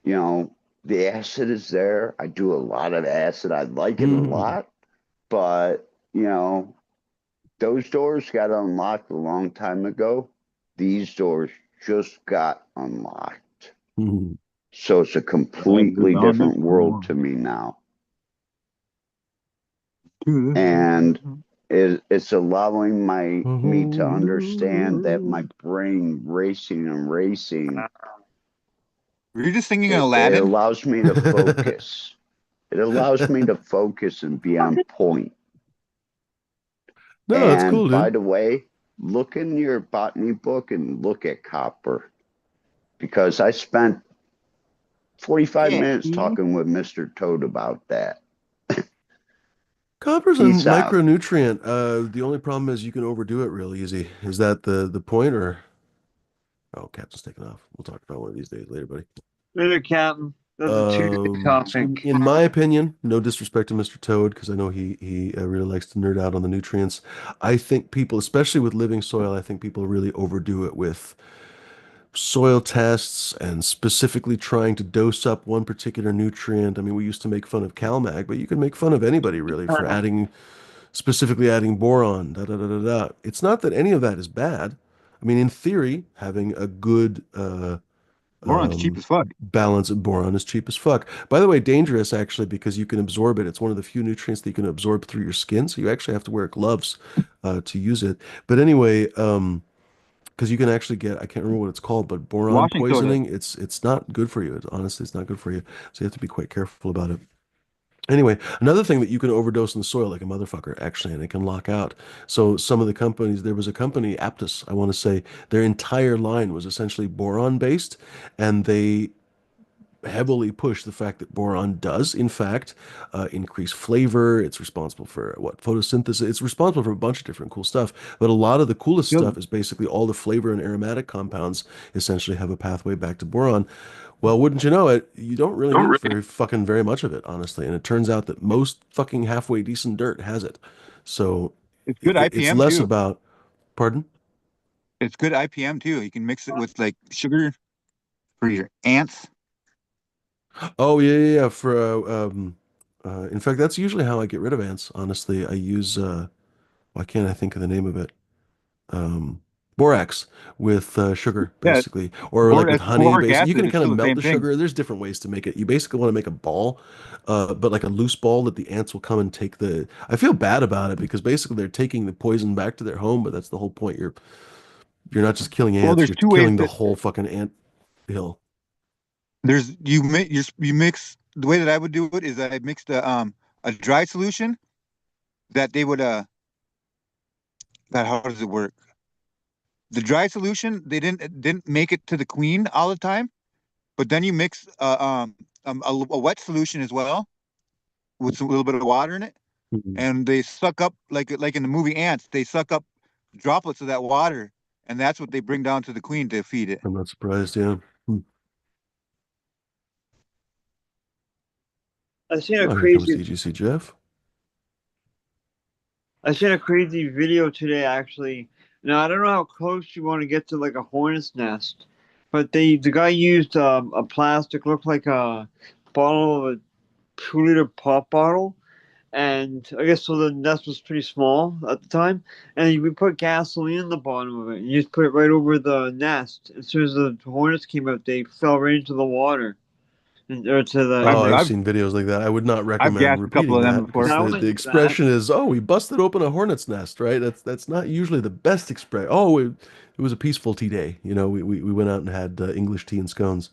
you know, the acid is there. I do a lot of acid. I like it a Hmm. lot, but, you know, those doors got unlocked a long time ago. These doors just got unlocked. Hmm. So it's a completely different world to me now. And it's allowing A me to whole new understand that my world. brain racing and racing, Were you just singing it Aladdin? allows me to focus. It allows me to focus and be on point. No, that's cool, And by dude. the way, look in your botany book and look at copper because I spent 45 Yeah. minutes talking with Mr. Toad about that. Copper's a Peace out. micronutrient. The only problem is you can overdo it real easy. Is that the point or? Oh, Captain's taking off. We'll talk about one of these days later, buddy. later, Captain. That's a Tuesday In, topic. in my opinion, no disrespect to Mr. Toad, because I know he really likes to nerd out on the nutrients. I think people, especially with living soil, I think people really overdo it with soil tests and specifically trying to dose up one particular nutrient. I mean, we used to make fun of CalMag, but you can make fun of anybody really for specifically adding boron, da da da da da. It's not that any of that is bad. I mean, in theory, having a good Boron's cheap as fuck. balance of boron is cheap as fuck. By the way, dangerous actually because you can absorb it. It's one of the few nutrients that you can absorb through your skin, so you actually have to wear gloves to use it. But anyway, because you can actually get, I can't remember what it's called, but boron Washing soda. poisoning, it's not good for you. Honestly, it's not good for you. So you have to be quite careful about it. Anyway, another thing that you can overdose in the soil like a motherfucker, actually, and it can lock out. So some of the companies, there was a company, Aptus, I want to say, their entire line was essentially boron based, and they heavily push the fact that boron does, in fact, increase flavor. It's responsible for what photosynthesis. It's responsible for a bunch of different cool stuff. But a lot of the coolest Kills stuff it. is basically all the flavor and aromatic compounds essentially have a pathway back to boron. Well, wouldn't you know it? You don't really need very much of it, honestly. And it turns out that most fucking halfway decent dirt has it. So It's good it's IPM less too. about, pardon? It's good IPM too. You can mix it with like sugar for your ants. Oh yeah, yeah, yeah. In fact, that's usually how I get rid of ants. Honestly, I use why can't I think of the name of it? Um, Borax with sugar, Yeah, basically, or like with it's honey. boric Basically, you acid. can It's kind of still the melt same the thing. sugar. There's different ways to make it. You basically want to make a ball, but like a loose ball that the ants will come and take the. I feel bad about it because basically they're taking the poison back to their home, but that's the whole point. You're not just killing Well, ants. there's You're two ways killing the that whole fucking ant hill. you mix the way that I would do it is I mixed a dry solution that they would God, how does it work? The dry solution they didn't make it to the queen all the time, but then you mix a wet solution as well with a little bit of water in it, Mhm. and they suck up like in the movie Ants. They suck up droplets of that water, and that's what they bring down to the queen to feed it. I'm not surprised. Yeah. Hmm. I seen a Oh, here comes crazy DGC Jeff. I seen a crazy video today actually. Now I don't know how close you want to get to like a hornet's nest, but the guy used a plastic looked like a bottle of a 2 liter pop bottle, and I guess so the nest was pretty small at the time, and we put gasoline in the bottom of it, and you just put it right over the nest. As soon as the hornets came out, they fell right into the water. or to the. Oh, I've I've seen videos like that. I would not I've recommend gassed a couple repeating of them that because before. No, I the wouldn't do that. expression is, "Oh, we busted open a hornet's nest," right? That's not usually the best expression. Oh, it was a peaceful tea day. You know, we went out and had English tea and scones.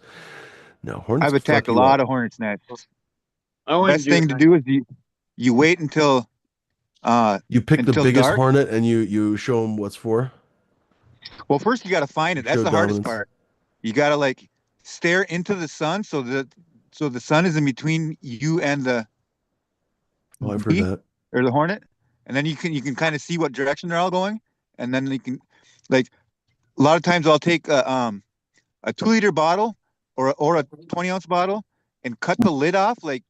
No, hornets I've fuck attacked a you lot up. of hornet's nests. I wouldn't Best do thing to that. do is you wait You pick the until biggest dark. hornet and you show them what's for. Well, first you got to find You it. That's show the hardest dominance. part. You got to like stare into the sun so the sun is in between you and the Oh, I've heard bee that. or the hornet, and then you can kind of see what direction they're all going, and then you can like a lot of times I'll take a 2 liter bottle or a 20 ounce bottle and cut the lid off like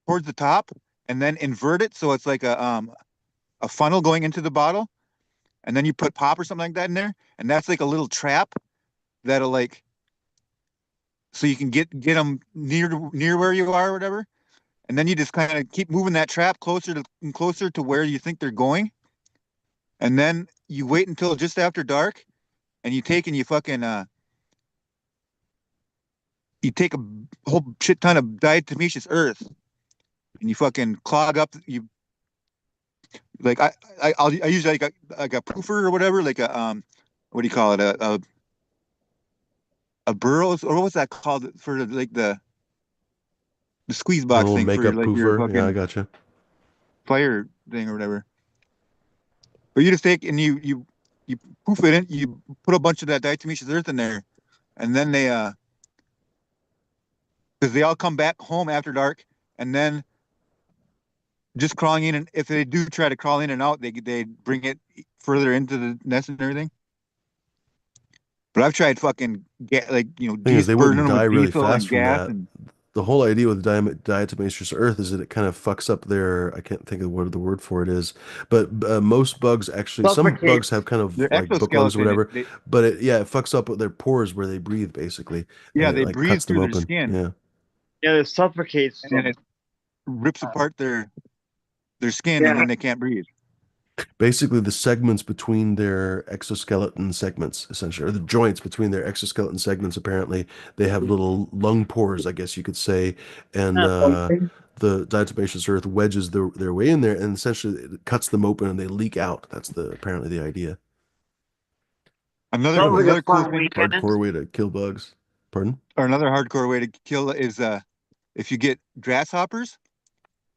towards the top, and then invert it so it's like a funnel going into the bottle, and then you put pop or something like that in there, and that's like a little trap that'll like so you can get them near where you are or whatever, and then you just kind of keep moving that trap closer to where you think they're going, and then you wait until just after dark, and you take and you fucking you take a whole shit ton of diatomaceous earth, and you fucking clog up you like I usually like a poofer or whatever, like a what do you call it, a burrow, or what's that called for like the squeeze The box little thing for makeup like your poofer. Yeah, I fucking gotcha. fire thing or whatever. But you just take and you poof it in, you put a bunch of that diatomaceous earth in there, and then they because they all come back home after dark, and then just crawling in, and if they do try to crawl in and out, they bring it further into the nest and everything. But I've tried fucking get like Thing is, they burning wouldn't them die with really diesel fast and from gas that. and The whole idea with diatomaceous earth is that it kind of fucks up their, I can't think of what the word for it is, but most bugs actually, some Suffocate. bugs have kind their of like book lungs or exoskeleton. whatever, but it fucks up their pores where they breathe basically, and Yeah, it they like breathe cuts them through their open. skin, Yeah. Yeah, it suffocates and then them. it rips apart their skin, and Yeah. then they can't breathe. Basically the segments between their exoskeleton segments, essentially, or the joints between their exoskeleton segments, apparently they have little lung pores, I guess you could say, and the diatomaceous earth wedges their way in there, and essentially it cuts them open and they leak out. That's apparently the idea. Another Kind of Sounds a like a another cool fun thing, weekend. hardcore way to kill bugs. Pardon? or another hardcore way to kill is if you get grasshoppers,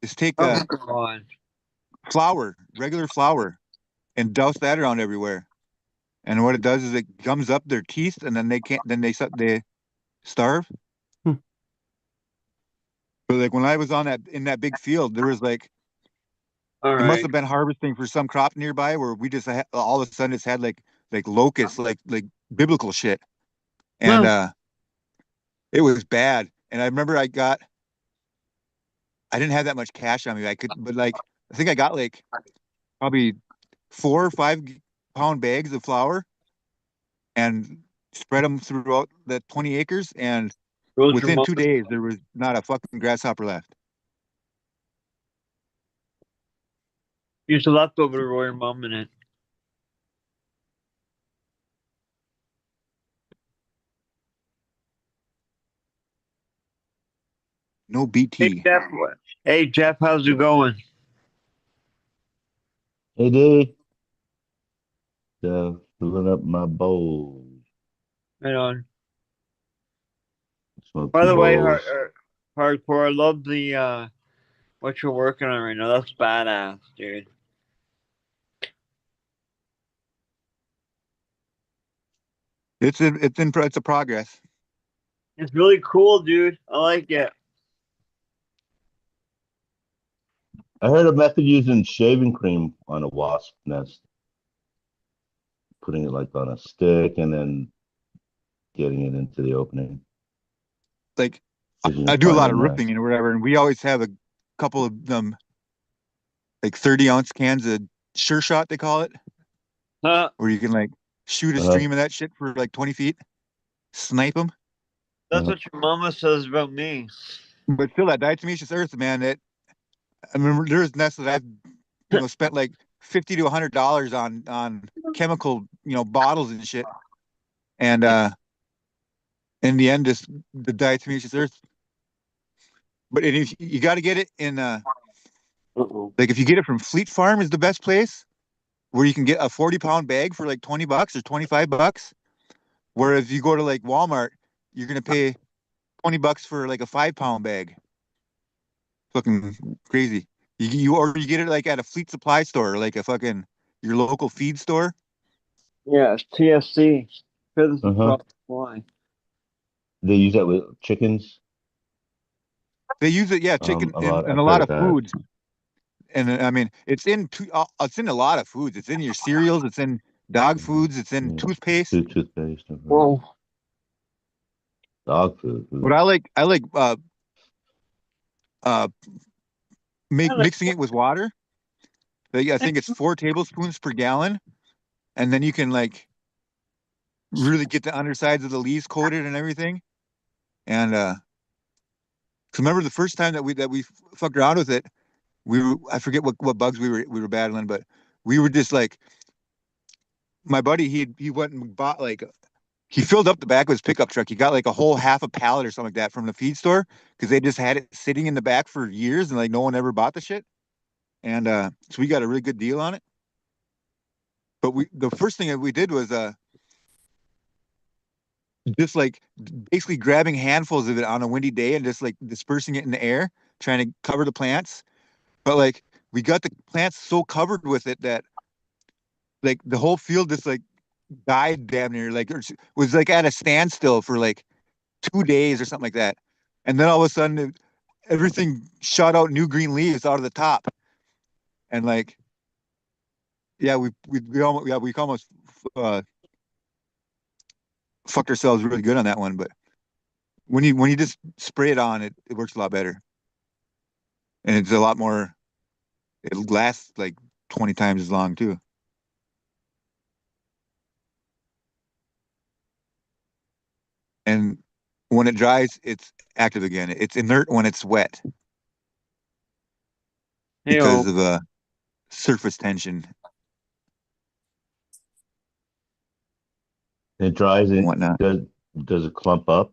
is take Oh, God. flour, regular flour, and douse that around everywhere. And what it does is it gums up their teeth, and then they can't. Then they starve. Hmm. But like when I was on that in that big field, there was like All it must right. have been harvesting for some crop nearby where we just all of a sudden it's had like locusts, like biblical shit, and Well, it was bad. And I remember I didn't have that much cash on me. But like I think I got like probably 4 or 5 pound bags of flour and spread them throughout the 20 acres. And rose your within mom. 2 days, there was not a fucking grasshopper left. Use the leftover to roll your mom in it. No Hey BT. Jeff. Hey Jeff, how's it going? Hey, dude, filling up my bowl. Right on. Smoke By two the way, bowls. hardcore. I love the what you're working on right now. That's badass, dude. It's a progress. It's really cool, dude. I like it. I heard a method using shaving cream on a wasp nest, putting it like on a stick and then getting it into the opening. Like See if you I can do a find lot a of roofing nest. and whatever, and we always have a couple of them like 30-ounce cans of Sure Shot, they call it, Huh? where you can like shoot a Uh-huh. stream of that shit for like 20 feet, snipe them. That's Uh-huh. what your mama says about me. But still, that diatomaceous earth, man, I remember there's nests that I've spent like $50 to $100 on chemical bottles and shit, and in the end, just the diatomaceous earth But if you got to get it in, Uh-oh. like if you get it from Fleet Farm is the best place where you can get a 40-pound bag for like $20 or $25. Where if you go to like Walmart, you're gonna pay $20 for like a 5-pound bag. Fucking crazy. Or you get it like at a fleet supply store, like a fucking your local feed store. Yeah, it's TSC. Feathers of Uh-huh. Fly. They use that with chickens. They use it, yeah, chicken A lot. in I've a heard lot of of that. foods. And I mean, it's in a lot of foods. It's in your cereals. It's in dog Mhm. foods. It's in Yeah. toothpaste. Toothpaste. I've heard. Whoa. Dog food. But Ooh. I like uh I like mixing it with water. Like, I think it's 4 tablespoons per gallon, and then you can like really get the undersides of the leaves coated and everything. And 'cause remember the first time that we fucked around with it, I forget what bugs we were battling, but we were just like my buddy he went and bought like he filled up the back of his pickup truck. He got like a whole half a pallet or something like that from the feed store because they just had it sitting in the back for years and like no one ever bought the shit. And so we got a really good deal on it. But the first thing that we did was just like basically grabbing handfuls of it on a windy day and just like dispersing it in the air, trying to cover the plants. But like we got the plants so covered with it that like the whole field just like died damn near, like or was like at a standstill for like 2 days or something like that. And then all of a sudden everything shot out new green leaves out of the top. And like yeah, we almost uh fucked ourselves really good on that one. But when you just spray it on, it works a lot better. And it's a lot more, it lasts like 20 times as long too. And when it dries, it's active again. It's inert when it's wet Hey-o. because of surface tension It dries. and It whatnot. does it clump up?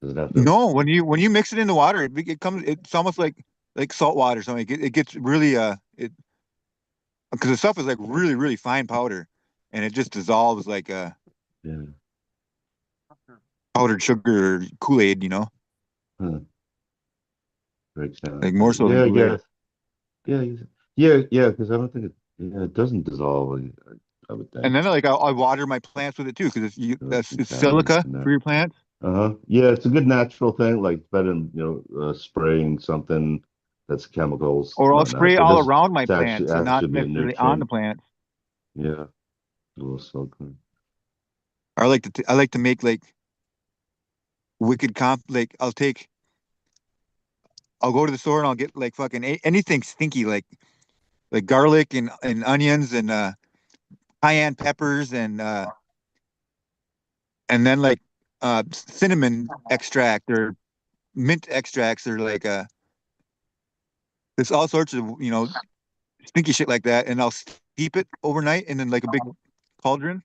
Does it have to? No, when you mix it in the water, it comes. It's almost like salt water or something. It gets really it because the stuff is like really fine powder, and it just dissolves like Yeah. powdered sugar or Kool-Aid. You know, Huh. Breaks down. like more so than Yeah, I Kool-Aid. guess. Yeah. Yeah. Because I don't think it. Yeah, it doesn't dissolve. I would And think. then like I water my plants with it too because it's Contaminants silica in for there. your plants. Yeah, it's a good natural thing. Like better than spraying something that's chemicals Or and I'll whatnot. spray So all this around my it's plants and not actually be a necessarily on the nutrient. plants. Yeah, a little silicone. I like to make like wicked comp. Like I'll go to the store and I'll get like fucking anything stinky like garlic and onions and cayenne peppers and then like cinnamon extract or mint extracts or like there's all sorts of stinky shit like that and I'll steep it overnight in like a big cauldron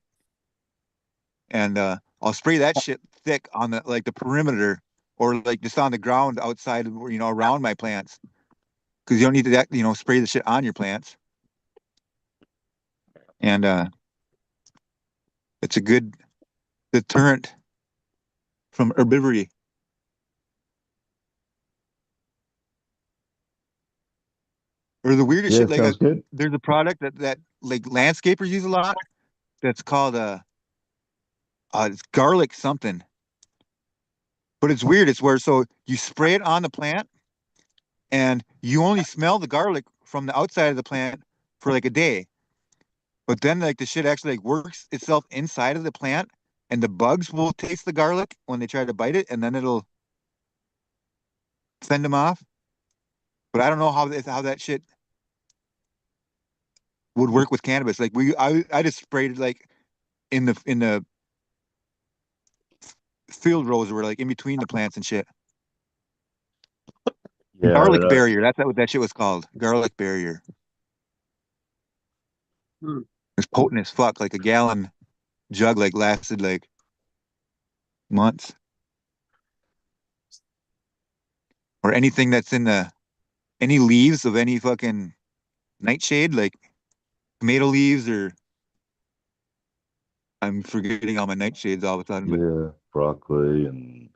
and I'll spray that shit thick on the like the perimeter or like just on the ground outside around my plants because you don't need to spray the shit on your plants and it's a good deterrent from herbivory. Or the weirdest Yeah, shit, it like sounds good. there's a product that like landscapers use a lot. That's called it's garlic something, but it's weird. It's where so you spray it on the plant, and you only smell the garlic from the outside of the plant for like a day. But then like the shit actually like works itself inside of the plant, and the bugs will taste the garlic when they try to bite it, and then it'll send them off. But I don't know how that shit would work with cannabis. Like I just sprayed it like in the field rows were like in between the plants and shit. Yeah, Garlic barrier. That's what that shit was called. Garlic barrier. Hmm. It's potent as fuck. Like a gallon jug like lasted like months. or anything that's in any leaves of any fucking nightshade, like tomato leaves, or I'm forgetting all my nightshades all of a sudden, but Yeah, broccoli and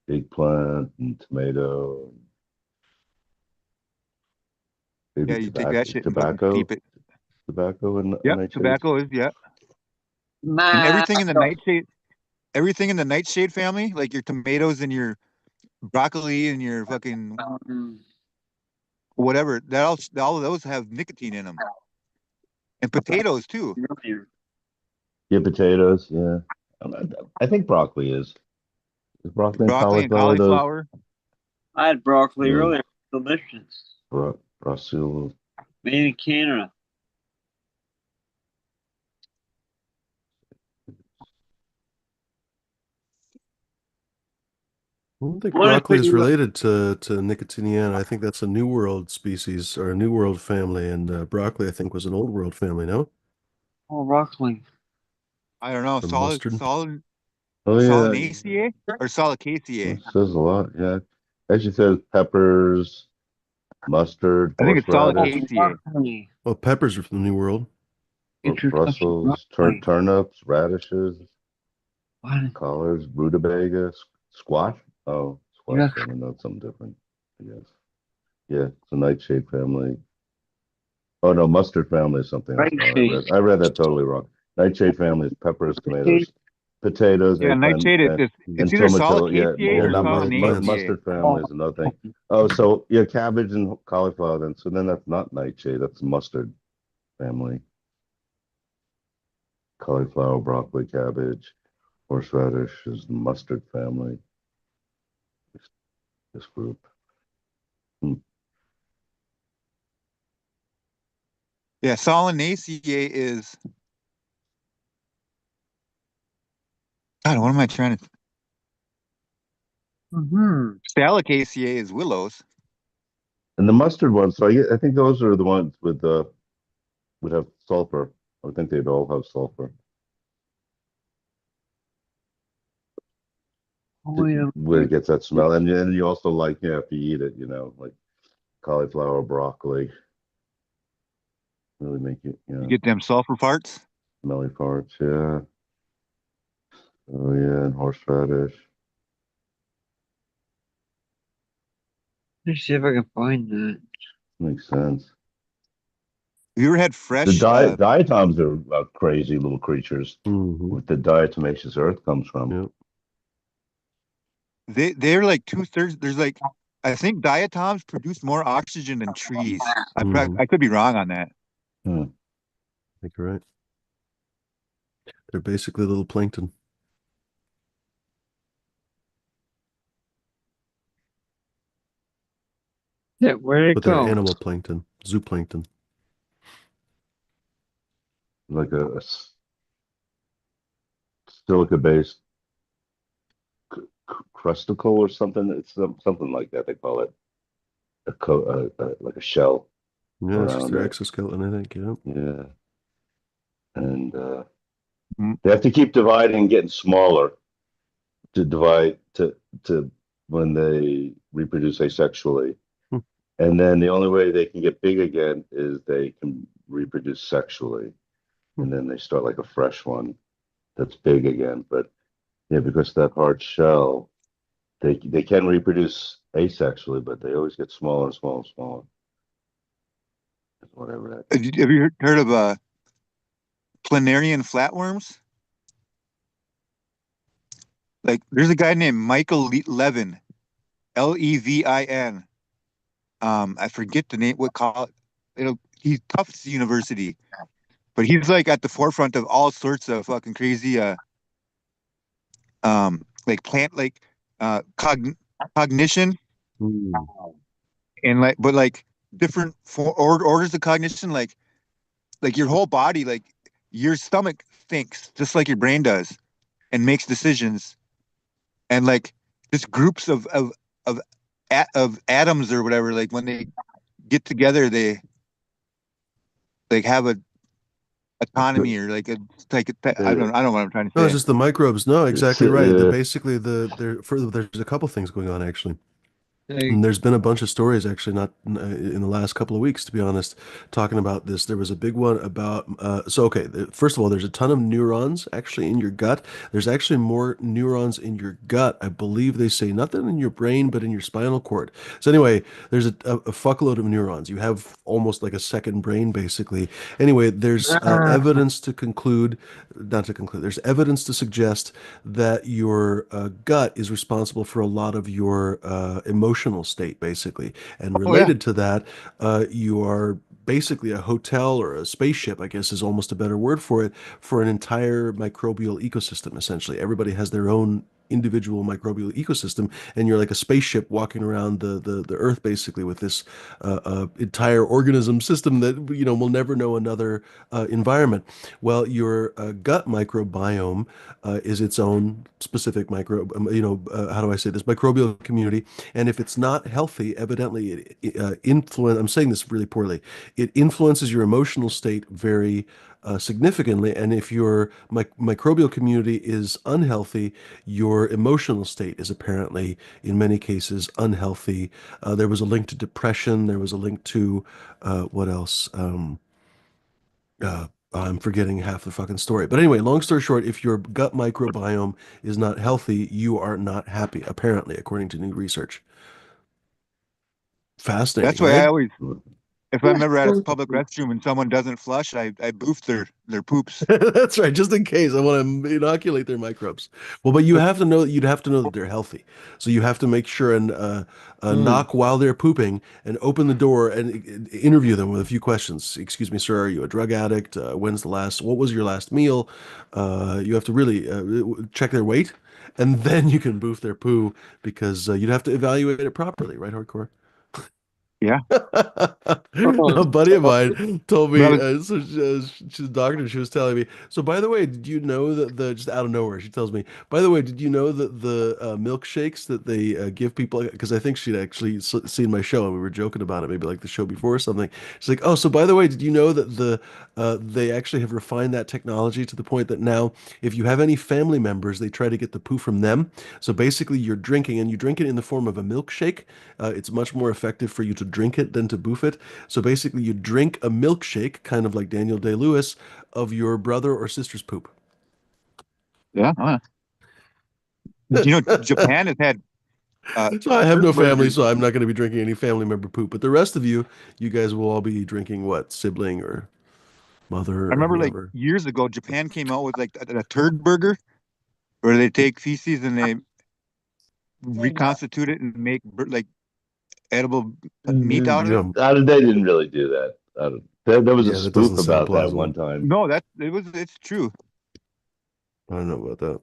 eggplant and tomato, maybe yeah, you take that shit and fucking steep it. tobacco and Yep, nightshades. tobacco is, yeah. And Ma- everything in the nightshade family, like your tomatoes and your broccoli and your fucking whatever, all of those have nicotine in them. And potatoes too. Yeah, potatoes. Yeah, I think broccoli is. Is broccoli and Broccoli and cauliflower those? cauliflower. I had broccoli Yeah, earlier. Delicious. Brussels. Made in Canada. I don't think What if broccoli is we related to Nicotiana. I think that's a New World species or a New World family, and broccoli I think was an Old World family. No, oh broccoli? I don't know, or mustard. Oh yeah, Solanaceae or it Solacaceae. says a lot. Yeah, actually says peppers, mustard, I think it's Oh horseradish, Solacaceae. broccoli. Well, peppers are from the New World. Get your touch of Brussels, broccoli. turnips, radishes, What? collards, rutabaga, squash. Oh, squash Yeah. family. No, it's something different. I guess. Yeah, it's a nightshade family. Oh no, mustard family is something else. Right No, shade. I read that totally wrong. Nightshade family is peppers, tomatoes, potatoes, Yeah, eggplant, nightshade is and it's either tomatillo. Solacaceae All or the Yeah, native plants. Solanaceae. mustard family Oh, is another thing. Oh, so yeah, cabbage and cauliflower. Then that's not nightshade. That's mustard family. Cauliflower, broccoli, cabbage, horseradish is the mustard family. This group. Hmm. Yeah, Solanaceae is God, what am I trying to mm-hmm. Salicaceae is willows. And the mustard ones. So I think those are the ones with would have sulfur. I would think they'd all have sulfur. Oh, yeah. Where it gets that smell. And then you also like, yeah, if you eat it, like cauliflower, broccoli, really make it, You get them sulfur farts. smelly parts. Yeah. Oh, yeah. And horseradish. Let's see if I can find that. Makes sense. Have you ever had The fresh diatoms are crazy little creatures Mm-hmm. with the diatomaceous earth comes from. Yep. they're like 2/3. There's like I think diatoms produce more oxygen than trees. Mm-hmm. I could be wrong on that. Hmm. I think you're right. They're basically little plankton, Yeah, where'd it but they're go? animal plankton, zooplankton. Like a silica-based crusticle or something. It's something like that. They call it like a shell Yeah, it's just around their it. exoskeleton, I think. Yeah. Yeah. And Mm. they have to keep dividing and getting smaller to divide to when they reproduce asexually. Hmm. And then the only way they can get big again is they can reproduce sexually. And then they start like a fresh one that's big again. But yeah, because that hard shell, they can reproduce asexually, but they always get smaller and smaller and smaller. Whatever that. Have you heard of planarian flatworms? Like there's a guy named Michael Levin, Levin. I forget the name. What call it? He's Tufts University, but he's like at the forefront of all sorts of fucking crazy like plant like cognition Mm. and like different orders of cognition like your whole body like your stomach thinks just like your brain does and makes decisions and like just groups of atoms or whatever like when they get together they like have a autonomy or like I don't know what I'm trying to No, it's say. just the microbes. No, It's exactly right. They're basically they're further. There's a couple things going on actually. And there's been a bunch of stories actually, not in the last couple of weeks, to be honest, talking about this. There was a big one about, okay, first of all, there's a ton of neurons actually in your gut. There's actually more neurons in your gut, I believe they say, not that in your brain, but in your spinal cord. So anyway, there's a fuckload of neurons. You have almost like a second brain, basically. Anyway, there's evidence to conclude, not to conclude, there's evidence to suggest that your gut is responsible for a lot of your emotional state, basically. And Oh yeah. related to that, you are basically a hotel or a spaceship, I guess is almost a better word for it, for an entire microbial ecosystem, essentially. Everybody has their own individual microbial ecosystem, and you're like a spaceship walking around the earth basically with this entire organism system that will never know another environment. Well, your gut microbiome is its own specific how do I say this, microbial community. And if it's not healthy, evidently I'm saying this really poorly, it influences your emotional state very significantly. And if your microbial community is unhealthy, your emotional state is apparently, in many cases, unhealthy. There was a link to depression. There was a link to what else? I'm forgetting half the fucking story. But anyway, long story short, if your gut microbiome is not healthy, you are not happy, apparently, according to new research. That's Fascinating, why I right? always, if I'm ever at a public restroom and someone doesn't flush, I boof their poops. That's right. Just in case I want to inoculate their microbes. Well, but you have to know you'd have to know that they're healthy. So you have to make sure and knock while they're pooping and open the door and interview them with a few questions. Excuse me, sir, are you a drug addict? What was your last meal? You have to really check their weight, and then you can boof their poo because you'd have to evaluate it properly, right, hardcore? Yeah. A buddy of mine told But I me, was, she's a doctor, she was telling me, so by the way, did you know that just out of nowhere, she tells me, by the way, did you know that the milkshakes that they give people, because I think she'd actually seen my show and we were joking about it, maybe like the show before or something. She's like, oh, so by the way, did you know that they actually have refined that technology to the point that now, if you have any family members, they try to get the poo from them. So basically, you're drinking, and you drink it in the form of a milkshake. It's much more effective for you to drink it than to boof it. So basically, you drink a milkshake, kind of like Daniel Day-Lewis, of your brother or sister's poop. yeah. Oh, yeah. Japan has had So I have no turd family, burgers. so I'm not going to be drinking any family member poop. But the rest of you guys will all be drinking what? Sibling or mother I or remember like whoever. years ago, Japan came out with like a turd burger where they take feces and they reconstitute it and make like edible meat out of it. Yeah, They didn't really do that. There was a yeah, that doesn't spoof sound about that one plausible. time. No, it's true. I don't know about that.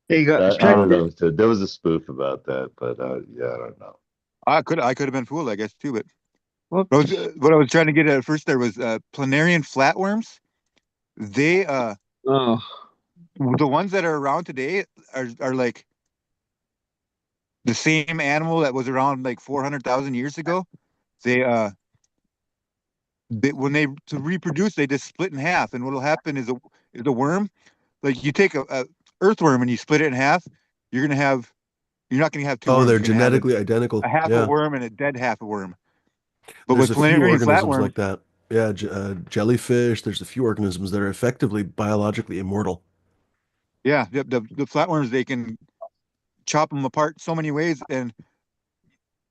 Hey, I check don't this. know. So there was a spoof about that, but yeah, I don't know. I could have been fooled, I guess too. But Whoops. what I was trying to get at first there was planarian flatworms. They Oh, the ones that are around today are like the same animal that was around like 400,000 years ago. They when they to reproduce, they just split in half, and what'll happen is a worm. Like you take a earthworm and you split it in half, you're gonna have you're not gonna have two Oh, worms. they're You're gonna have genetically a identical. half a Yeah. worm and a dead half a worm. But There's with a few planarian organisms flatworms, like that. Yeah, jellyfish. There's a few organisms that are effectively biologically immortal. yeah, the flatworms they can chop them apart so many ways, and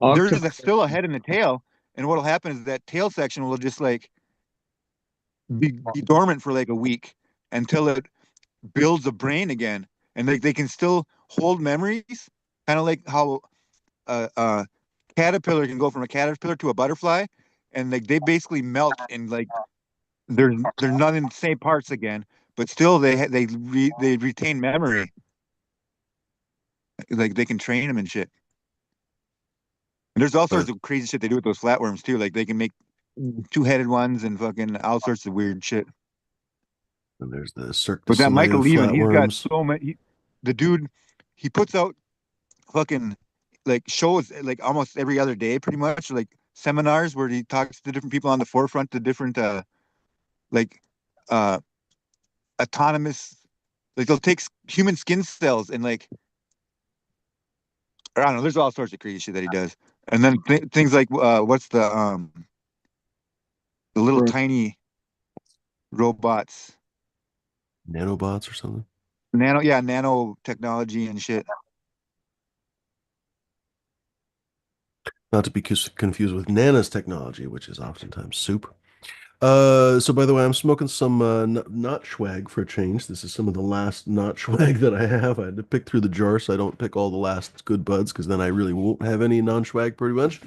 there's octopus. still a head and a tail. And what'll happen is that tail section will just like be dormant for like a week until it builds a brain again, and they can still hold memories, kind of like how a caterpillar can go from a caterpillar to a butterfly, and like they basically melt and like they're not in the same parts again, but still they retain memory. Like they can train them and shit. And there's all sorts But of crazy shit they do with those flatworms too. Like they can make two-headed ones and fucking all sorts of weird shit. and there's the Cirque du But that Soleil Michael of Lehman, he's got flatworms. so many. The dude, he puts out fucking like shows like almost every other day, pretty much like seminars where he talks to different people on the forefront, to different like uh autonomous. Like they'll take human skin cells and like I don't know. There's all sorts of crazy shit that he does. And then things like what's the little tiny robots, Nanobots or something. nanotechnology and shit. Not to be confused with Nana's technology, which is oftentimes soup. So by the way, I'm smoking some not swag for a change. This is some of the last not swag that I have. I had to pick through the jar so I don't pick all the last good buds because then I really won't have any non-swag pretty much.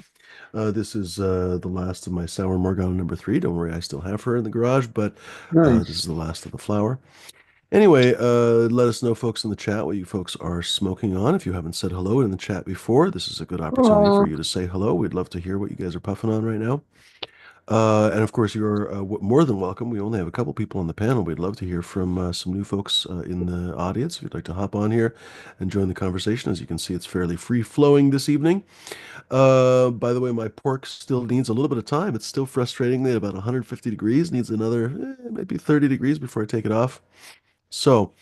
This is the last of my Sour Morgana number 3. Don't worry, I still have her in the garage, but this is the last of the flower. Anyway, let us know, folks, in the chat what you folks are smoking on. If you haven't said hello in the chat before, this is a good opportunity for you to say hello. We'd love to hear what you guys are puffing on right now. And of course, you're more than welcome. We only have a couple people on the panel. We'd love to hear from some new folks in the audience. If you'd like to hop on here and join the conversation, as you can see, it's fairly free flowing this evening. By the way, my pork still needs a little bit of time. It's still frustratingly at about 150 degrees. Needs another maybe 30 degrees before I take it off. So,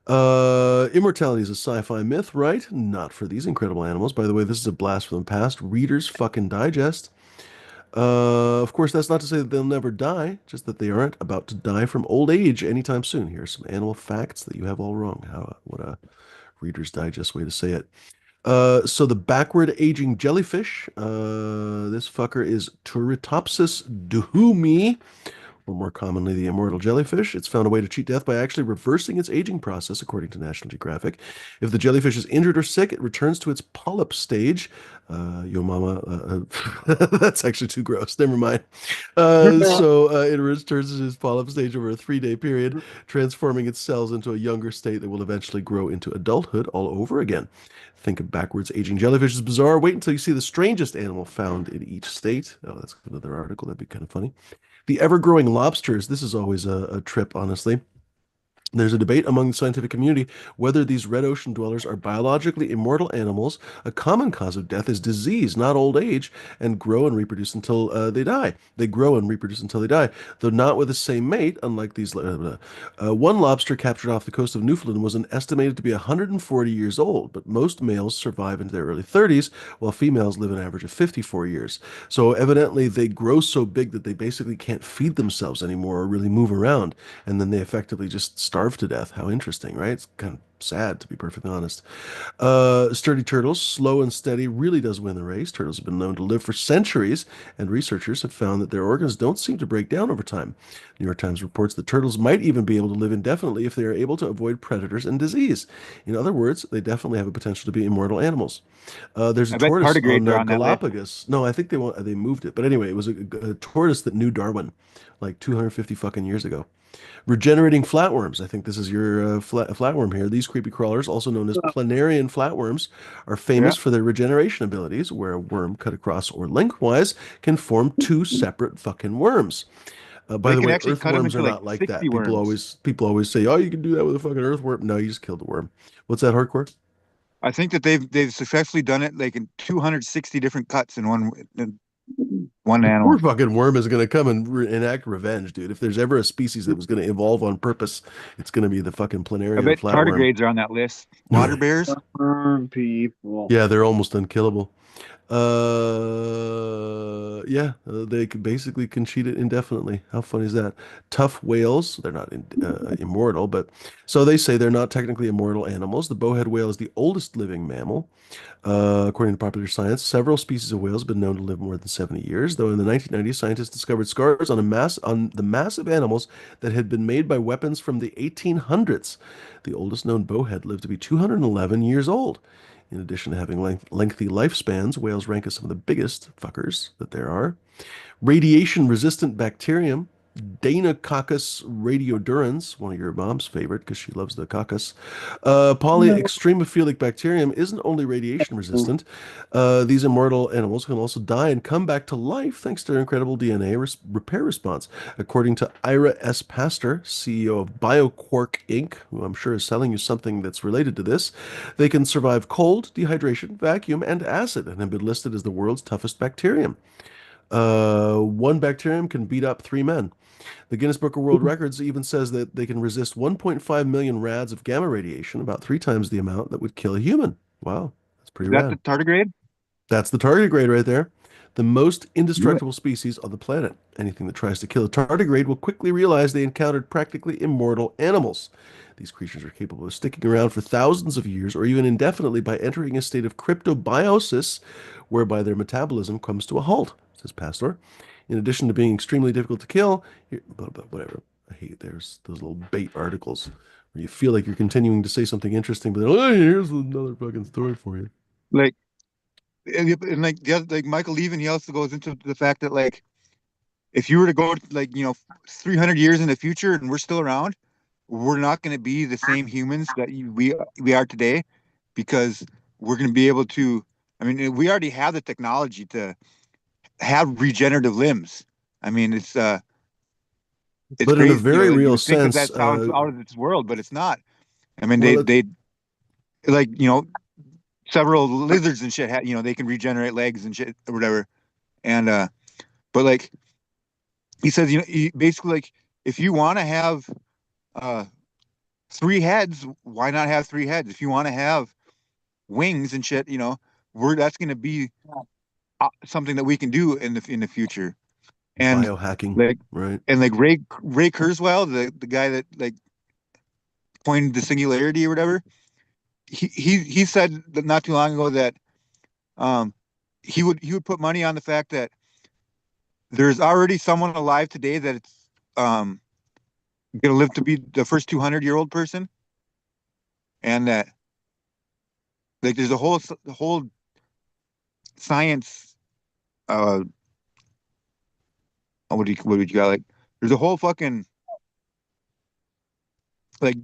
immortality is a sci-fi myth, right? Not for these incredible animals. By the way, this is a blast from the past. Reader's fucking Digest. Of course, that's not to say that they'll never die, just that they aren't about to die from old age anytime soon. Here's some animal facts that you have all wrong. What a Reader's Digest way to say it. So the backward aging jellyfish, this fucker is Turritopsis duhumi, or more commonly the immortal jellyfish. It's found a way to cheat death by actually reversing its aging process, according to National Geographic. If the jellyfish is injured or sick, it returns to its polyp stage. Yo mama, that's actually too gross. Never mind. It returns to its polyp stage over a 3-day period, transforming its cells into a younger state that will eventually grow into adulthood all over again. Think of backwards aging jellyfish as bizarre. Wait until you see the strangest animal found in each state. Oh, that's another article. That'd be kind of funny. The ever-growing lobsters, this is always a trip, honestly. There's a debate among the scientific community whether these red ocean dwellers are biologically immortal animals. A common cause of death is disease, not old age, and grow and reproduce until they die. They grow and reproduce until they die, though not with the same mate, unlike these. One lobster captured off the coast of Newfoundland was estimated to be 140 years old, but most males survive into their early 30s, while females live an average of 54 years. So evidently they grow so big that they basically can't feed themselves anymore or really move around, and then they effectively just starve to death. How interesting, right? It's kind of sad, to be perfectly honest. Sturdy turtles, slow and steady, really does win the race. Turtles have been known to live for centuries, and researchers have found that their organs don't seem to break down over time. New York Times reports that turtles might even be able to live indefinitely if they are able to avoid predators and disease. In other words, they definitely have a potential to be immortal animals. There's a I bet tortoise tardigrades on are on that list. Galapagos. No, I think they moved it. But anyway, it was a tortoise that knew Darwin like 250 fucking years ago. Regenerating flatworms. I think this is your flatworm here. These creepy crawlers, also known as planarian flatworms, are famous Yeah. for their regeneration abilities, where a worm cut across or lengthwise can form two separate fucking worms. By They the can way, actually cut them earthworms are into like not like 60 that. worms. People always say, "Oh, you can do that with a fucking earthworm." No, you just killed the worm. What's that, hardcore? I think that they've successfully done it like in 260 different cuts in one The poor animal. fucking worm is going to come and enact revenge, dude. If there's ever a species that was going to evolve on purpose, it's going to be the fucking I planarian bet flatworm. tardigrades are on that list. Water bears. People. Yeah, they're almost unkillable. They can basically can cheat it indefinitely. How funny is that? Tough whales, they're not immortal, but so they say they're not technically immortal animals. The bowhead whale is the oldest living mammal. According to popular science, several species of whales have been known to live more than 70 years, though in the 1990s, scientists discovered scars on the massive animals that had been made by weapons from the 1800s. The oldest known bowhead lived to be 211 years old. In addition to having lengthy lifespans, whales rank as some of the biggest fuckers that there are. Radiation-resistant bacterium, Deinococcus radiodurans, one of your mom's favorite because she loves the coccus. Polyextremophilic bacterium isn't only radiation resistant. These immortal animals can also die and come back to life thanks to their incredible DNA repair response. According to Ira S. Pastor, CEO of BioQuark Inc., who I'm sure is selling you something that's related to this, they can survive cold, dehydration, vacuum, and acid and have been listed as the world's toughest bacterium. One bacterium can beat up 3 men. The Guinness Book of World Records even says that they can resist 1.5 million rads of gamma radiation, about 3 times the amount that would kill a human. Wow, that's Pretty Is that the rad. tardigrade? That's the tardigrade right there. The most Knew it. indestructible species on the planet. Anything that tries to kill a tardigrade will quickly realize they encountered practically immortal animals. These creatures are capable of sticking around for thousands of years or even indefinitely by entering a state of cryptobiosis, whereby their metabolism comes to a halt, says Pastor. In addition to being extremely difficult to kill, whatever. I hate there's those little bait articles where you feel like you're continuing to say something interesting, but then, oh, here's another fucking story for you. Like, and like the other, like Michael Levin, he also goes into the fact that like if you were to go like 300 years in the future and we're still around, we're not going to be the same humans that we are today, because we're going to be able to. I mean, we already have the technology to have regenerative limbs. I mean, it's But in a crazy. very You real would think that sense, that sounds out of this world, but it's not. I mean, well, they like several lizards and shit. They can regenerate legs and shit or whatever. And but like he says, basically like if you want to have uh three heads, why not have three heads? If you want to have wings and shit, that's going to be something that we can do in the future. And biohacking, like right? like Ray Kurzweil, the guy that like coined the singularity or whatever, he said that not too long ago that um he would put money on the fact that there's already someone alive today that it's gonna live to be the first 200-year-old person, and that like there's a whole science uh what would you call it? There's a whole fucking like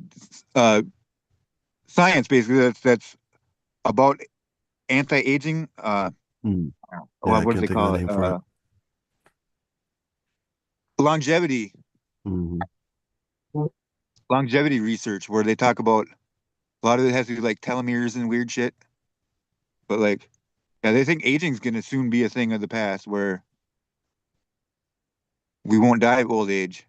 uh science basically that's about anti-aging. Hmm. Yeah, I What do can't they think of the call it? name for it. Longevity Hmm. longevity research, where they talk about a lot of it has to do like telomeres and weird shit. But like, yeah, they think aging's gonna soon be a thing of the past where we won't die of old age.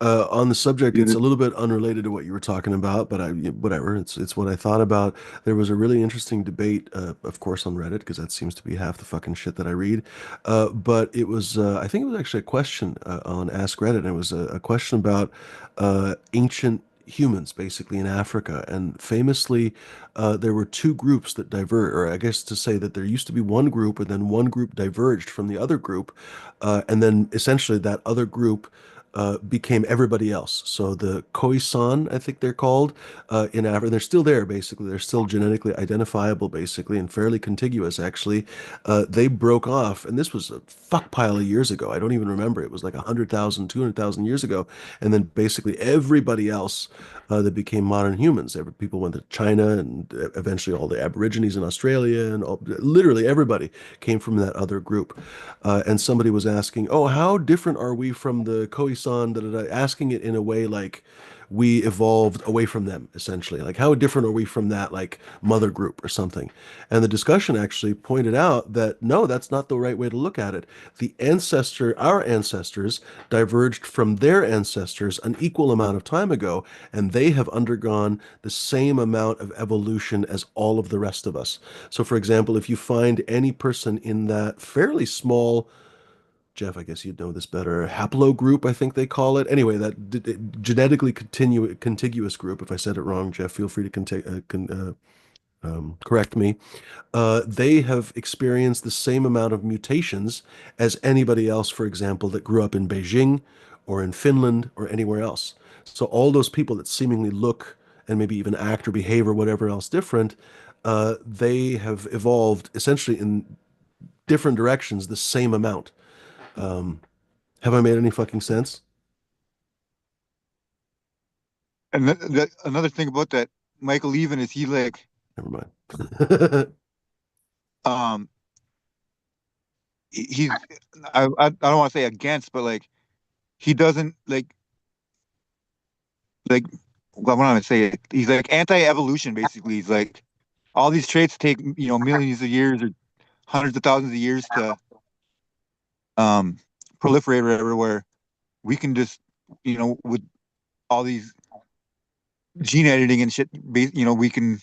On the subject, Yeah, it's a little bit unrelated to what you were talking about, but whatever. It's what I thought about. There was a really interesting debate, of course, on Reddit because that seems to be half the fucking shit that I read. But it was, I think it was actually a question on Ask Reddit, and it was a question about ancient humans, basically in Africa, and famously, there were two groups that diverged, or I guess to say that there used to be one group, and then one group diverged from the other group, and then essentially that other group became everybody else. So the Khoisan, I think they're called, in Africa, they're still there basically. They're still genetically identifiable basically and fairly contiguous actually. They broke off, and this was a fuck pile of years ago. I don't even remember. It was like 100,000, 200,000 years ago. And then basically everybody else that became modern humans. People went to China and eventually all the Aborigines in Australia and literally everybody came from that other group. And somebody was asking, "Oh, how different are we from the Khoisan?" Da, da, da, asking it in a way like we evolved away from them, essentially. Like, how different are we from that, like, mother group or something? And the discussion actually pointed out that no, that's not the right way to look at it. Our ancestors diverged from their ancestors an equal amount of time ago, and they have undergone the same amount of evolution as all of the rest of us. So, for example, if you find any person in that fairly small, Jeff, I guess you'd know this better, haplogroup, I think they call it. Anyway, that genetically contiguous group. If I said it wrong, Jeff, feel free to correct me. They have experienced the same amount of mutations as anybody else, for example, that grew up in Beijing or in Finland or anywhere else. So all those people that seemingly look and maybe even act or behave or whatever else different, they have evolved essentially in different directions the same amount. Um, have I made any fucking sense? and another thing about that Michael Levin is he like Never mind. um he's I don't want to say against, but like he doesn't like what am I to say? He's like anti-evolution basically. He's like all these traits take millions of years or hundreds of thousands of years to um proliferate or whatever, where we can just with all these gene editing and shit we can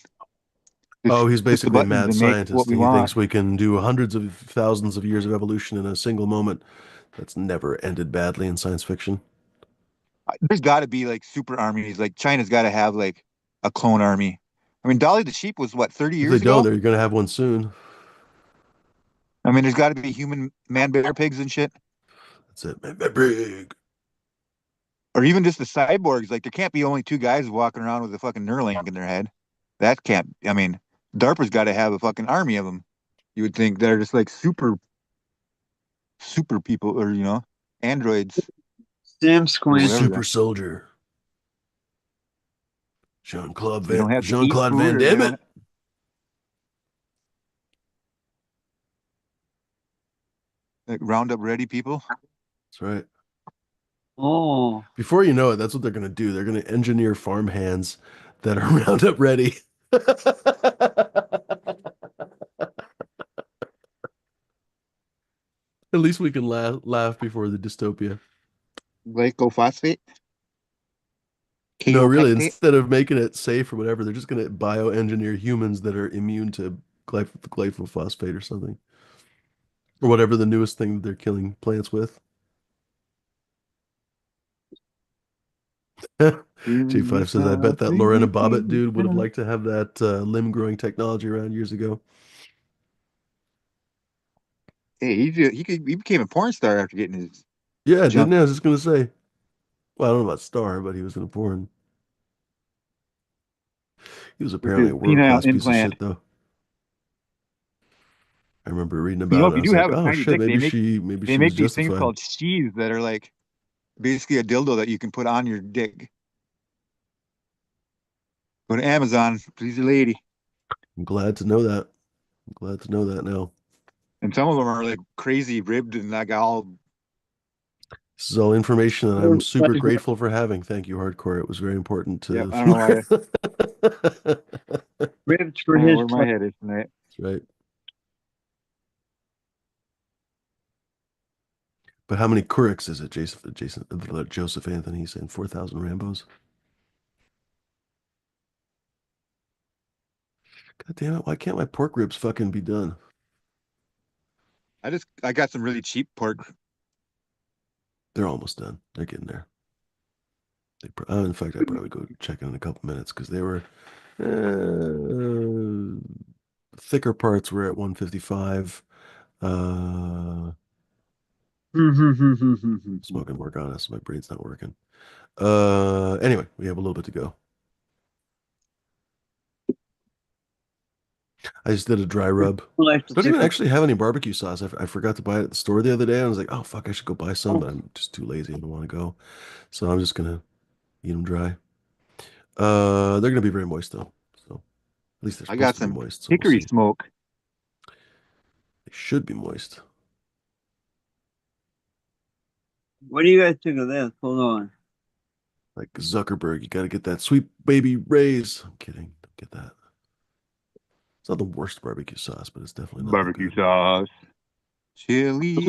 Oh, he's push the basically a buttons mad and make what scientist, we and he want. thinks we can do hundreds of thousands of years of evolution in a single moment. That's never ended badly in science fiction. There's got to be like super armies. Like China's got to have like a clone army. I mean, Dolly the sheep was what, 30 If they years don't, ago? they're going to have one soon. I mean, there's got to be human man bear pigs and shit, That's it. Big. or even just the cyborgs. Like there can't be only two guys walking around with a fucking Neuralink in their head. That can't. I mean, DARPA's got to have a fucking army of them. You would think they're just like super people, or androids Sam or Squint. whatever. Super soldier. Jean-Claude They don't have to eat Jean-Claude food, Van or they Damme. don't. Like Roundup Ready people. That's right. Oh, Before you know it, that's what they're going to do. They're going to engineer farm hands that are Roundup ready. At least we can laugh before the dystopia. Glycophosphate, No, really, kaopectate. instead of making it safe or whatever, they're just going to bioengineer humans that are immune to glyphosate or something. Or whatever the newest thing that they're killing plants with. J5 says, I bet that Lorena Bobbitt dude would have liked to have that limb growing technology around years ago. Hey, he became a porn star after getting his Yeah, didn't jump. he? I was just going to say. Well, I don't know about star, but he was in a porn. He was With apparently his a penile world-class piece of implant. shit, though. I remember reading You about know, it, if and I you was do like, have a oh tiny shit, dick, maybe they she was make these things justified. called sheaths that are like basically a dildo that you can put on your dick. Go to Amazon, please, a lady. I'm glad to know that. I'm glad to know that now. And some of them are like crazy ribbed and like all. This is all information that I'm oh, super grateful for having. Thank you, Hardcore. It was very important Yeah, to I don't know why. That's ribbed for I don't know his where my pleasure. head is tonight. right. But how many Kuricks is it, Joseph Anthony saying 4,000 Rambos? God damn it, why can't my pork ribs fucking be done? I got some really cheap pork. They're almost done. They're getting there. In fact, I probably go check in a couple minutes because they were thicker parts were at 155. Smoking work on us. My brain's not working. Anyway, we have a little bit to go. I just did a dry rub. Like to Don't even tickle. actually have any barbecue sauce. I forgot to buy it at the store the other day. I was like, oh fuck, I should go buy some, but I'm just too lazy and don't want to go. So I'm just gonna eat them dry. They're gonna be very moist though. So at least they're I supposed got to be some moist. So we'll hickory see. smoke. They should be moist. What do you guys think of this? Hold on. Like Zuckerberg, you got to get that sweet baby raise. I'm kidding. Don't get that. It's not the worst barbecue sauce, but it's definitely not that Barbecue good. sauce. Chilies.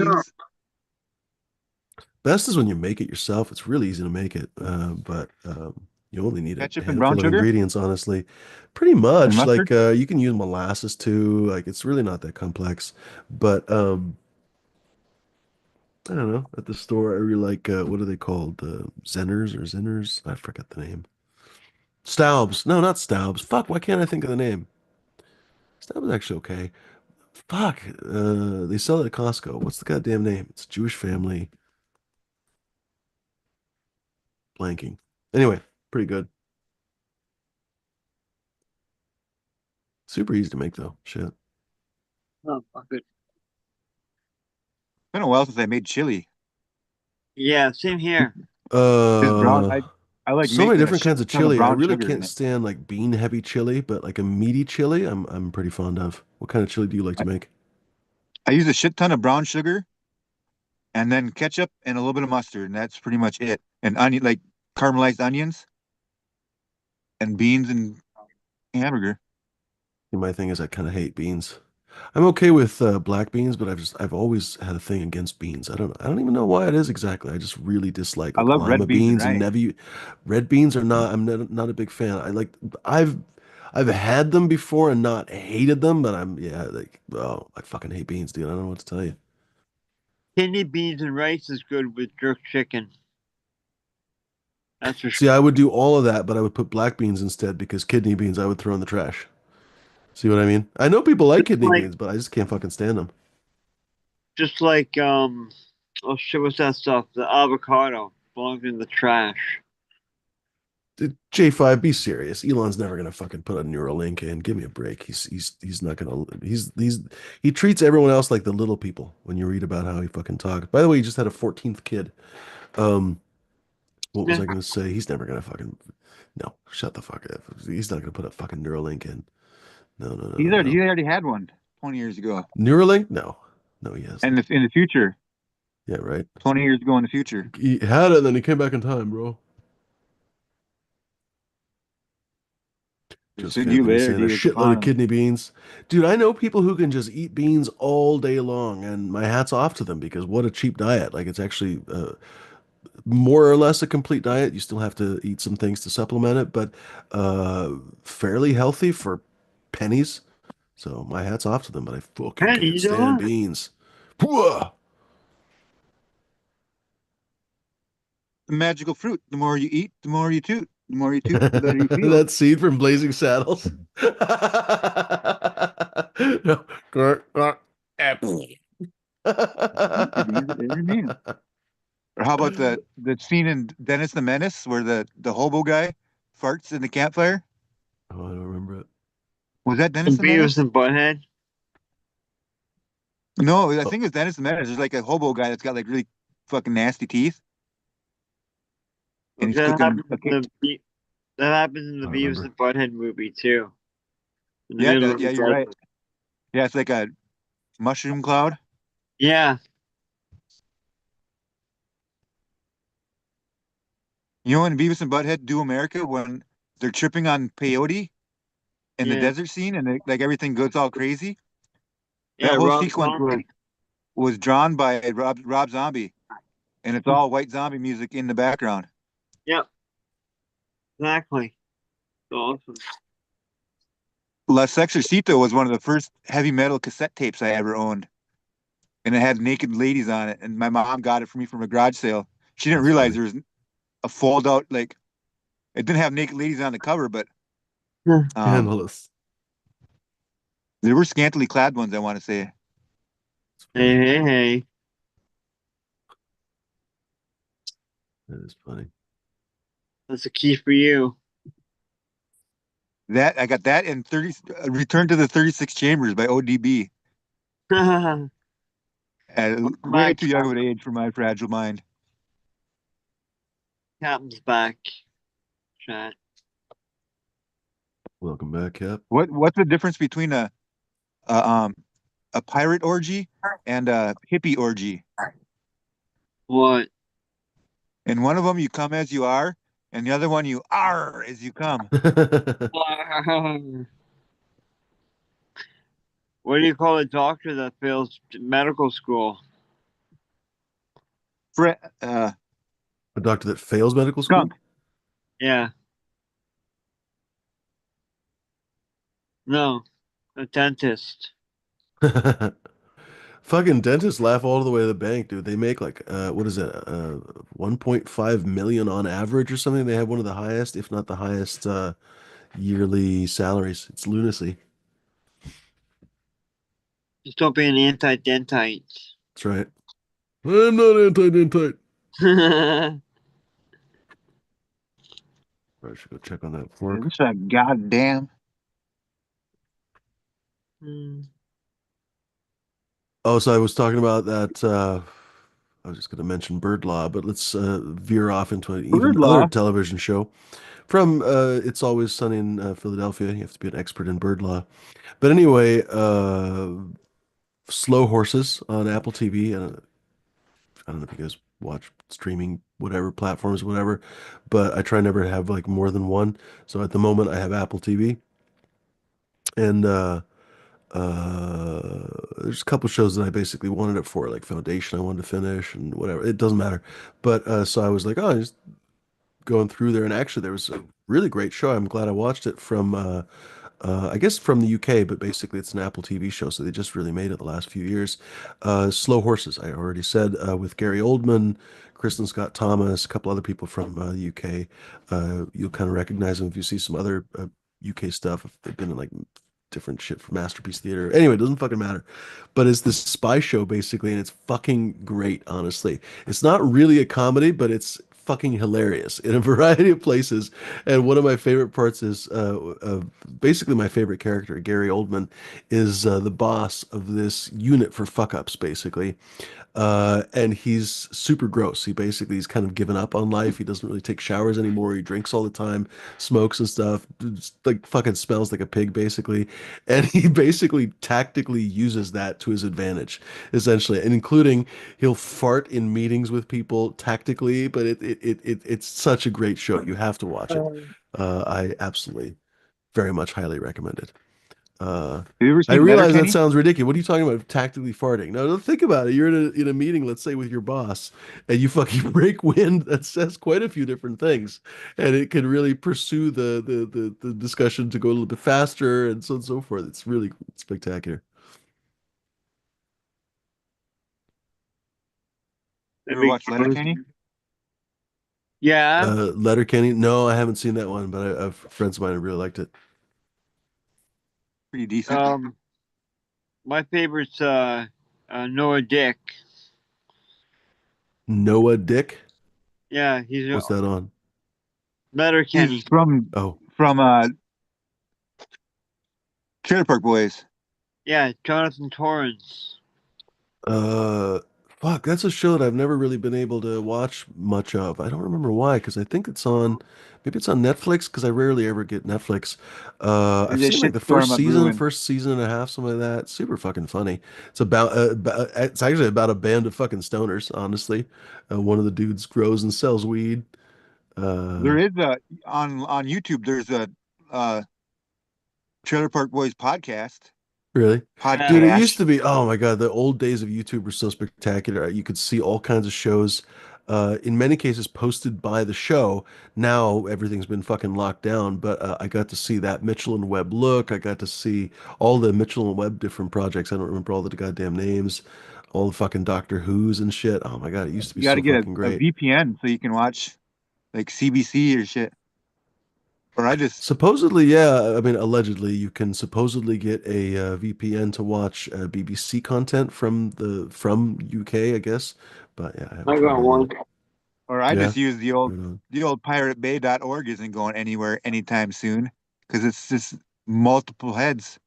Best is when you make it yourself. It's really easy to make it, but you only need a Ketchup and brown handful of sugar ingredients, honestly. Pretty and much. mustard. Like you can use molasses too. Like it's really not that complex. But I don't know. At the store, I really like what are they called? Zenners or Zinners? I forget the name. Staubs. No, not Staubs. Fuck, why can't I think of the name? Staubs is actually okay. Fuck. They sell it at Costco. What's the goddamn name? It's a Jewish family. Blanking. Anyway, pretty good. Super easy to make though. Shit. Oh, fuck it. Been a while since I made chili. Yeah, same here. This brown, Uh, I like so many making a different shit kinds of ton of chili. I brown really sugar in can't it. stand like bean heavy chili, but like a meaty chili, I'm pretty fond of. What kind of chili do you like I, to make? I use a shit ton of brown sugar and then ketchup and a little bit of mustard, and that's pretty much it. And onion, like caramelized onions and beans and hamburger. My thing is I kind of hate beans. I'm okay with black beans, but I've always had a thing against beans. I don't even know why it is exactly. I just really dislike I like love lima red beans and beans and rice. red beans are not. I'm not a big fan. I've I've had them before and not hated them, but I'm yeah, like oh, I fucking hate beans, dude. I don't know what to tell you. Kidney beans and rice is good with jerk chicken. That's for See, sure. I would do all of that, but I would put black beans instead because kidney beans I would throw in the trash. See what I mean? I know people like Just kidney like, beans, but I just can't fucking stand them. just like, oh shit, what's that stuff? The avocado belongs in the trash. J5, be serious. Elon's never gonna fucking put a Neuralink in. Give me a break. He's not gonna he treats everyone else like the little people when you read about how he fucking talks. By the way, he just had a 14th kid. Um, what was Yeah. I gonna say? He's never gonna fucking no, shut the fuck up. He's not gonna put a fucking Neuralink in. No, no, no, no, He no. already had one 20 years ago. Neuralink? No. No, he And hasn't. in the future, Yeah, right. 20 years ago in the future. He had it and then he came back in time, bro. Just See you kidding. He's later, saying a dude. It's shitload of upon him. kidney beans. Dude, I know people who can just eat beans all day long, and my hat's off to them because what a cheap diet. Like, it's actually more or less a complete diet. You still have to eat some things to supplement it, but fairly healthy for pennies. So my hat's off to them, but I fucking can't Pennies, stand huh? beans. Pwah! The magical fruit. The more you eat, the more you toot. The more you toot, the better you feel. That seed from Blazing Saddles. No. Could be anything, man. Or how about the scene in Dennis the Menace where the hobo guy farts in the campfire? Oh, I don't remember it. Was that Dennis And the Beavis Menace? and Butthead. No, I Oh, think it was Dennis the Menace. There's like a hobo guy that's got like really fucking nasty teeth, and he's That cooking. happens in that happens in the I don't Beavis remember. and Butthead movie too. In the Yeah, middle of yeah, the you're right. desert. Yeah, it's like a mushroom cloud. Yeah, You know, in Beavis and Butthead Do America when they're tripping on peyote in the yeah, desert scene, and like everything goes all crazy. That yeah. whole Rob sequence Zombie. was drawn by Rob Zombie, and it's all white zombie music in the background. Yep, exactly. Awesome. La Sexorcito was one of the first heavy metal cassette tapes I ever owned, and it had naked ladies on it. And my mom got it for me from a garage sale. She didn't That's realize funny. there was a fold out like it didn't have naked ladies on the cover, but Yeah. um, Scandalous. there were scantily clad ones. I want to say It's Hey, funny. hey, hey. That is funny. That's a key for you. that I got that in 30 Return to the 36 Chambers by ODB. Welcome At way back, too young of an age for my fragile mind. Captain's back. Chat. Welcome back, Cap. What's the difference between a um a pirate orgy and a hippie orgy? What? In one of them, you come as you are, and the other one, you are as you come. What do you call a doctor that fails medical school? Fre A doctor that fails medical school? skunk. Yeah. No. A dentist. Fucking dentists laugh all the way to the bank, dude. They make like what is it? 1.5 million on average or something. They have one of the highest, if not the highest, yearly salaries. It's lunacy. Just don't be an anti-dentite. That's right. I'm not anti-dentite. I should go check on that fork. It's a goddamn. Hmm. Oh, so I was talking about that. I was just going to mention bird law, but let's veer off into an even Bird other law. television show from It's Always Sunny in Philadelphia. You have to be an expert in bird law. But anyway, Slow Horses on Apple TV. I don't know if you guys watch streaming, whatever platforms, whatever, but I try never to have like more than one. So at the moment, I have Apple TV, and there's a couple shows that I basically wanted it for, like Foundation, I wanted to finish, and whatever. It doesn't matter. But so I was like, oh, just going through there, and actually, there was a really great show. I'm glad I watched it from I guess from the UK, but basically it's an Apple TV show, so they just really made it the last few years. Slow Horses, I already said, with Gary Oldman, Kristen Scott Thomas, a couple other people from the UK. You'll kind of recognize them if you see some other UK stuff. If they've been in like different shit for Masterpiece Theater. Anyway, it doesn't fucking matter. But it's this spy show basically, and it's fucking great, honestly. It's not really a comedy, but it's fucking hilarious in a variety of places. And one of my favorite parts is basically my favorite character, Gary Oldman, is the boss of this unit for fuck ups, basically. And he's super gross. He's kind of given up on life. He doesn't really take showers anymore. He drinks all the time, smokes and stuff, just like fucking smells like a pig, basically. And he basically tactically uses that to his advantage, essentially, and including he'll fart in meetings with people tactically. But it's such a great show. You have to watch it. I absolutely very much highly recommend it. Uh, Have you ever I seen realize that Letterkenny? sounds ridiculous. What are you talking about tactically farting? No, think about it. You're in a meeting, let's say with your boss, and you fucking break wind that says quite a few different things, and it can really pursue the discussion to go a little bit faster and so on and so forth. It's really spectacular. You That ever makes watch Letterkenny? Yeah. Letterkenny? No, I haven't seen that one, but friends of mine have really liked it. Pretty decent. My favorite's Noah Dick. Noah Dick? Yeah, he's What's that on? Letterkenny. He's from Oh, from Trailer Park Boys. Yeah, Jonathan Torrance. Uh, fuck, that's a show that I've never really been able to watch much of. I don't remember why, because I think maybe it's on Netflix, because I rarely ever get Netflix. I've He's a seen like the shitstorm of ruin. first season and a half, something like that. Super fucking funny. It's actually about a band of fucking stoners, honestly. One of the dudes grows and sells weed. There Uh, is a on YouTube. There's a uh, Trailer Park Boys Really? Dude, it used podcast. to be, oh my God, the old days of YouTube were so spectacular. You could see all kinds of shows, in many cases posted by the show. Now everything's been fucking locked down, but I got to see that Mitchell and Webb look. I got to see all the Mitchell and Webb different projects. I don't remember all the goddamn names, all the fucking Doctor Who's and shit. Oh my God, it used to be You got to so get fucking a great. VPN so you can watch like CBC or shit. Or I just Supposedly, yeah. I mean, allegedly, you can supposedly get a VPN to watch BBC content from UK, I guess. But yeah, I haven't I tried got that one. yet. or I Yeah, just use right on. the old piratebay.org isn't going anywhere anytime soon because it's just multiple heads.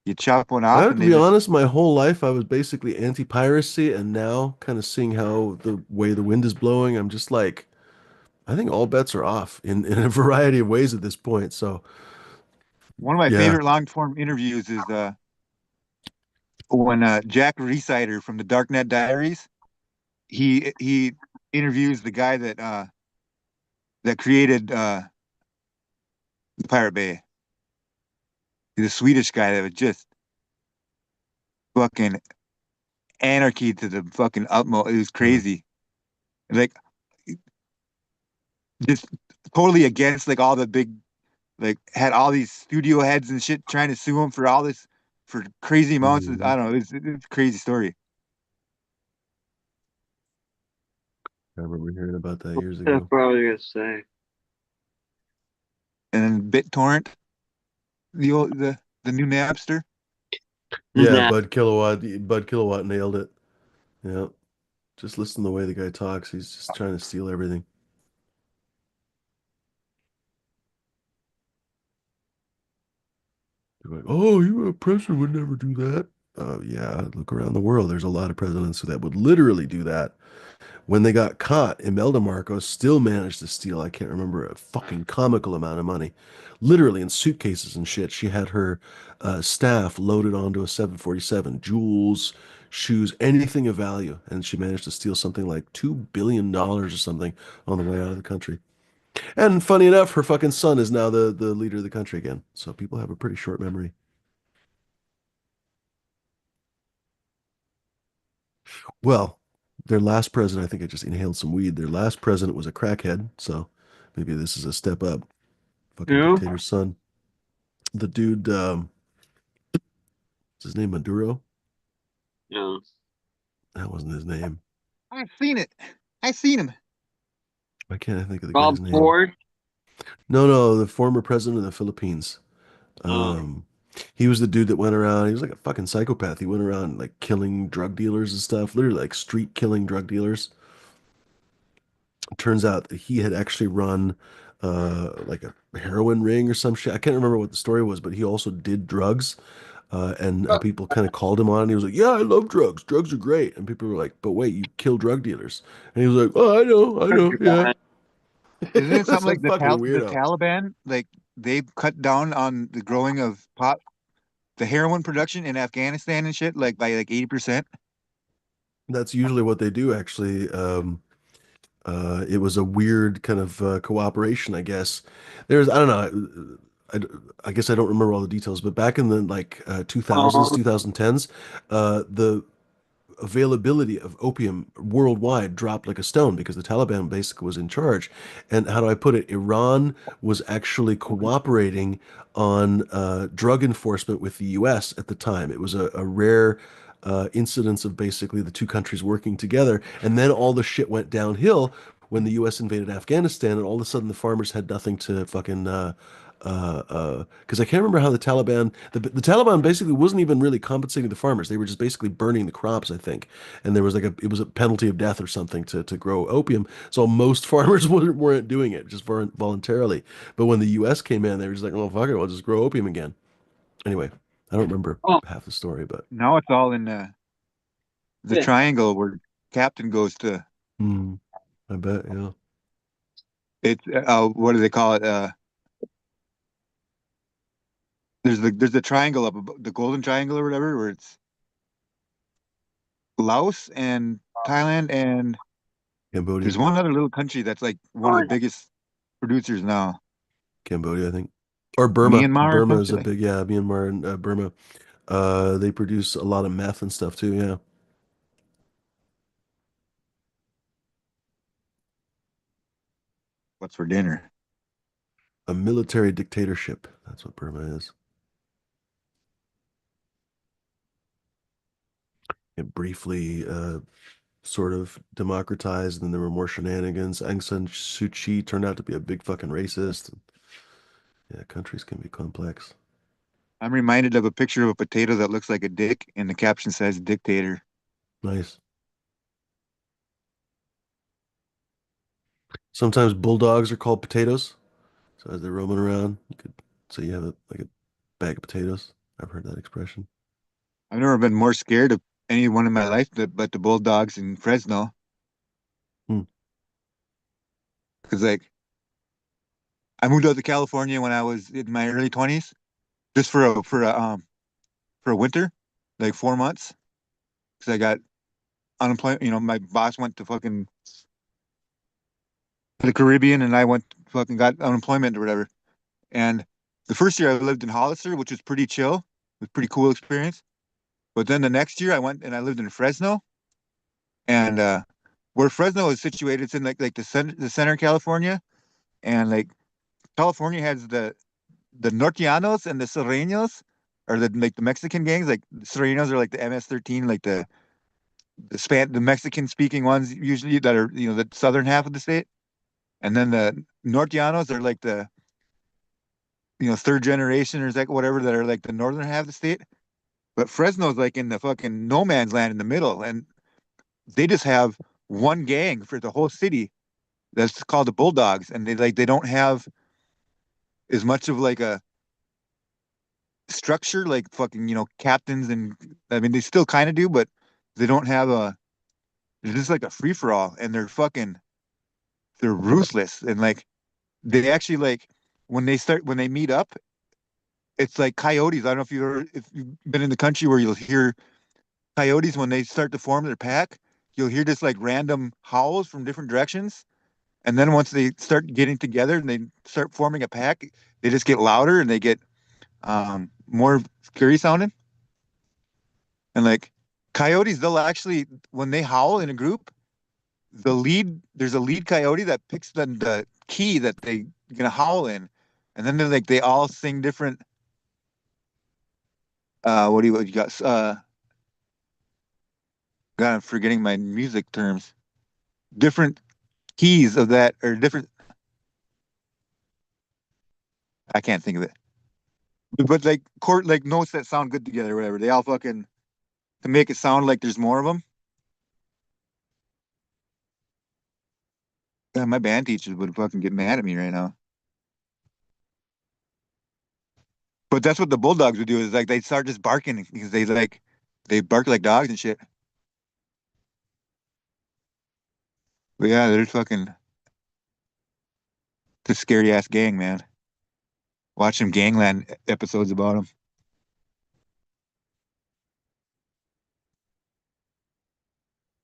You chop one I off have and to they be just honest, my whole life I was basically anti-piracy, and now kind of seeing how the way the wind is blowing, I'm just like, I think all bets are off in a variety of ways at this point. So one of my yeah. favorite long form interviews is when Jack Rhysider from the Darknet Diaries he interviews the guy that created the Pirate Bay. He's a Swedish guy that was just fucking anarchy to the fucking utmost. It was Mm. crazy. Like just totally against like all the big like had all these studio heads and shit trying to sue him for all this for crazy amounts of, Mhm. I don't know, it's a crazy story. I remember hearing about that years That's ago. what I was gonna say. And then BitTorrent, the old the new Napster. Yeah, Nah. Bud Kilowatt nailed it. Yeah. Just listen to the way the guy talks. He's just trying to steal everything. They're like, oh, a president would never do that. Oh, yeah, look around the world. There's a lot of presidents that would literally do that. When they got caught, Imelda Marcos still managed to steal, I can't remember, a fucking comical amount of money. Literally in suitcases and shit. She had her staff loaded onto a 747, jewels, shoes, anything of value. And she managed to steal something like $2 billion or something on the way out of the country. And funny enough, her fucking son is now the leader of the country again. So people have a pretty short memory. Well, their last president, I think I just inhaled some weed. Their last president was a crackhead, so maybe this is a step up. Fucking Who? dictator's son. The dude, what's his name? Maduro? Yeah. That wasn't his name. I've seen it. I seen him. Why can't I think of the Bob guy's name? Ford. No, no, the former president of the Philippines. Uh, Um, he was the dude that went around. He was like a fucking psychopath. He went around like killing drug dealers and stuff, literally like street killing drug dealers. Turns out that he had actually run like a heroin ring or some shit. I can't remember what the story was, but he also did drugs. And people kind of called him on, and he was like, "Yeah, I love drugs. Drugs are great." And people were like, "But wait, you kill drug dealers?" And he was like, "Oh, I know, yeah." Isn't It it was something a like fucking the weirdo. Taliban? Like they've cut down on the growing of pot, the heroin production in Afghanistan and shit, like by like 80%. That's usually what they do, actually. It was a weird kind of cooperation, I guess. I don't know. I guess I don't remember all the details, but back in the like 2000s, um, 2010s, the availability of opium worldwide dropped like a stone because the Taliban basically was in charge. And how do I put it? Iran was actually cooperating on drug enforcement with the US at the time. It was a rare incidence of basically the two countries working together. And then all the shit went downhill when the US invaded Afghanistan, and all of a sudden the farmers had nothing to fucking because I can't remember how the Taliban basically wasn't even really compensating the farmers. They were just basically burning the crops, I think. And there was like it was a penalty of death or something to grow opium. So most farmers weren't doing it, just weren't voluntarily. But when the US came in, they were just like, "Oh, fuck it, we'll just grow opium again." Anyway, I don't remember oh, half the story, but Now it's all in the yeah. triangle where Captain goes to. hmm, I bet, yeah. It's what do they call it? There's the triangle up above, the Golden Triangle or whatever, where it's Laos and Thailand, and Cambodia. there's one other little country that's like one of the biggest producers now, Cambodia, I think. Or Burma. Myanmar or Burma is something a like. big, yeah, Myanmar and Burma. They produce a lot of meth and stuff too, yeah. What's for dinner? A military dictatorship. That's what Burma is. It briefly sort of democratized, and then there were more shenanigans. Aung San Suu Kyi turned out to be a big fucking racist. Yeah, countries can be complex. I'm reminded of a picture of a potato that looks like a dick, and the caption says "dictator." Nice. Sometimes bulldogs are called potatoes. So as they're roaming around, you could say you have like a bag of potatoes. I've heard that expression. I've never been more scared of anyone in my life but the bulldogs in Fresno, Hmm. because like I moved out to California when I was in my early 20s, just for a winter, like 4 months, because I got unemployment. You know, my boss went to fucking the Caribbean, and I went fucking got unemployment or whatever. And the first year I lived in Hollister, which was pretty chill, it was a pretty cool experience. But then the next year I went and I lived in Fresno, and where Fresno is situated, it's in like the center of California, and like California has the Norteanos and the Serranos, or the Mexican gangs. Like the Serranos are like the MS-13, like the Mexican speaking ones usually that are the southern half of the state, and then the Norteanos are like the third generation or like whatever that are like the northern half of the state. But Fresno's like in the fucking no man's land in the middle, and they just have one gang for the whole city that's called the Bulldogs, and they don't have as much of like a structure like fucking captains, and I mean they still kind of do, but they don't have a. They're just like a free for all, and they're ruthless, and like they actually like when they meet up, it's like coyotes. I don't know if you've been in the country where you'll hear coyotes when they start to form their pack. You'll hear just like random howls from different directions, and then once they start getting together and they start forming a pack, they just get louder and they get more scary sounding. And like coyotes, they'll actually when they howl in a group, there's a lead coyote that picks the key that they gonna howl in, and then they all sing different what you got? God, I'm forgetting my music terms. Different keys of that or different. I can't think of it. But like chord, like notes that sound good together, or whatever. They all fucking to make it sound like there's more of them. God, my band teachers would fucking get mad at me right now. But that's what the bulldogs would do is like they'd start just barking because they bark like dogs and shit. But yeah, they're fucking the scary ass gang, man. Watch some Gangland episodes about them.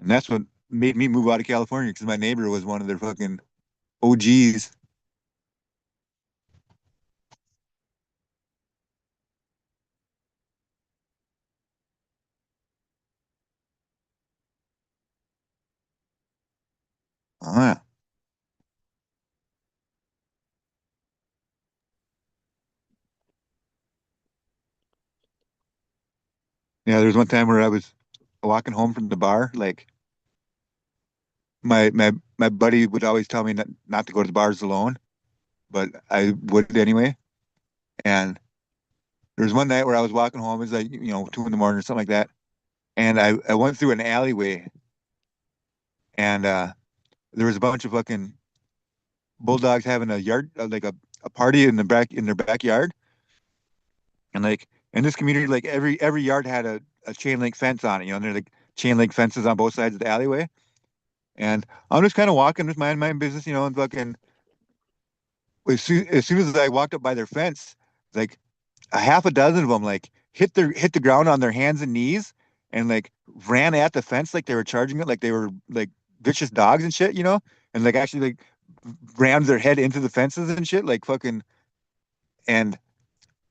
And that's what made me move out of California because my neighbor was one of their fucking OGs. Oh, yeah. Yeah, there was one time where I was walking home from the bar. Like my buddy would always tell me not to go to the bars alone, but I would anyway. And there was one night where I was walking home. It was like 2 in the morning or something like that. And I went through an alleyway, and there was a bunch of fucking bulldogs having a yard like a party in their backyard. And like in this community, like every yard had a chain link fence on it. And there's like chain link fences on both sides of the alleyway. And I'm just kind of walking with my business, and fucking as soon as I walked up by their fence, like a half a dozen of them like hit the ground on their hands and knees and like ran at the fence like they were charging it like they were like vicious dogs and shit, and like actually like rammed their head into the fences and shit like fucking and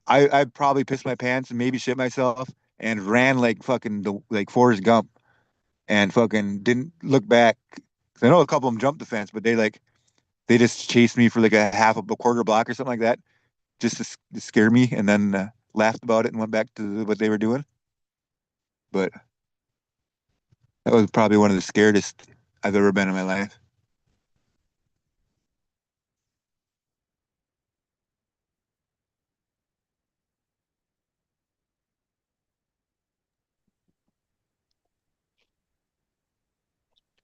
I probably pissed my pants and maybe shit myself and ran like fucking like Forrest Gump and fucking didn't look back. 'Cause I know a couple of them jumped the fence, but they just chased me for like a quarter block or something like that just to scare me and then laughed about it and went back to what they were doing. But that was probably one of the scaredest I've ever been in my life.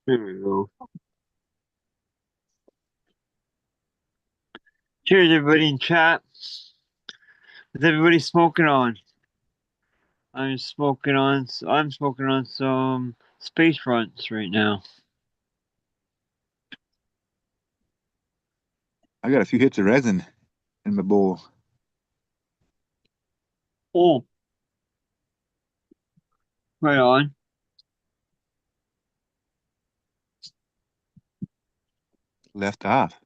There we go. Cheers, everybody in chat. What's everybody smoking on? I'm smoking on some space fronts right now. I got a few hits of resin in my bowl. Oh, right on. Left off.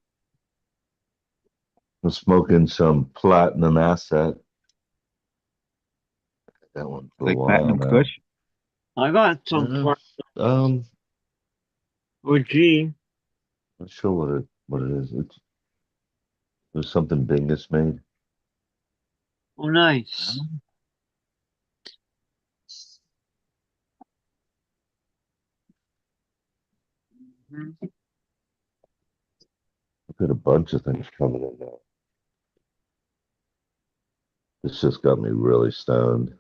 I'm smoking some platinum asset. That one for a Like while platinum now. kush. I got some Yeah. Um, OG. not sure what it is. There's something Bingus made. Oh, nice. Mhm. I've got a bunch of things coming in now. This just got me really stoned.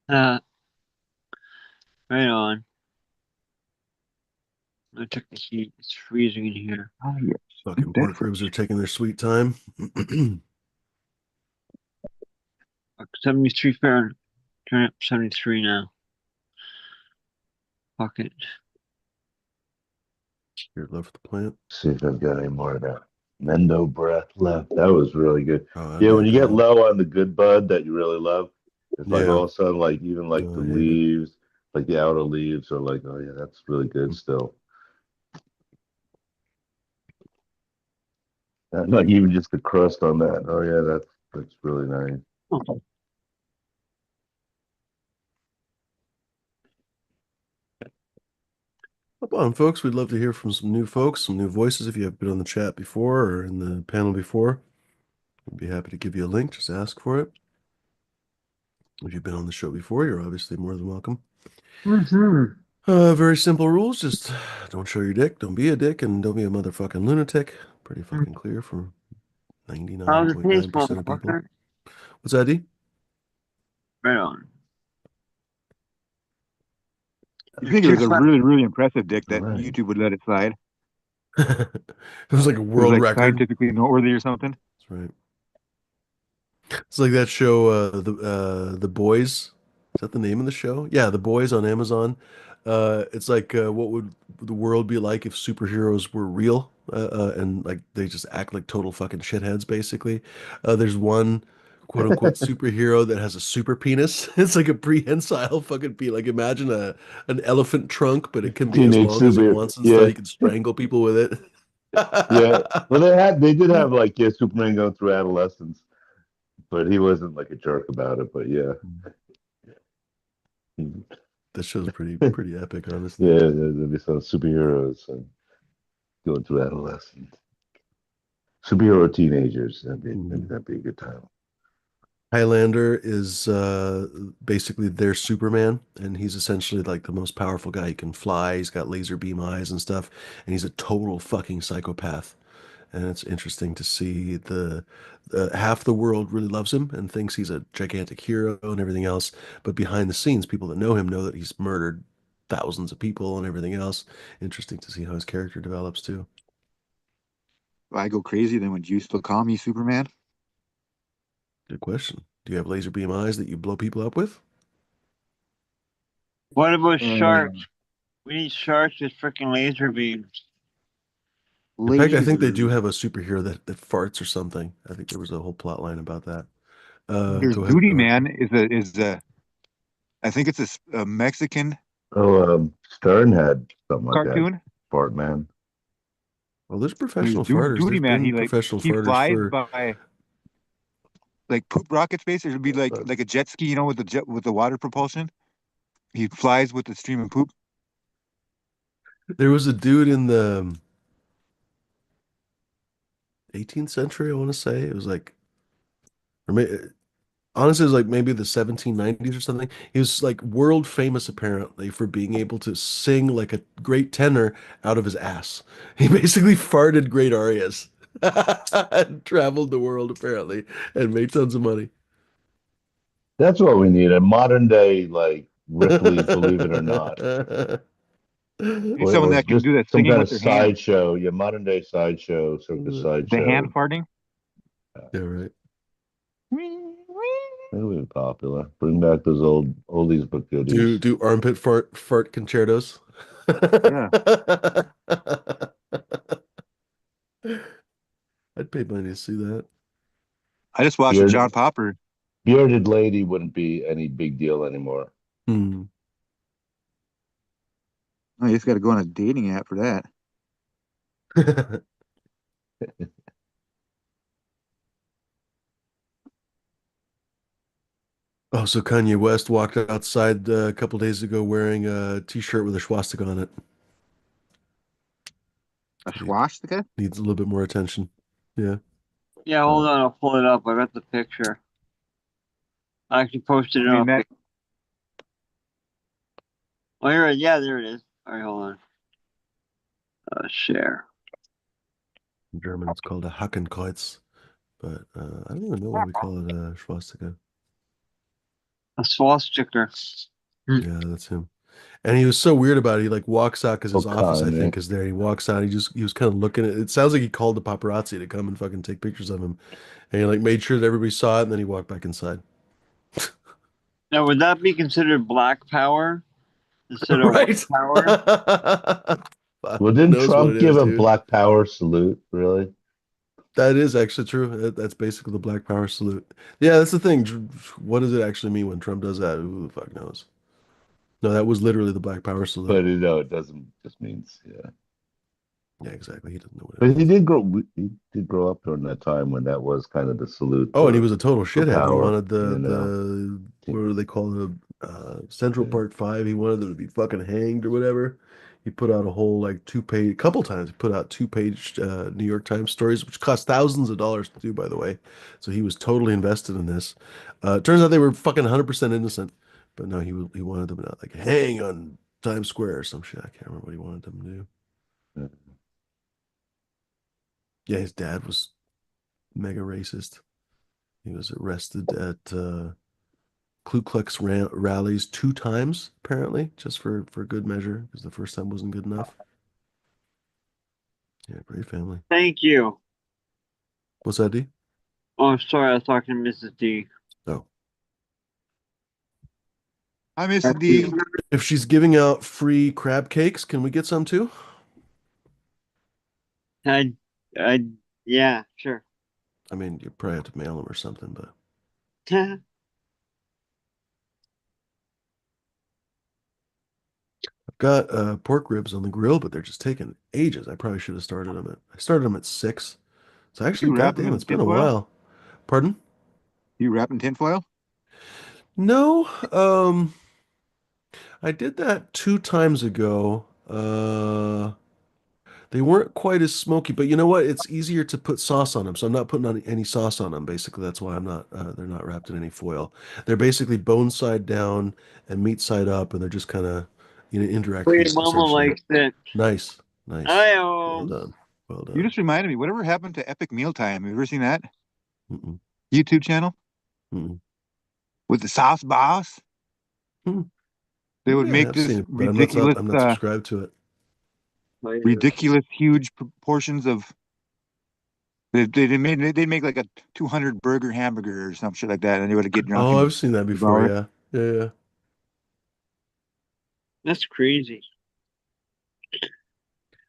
Uh, right on. I took the heat. It's freezing in here. Oh yeah. Fucking That's pork ribs are taking their sweet time. 73 Fahrenheit. Turn up 73 now. Fuck it. Here, love for the plant. See if I've got any more of that Mendo breath left. That was really good. Oh, that'd Yeah, be a when you good get one. low on the good bud that you really love, it's like Yeah. all of a sudden, like even like Oh, the I hate it. leaves, like the outer leaves are like, oh yeah, that's really good still. And like even just the crust on that. Oh yeah, that's really nice. Oh, Come on, folks. We'd love to hear from some new folks, some new voices. If you have been on the chat before or in the panel before, we'd be happy to give you a link. Just ask for it. If you've been on the show before, you're obviously more than welcome. Mm-hmm. Very simple rules. Just don't show your dick, don't be a dick, and don't be a motherfucking lunatic. Pretty fucking clear for How's it taste, 99.9% of people. motherfucker? What's that, D? Right on. You think it was a really, really impressive dick All that right. YouTube would let it slide? It was like a It was world like record. scientifically noteworthy or something. That's right. It's like that show, the Boys. Is that the name of the show? Yeah, The Boys on Amazon. It's like what would the world be like if superheroes were real? And like they just act like total fucking shitheads, basically. There's one quote unquote superhero that has a super penis. It's like a prehensile fucking penis. Like imagine an elephant trunk, but it can be as Teenage long as it super. wants and stuff. Yeah, You can strangle people with it. yeah. Well, they did have like Superman going through adolescence, but he wasn't like a jerk about it. But yeah, That show's pretty epic, honestly. yeah. They saw superheroes going through adolescence. Superhero teenagers. Maybe that'd be a good time. Highlander is basically their Superman, and he's essentially like the most powerful guy. He can fly, he's got laser beam eyes and stuff, and he's a total fucking psychopath. And it's interesting to see the half the world really loves him and thinks he's a gigantic hero and everything else, but behind the scenes, people that know him know that he's murdered thousands of people and everything else. Interesting to see how his character develops too. If I go crazy, then would you still call me Superman? Good question. Do you have laser beam eyes that you blow people up with? What about Uh, sharks? We need sharks with freaking laser beams. In fact, I think they do Lasers. have a superhero that farts or something. I think there was a whole plot line about that. There's Go ahead. Duty Man is a I think it's a Mexican Oh, Stern had something like that. cartoon. Fart Man. Well, there's There's professional farters. Duty There's Man. been professional He farters flies for. by like poop rocket space. It'd be Uh, like a jet ski, with the water propulsion. He flies with the stream of poop. There was a dude in the 18th century, I want to say. It was like, or honestly, it was like maybe the 1790s or something. He was like world famous apparently for being able to sing like a great tenor out of his ass. He basically farted great arias and traveled the world apparently and made tons of money. That's what we need. A modern day like Ripley's Believe It or Not. Need someone Or that can just do that some singing kind with of their hands, sideshow. Yeah, modern day sideshow, circus the hand sideshow. farting. Yeah, right. That would be popular. Bring back those old oldies but Do goodies. do armpit fart concertos. Yeah, I'd pay money to see that. I just watched a John Bearded Popper. bearded lady wouldn't be any big deal anymore. Hmm. Oh, you just got to go on a dating app for that. Oh, so Kanye West walked outside a couple days ago wearing a t-shirt with a swastika on it. A He swastika? needs a little bit more attention. Yeah. Yeah, hold on, I'll pull it up. I got the picture. I actually posted I it mean on that. Facebook. Oh, here it is. Yeah, there it is. All right, hold on. Share. In German, it's called a Hakenkreuz, but I don't even know why we call it a swastika. A swastika. Yeah, that's him. And he was so weird about it. He like walks out because Oh, his office, I Kanye. think, is there. He walks out. He was kind of looking at it. It sounds like he called the paparazzi to come and fucking take pictures of him. And he like made sure that everybody saw it, and then he walked back inside. Now, would that be considered black power instead of white Right? power? Well, Who didn't knows what Trump it give is, a dude? Black Power salute? Really? That is actually true. That's basically the Black Power salute. Yeah, that's the thing. What does it actually mean when Trump does that? Who the fuck knows? No, that was literally the Black Power salute. But you know, it doesn't just means yeah. Yeah, exactly. He doesn't know what it But he means. did grow. He did grow up during that time when that was kind of the salute Oh, and he was a total for shithead. He power. wanted You know. what do they call it? Central Yeah. Park 5. He wanted them to be fucking hanged or whatever. He put out a whole like a couple times. He put out 2-page New York Times stories, which cost thousands of dollars to do, by the way. So he was totally invested in this. Turns out they were fucking 100% innocent, but no, he wanted them to like hang on Times Square or some shit. I can't remember what he wanted them to do. Yeah, his dad was mega racist. He was arrested at Ku Klux rallies 2 times, apparently, just for good measure, because the first time wasn't good enough. Yeah, great family. Thank you. What's that, D? Oh, I'm sorry. I was talking to Mrs. D. Oh. I miss the D. If she's giving out free crab cakes, can we get some too? I, yeah, sure. I mean, you probably have to mail them or something, but I've got pork ribs on the grill, but they're just taking ages. I probably should have started them I started them at 6. So actually, You wrap them goddamn, in it's been a tinfoil? while. Pardon? You wrap in tinfoil? No, I did that 2 times ago. They weren't quite as smoky, but you know what? It's easier to put sauce on them, so I'm not putting on any sauce on them. Basically, that's why I'm not. They're not wrapped in any foil. They're basically bone side down and meat side up, and they're just kind of, indirect Pretty heat mama essentially. likes it. Nice, nice. I Well done. Well You done. just reminded me, whatever happened to Epic Mealtime? Have you ever seen that Mm-mm, YouTube channel mm-mm. with the sauce boss? Hmm. They would Yeah, make I've seen this it, but ridiculous, I'm not subscribed to it. ridiculous, huge proportions of. They'd make like a 200 burger hamburger or some shit like that, and they would get drunk Oh, and I've seen that before. devour it. Yeah, yeah, yeah. That's crazy.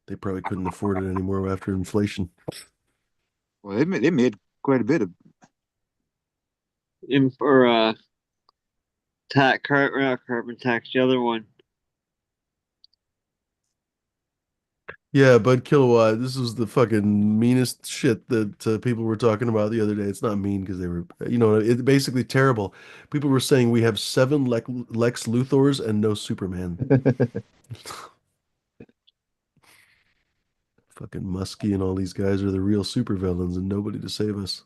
They probably couldn't afford it anymore after inflation. Well, they made quite a bit of. For carbon tax, the other one. Yeah, Bud Kilowatt. This was the fucking meanest shit that people were talking about the other day. It's not mean because they were, it's basically terrible. People were saying we have 7 Lex Luthors and no Superman. Fucking Muskie and all these guys are the real supervillains and nobody to save us.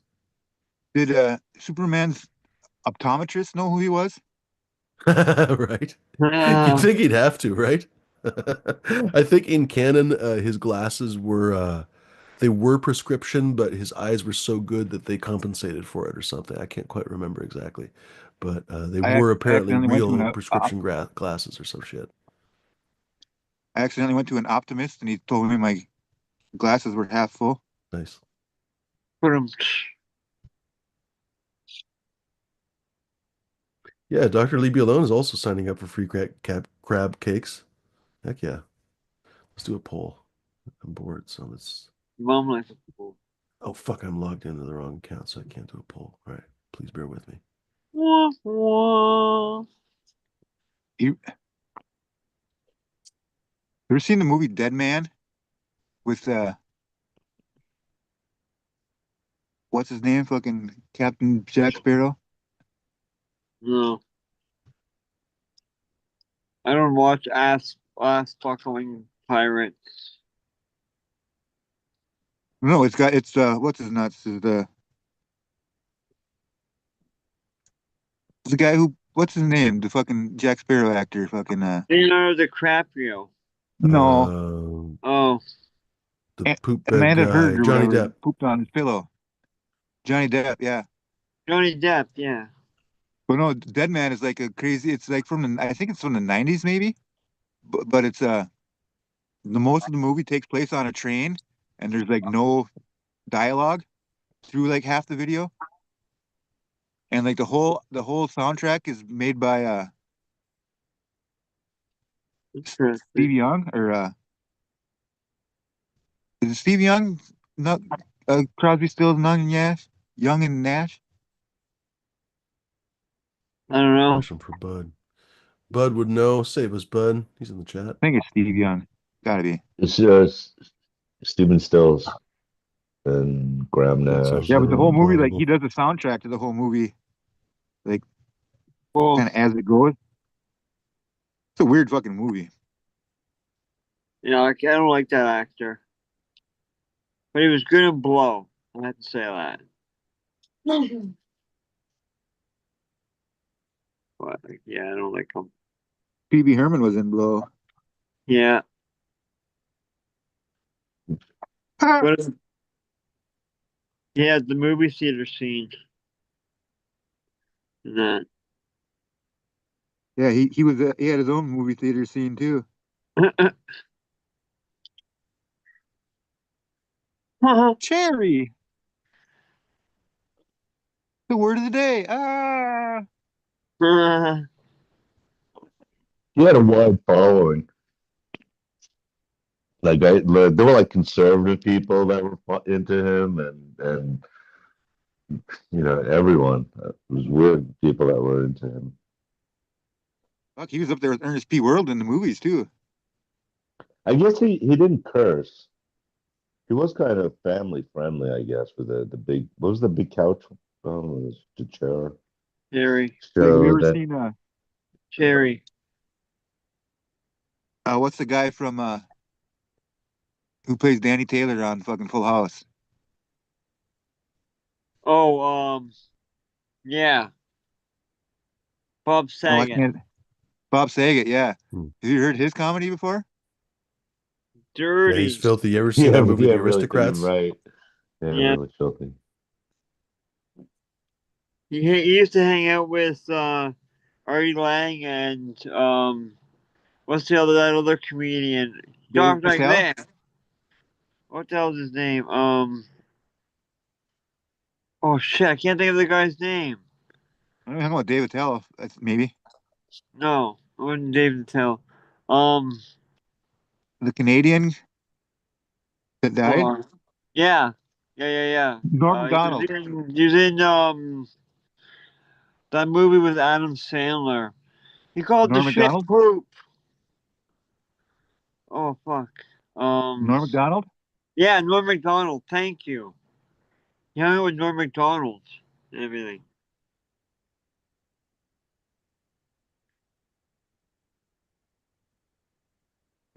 Did Superman's optometrist know who he was? Right? You'd think he'd have to, right? I think in canon, his glasses were they were prescription, but his eyes were so good that they compensated for it or something. I can't quite remember exactly, but they were I apparently accidentally went to real prescription glasses or some shit. I accidentally went to an optimist, and he told me my glasses were half full. Nice. Put them. Yeah, Dr. Lee Alone is also signing up for free crab cakes. Heck yeah. Let's do a poll. I'm bored, so let's. Mom likes it. Oh fuck, I'm logged into the wrong account, so I can't do a poll. All right, please bear with me. Wah, wah. You ever seen the movie Dead Man with what's his name? Fucking Captain Jack Sparrow. No, I don't watch ass fuckling pirates. No, it's what's his nuts is the guy who what's his name? The fucking Jack Sparrow actor. Fucking Leonardo DiCaprio. no, Oh, The poop bed Amanda guy, Heard or Johnny whatever Depp. pooped on his pillow. Johnny Depp, yeah. Johnny Depp. Yeah. But no, Dead Man is like a crazy. It's like I think it's from the '90s maybe, but it's the most of the movie takes place on a train, and there's like no dialogue through like half the video, and like the whole soundtrack is made by Interesting. Steve Young or is it Steve Young? Not Crosby, Stills, Young and Nash. I don't know. Question for Bud. Bud would know. Save us, Bud. He's in the chat. I think it's Steve Young. Gotta be. It's Stephen Stills and Graham That sounds Yeah, Nash. but the more whole movie, like he plausible. does the soundtrack to the whole movie, like Well, kind of as it goes. It's a weird fucking movie. I don't like that actor, but he was good in Blow. I have to say that. But yeah, I don't like him. Pee Herman was in Blow. Yeah, but yeah, the movie theater scene and that. Yeah, he was he had his own movie theater scene too. Cherry, the word of the day. Ah, He had a wide following. Like there were like conservative people that were into him, and everyone. It was weird people that were into him. fuck, he was up there with Ernest P. Worrell in the movies too. I guess he didn't curse. He was kind of family friendly, I guess, with the big. What was the big couch? Oh, it was the chair Cherry, Like, have you show ever that. seen Cherry. what's the guy from who plays Danny Taylor on fucking Full House? Oh, yeah, Bob Oh, I Saget. can't. Bob Saget, yeah. Hmm. Have you heard his comedy before? Yeah, he's Dirty. filthy. You ever seen Yeah, that movie, yeah, The really thinking Aristocrats? right. Yeah, Yeah, really filthy. he used to hang out with Artie Lang and what's that other comedian? He Dave talks like Attell? that. What the hell's his name? Oh shit, I can't think of the guy's name. I'm talking about Dave Attell, maybe. No, it wasn't David Tell. Um, The Canadian that hold died? on. Yeah, yeah. Norm He was Macdonald. in that movie with Adam Sandler. He called the Norm shit Macdonald? poop. Oh fuck. Norm Macdonald? Yeah, Norm Macdonald. Thank you. He hung out with Norm Macdonald and everything.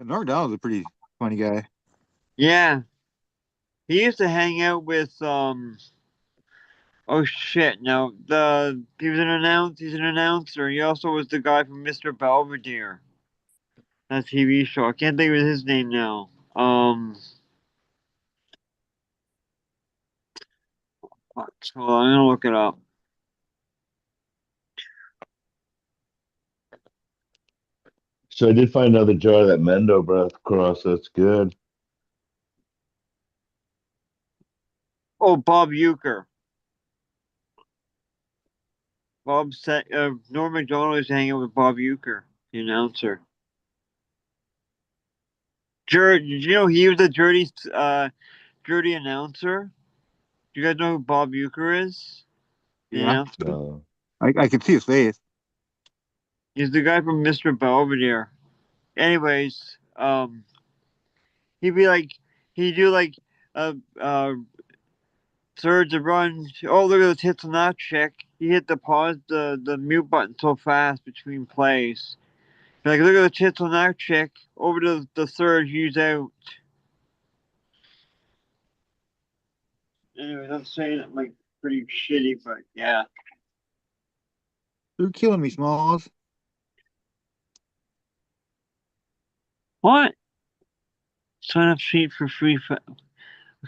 Norm Macdonald's a pretty funny guy. Yeah, he used to hang out with Oh shit! No, he's an announcer. He also was the guy from Mr. Belvedere, that TV show. I can't think of his name now. Fuck. Hold on, I'm gonna look it up. So I did find another jar of that Mendo breath cross. That's good. Oh, Bob Euchre. Norm Macdonald was hanging out with Bob Euchre, the announcer. Did you know he was a dirty announcer? Do you guys know who Bob Euchre is? The Yeah. announcer? I can see his face. He's the guy from Mr. Belvedere. Anyways, he'd be like, he'd do like a surge to run. Oh, look at the tits on that chick. He hit the mute button so fast between plays. Like, look at the tits on that chick. Over to the third, he's out. Anyways, I'm saying it like pretty shitty, but yeah. You're killing me, Smalls. What? Sign up sheet for free.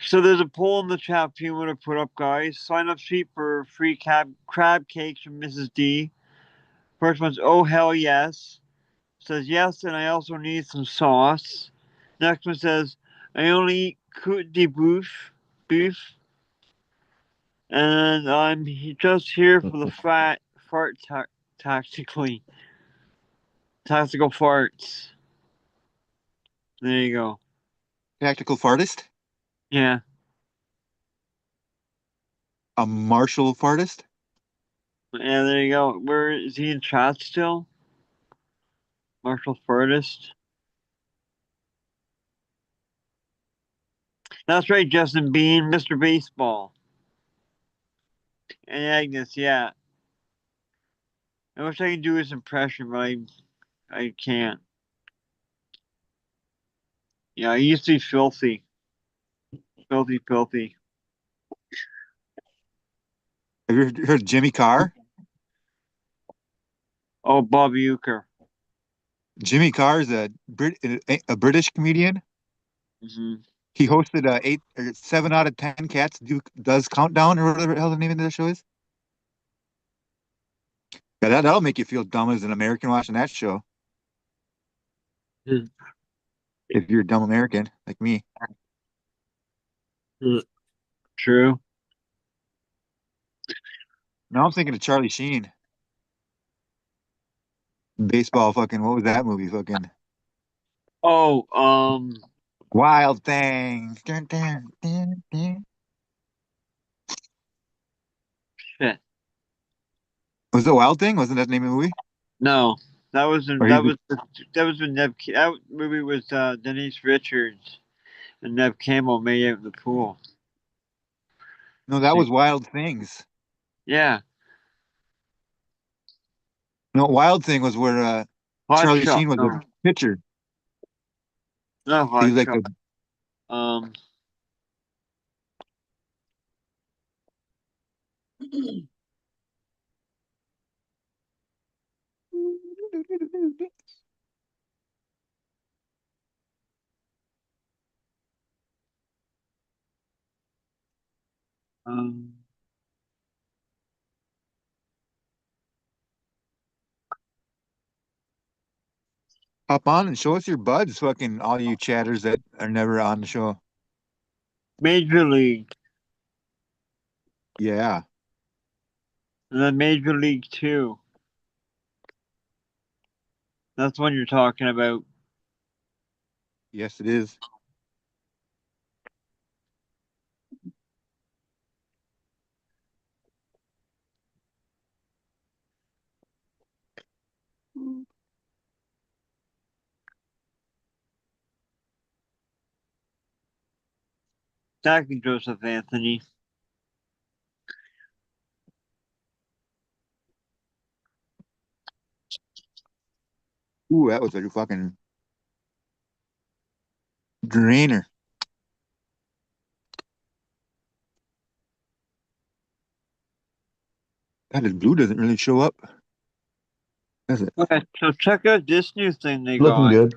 So there's a poll in the chat if you want to put up, guys. Sign up sheet for free crab cakes from Mrs. D. First one's oh hell yes. Says yes, and I also need some sauce. Next one says I only eat coute de beef, and I'm just here for the fart tactically tactical farts. There you go. Tactical fartist? Yeah. A martial fartist? Yeah, there you go. Where is he in chat still? Marshall Furtist. That's right, Justin Bean, Mr. Baseball. And Agnes, yeah. I wish I could do his impression, but I can't. Yeah, he used to be filthy. Filthy, filthy. Have you heard of Jimmy Carr? Oh, Bob Euchre. Jimmy Carr is a British comedian. Hmm. He hosted 7 out of 10 cats does countdown or whatever the hell the name of the show is. Yeah, that'll make you feel dumb as an American watching that show. If you're a dumb American like me. True. Now I'm thinking of Charlie Sheen. Baseball fucking, what was that movie? Fucking Oh, Wild Thing. Dun, dun, dun, dun. shit. Was it Wild Thing? Wasn't that the name of the movie? No, that was in, Or that was that was when that movie was Denise Richards and Nev Campbell made out in the pool. no, that See, was Wild Things. yeah, No, Wild Thing was where Hot Charlie Shot. Sheen was a No, pitcher. not He Hot was like Shot. a Um, um, hop on and show us your buds, fucking all you chatters that are never on the show. Major League, Yeah, and then Major League Two. That's what you're talking about. yes it is. Exactly, Joseph Anthony. Ooh, that was a fucking drainer. God, his blue doesn't really show up, does it? Okay, so check out this new thing they Looking got. good.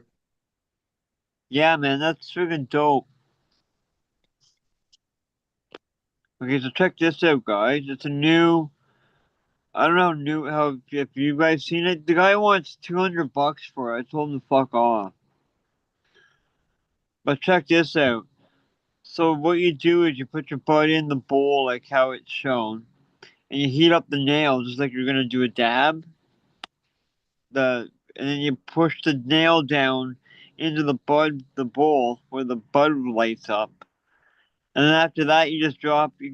Yeah, man, that's freaking dope. Okay, so check this out, guys. It's a new. I don't know new how if you guys seen it. The guy wants $200 for it. I told him to fuck off. But check this out. So what you do is you put your butt in the bowl like how it's shown, and you heat up the nail just like you're gonna do a dab. And then you push the nail down into the bowl where the bud lights up. And then after that, you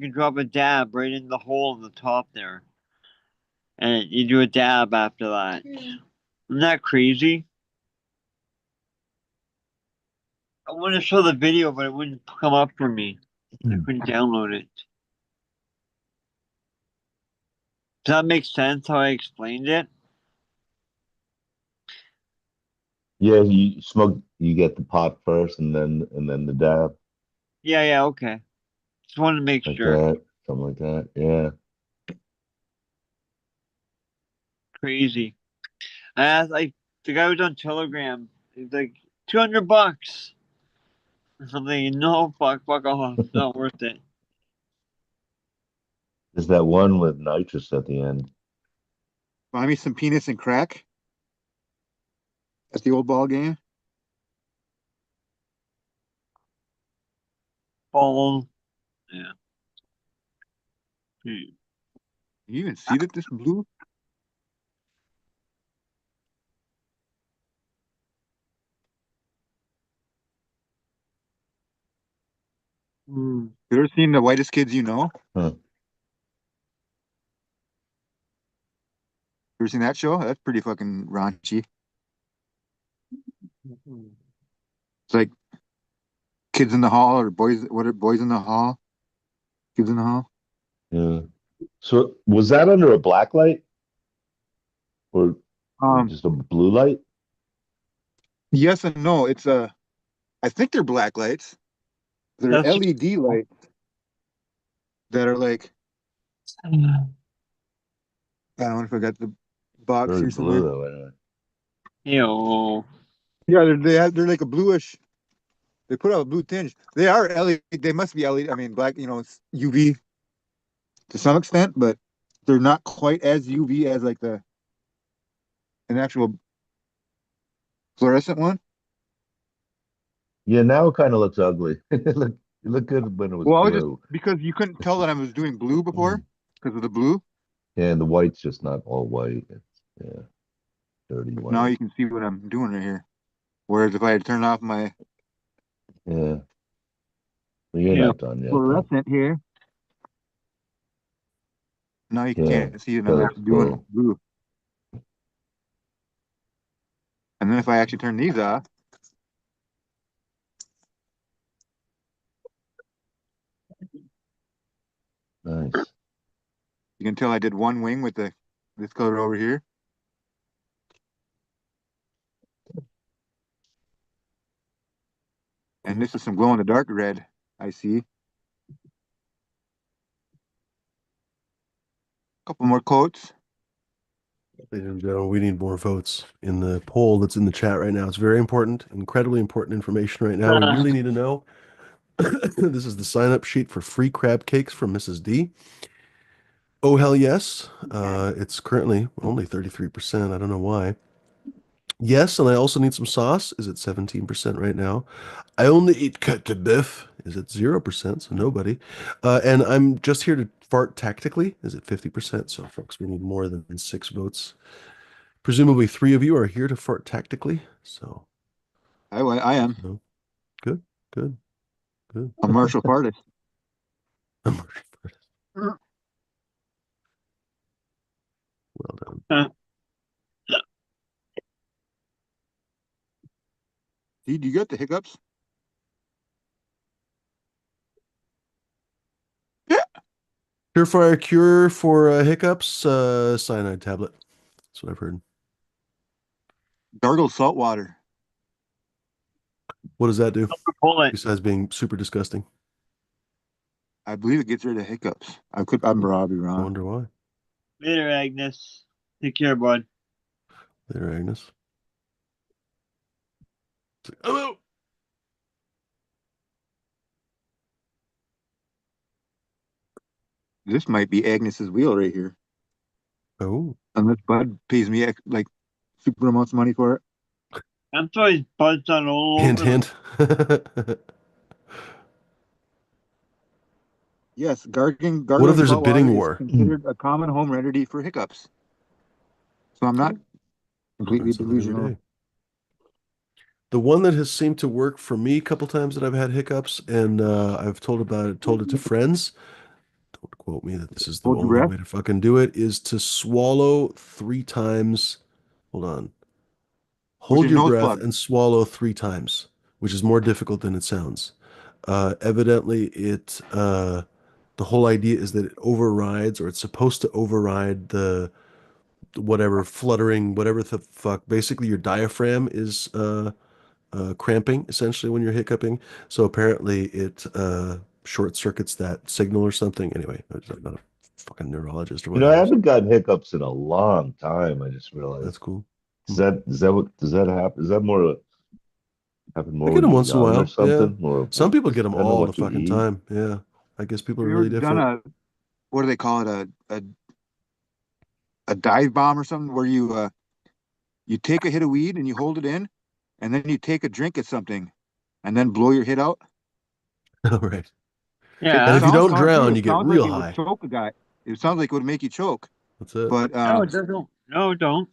can drop a dab right in the hole in the top there. And you do a dab after that. Isn't that crazy? I want to show the video, but it wouldn't come up for me. I couldn't download it. Does that make sense how I explained it? Yeah, you smoke. You get the pot first, and then the dab, Yeah, yeah, okay. Just wanted to make like sure. that, something like that. Yeah. Crazy. I asked, like, the guy was on Telegram. He's like, $200. I'm thinking, no, fuck off. It's not worth it. There's that one with nitrous at the end. Buy me some peanuts and crack at the old ball game. Follow. Yeah. Hmm. You even see that this blue? Hmm. You ever seen The Whitest Kids You Know? Huh. Ever seen that show? That's pretty fucking raunchy. It's like kids in the hall or boys. What are boys in the hall? Kids in the hall. Yeah. So was that under a black light or Um, just a blue light? yes and no. It's a I think they're black lights. They're That's LED lights that are like, I don't know if I got the box Very here somewhere. blue though, anyway. ew. Yeah, they're like a bluish. They put out a blue tinge. They are LED. They must be LED. I mean, black. You know, it's UV to some extent, but they're not quite as UV as like an actual fluorescent one. Yeah, now it kind of looks ugly. It looked good when it was Well, I was just blue. because you couldn't tell that I was doing blue before because of the blue. Yeah, and the white's just not all white. It's dirty But now white. you can see what I'm doing right here. Whereas if I had turned off my Yeah. Well, you're Yeah. not done yet then. fluorescent here, now you Yeah, can't see it. And I'm that looks actually doing cool. blue. And then if I actually turn these off, Nice. you can tell I did one wing with this color over here. And this is some glow in the dark red I see. Couple more coats. Ladies and gentlemen, we need more votes in the poll that's in the chat right now. It's very important, incredibly important information right now. We really need to know. This is the sign-up sheet for free crab cakes from Mrs. D. Oh, hell yes. It's currently only 33%. I don't know why. Yes, and I also need some sauce. Is it 17% right now? I only eat cut de beef. Is it 0%? So nobody. And I'm just here to fart tactically. Is it 50%? So folks, we need more than 6 votes. Presumably 3 of you are here to fart tactically. So, I am so good, good, good. a martial artist. Well done. Dude, you got the hiccups? Yeah. Surefire cure for hiccups, cyanide tablet. That's what I've heard. Gargle salt water. What does that do Pull it. besides being super disgusting? I believe it gets rid of hiccups. I'm probably I wrong. wonder why. Later, Agnes. Take care, bud. Later, Agnes. Hello. This might be Agnes's wheel right here. Oh. Unless Bud pays me like super amounts of money for it. I'm sorry, his buds on all Hint, over. hint. Yes, What if gargling there's a salt water bidding is war? considered a common home remedy for hiccups. So I'm not completely Learn something every delusional. day. The one that has seemed to work for me a couple times that I've had hiccups, and I've told it to friends. Don't quote me that this is the Hold your only breath. way to fucking do it, is to swallow 3 times. Hold on. With Hold your your nose breath plugged. and swallow 3 times, which is more difficult than it sounds. Evidently, the whole idea is that it overrides, or it's supposed to override the whatever fluttering, whatever the fuck. Basically, your diaphragm is cramping essentially when you're hiccuping. So apparently, it short circuits that signal or something. Anyway, I'm not a fucking neurologist or You know, I whatever. haven't gotten hiccups in a long time. I just That's realized. cool. Does that happen? Does that happen I more get when them you're once in a young or while. Yeah. something? Or Some people does get it them depend on all the what you fucking eat? time. Yeah. I guess people Have are you ever really done different. what do they call it? A dive bomb or something where you take a hit of weed and you hold it in and then you take a drink of something and then blow your hit out. All right. It And Yeah. if you sounds don't fun too. drown, It you get sounds like real it would high. choke a guy. It sounds like it would make you choke, That's it. but No, it doesn't. No, don't.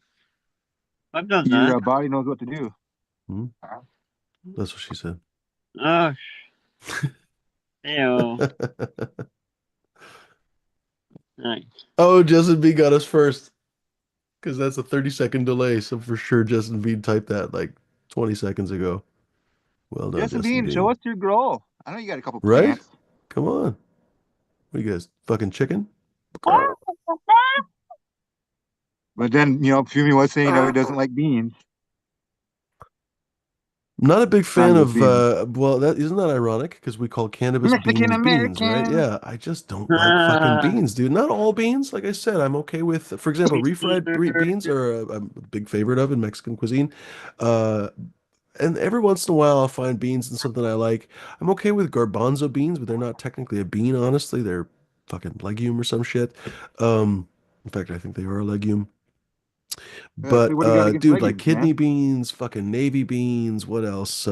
I've done your that. body knows what to do. Hmm? That's what she said. Oh, ew. Nice. Oh, Justin B got us first because that's a 30-second delay. So for sure, Justin B typed that like 20 seconds ago. Well done, Justin Justin Bean, show B. us your grow. I know you got a couple Right? plants. Come on. What you guys, fucking chicken? But then, Fumi was saying that he doesn't like beans. I'm not a big fan Congo of beans. well, that isn't that ironic because we call cannabis Mexican beans beans, right? American. Yeah, I just don't like fucking beans, dude. Not all beans. Like I said, I'm okay with, for example, beans are I'm a big favorite of in Mexican cuisine. Uh, and every once in a while I'll find beans and something I like. I'm okay with garbanzo beans, but they're not technically a bean, honestly. They're fucking legume or some shit. In fact, I think they are a legume. So But what do you got against dude, like legumes, kidney man? beans, fucking navy beans, what else?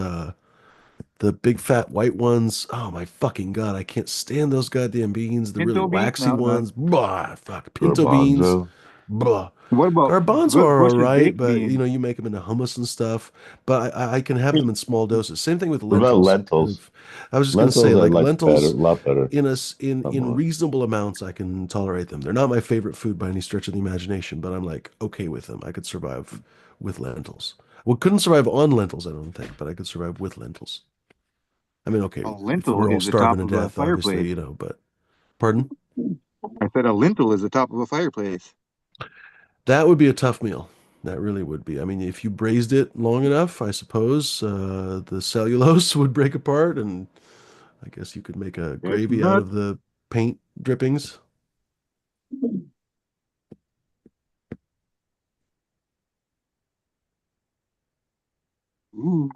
The big fat white ones. Oh my fucking God, I can't stand those goddamn beans. The really Pinto beans? waxy No, no. ones. Blah, fuck. Pinto beans. Garbanzo. Blah. What about Garbanzo are all Bush's right, baked but you beans? know, you make them into hummus and stuff. But I can have them in small doses. Same thing with What about lentils. lentils? I was just gonna say, Lentils I like like better, a lentils lot better. Lot in more. reasonable amounts, I can tolerate them. They're not my favorite food by any stretch of the imagination, but I'm like okay with them. I could survive with lentils. Well, couldn't survive on lentils, I don't think, but I could survive with lentils. I mean, okay, A if lentil we're all is the starving top to of a death, obviously, fireplace. you know, but pardon? I said a lentil is the top of a fireplace. That would be a tough meal. That really would be. I mean, if you braised it long enough, I suppose the cellulose would break apart, and I guess you could make a It's gravy out nuts. of the paint drippings. Ooh.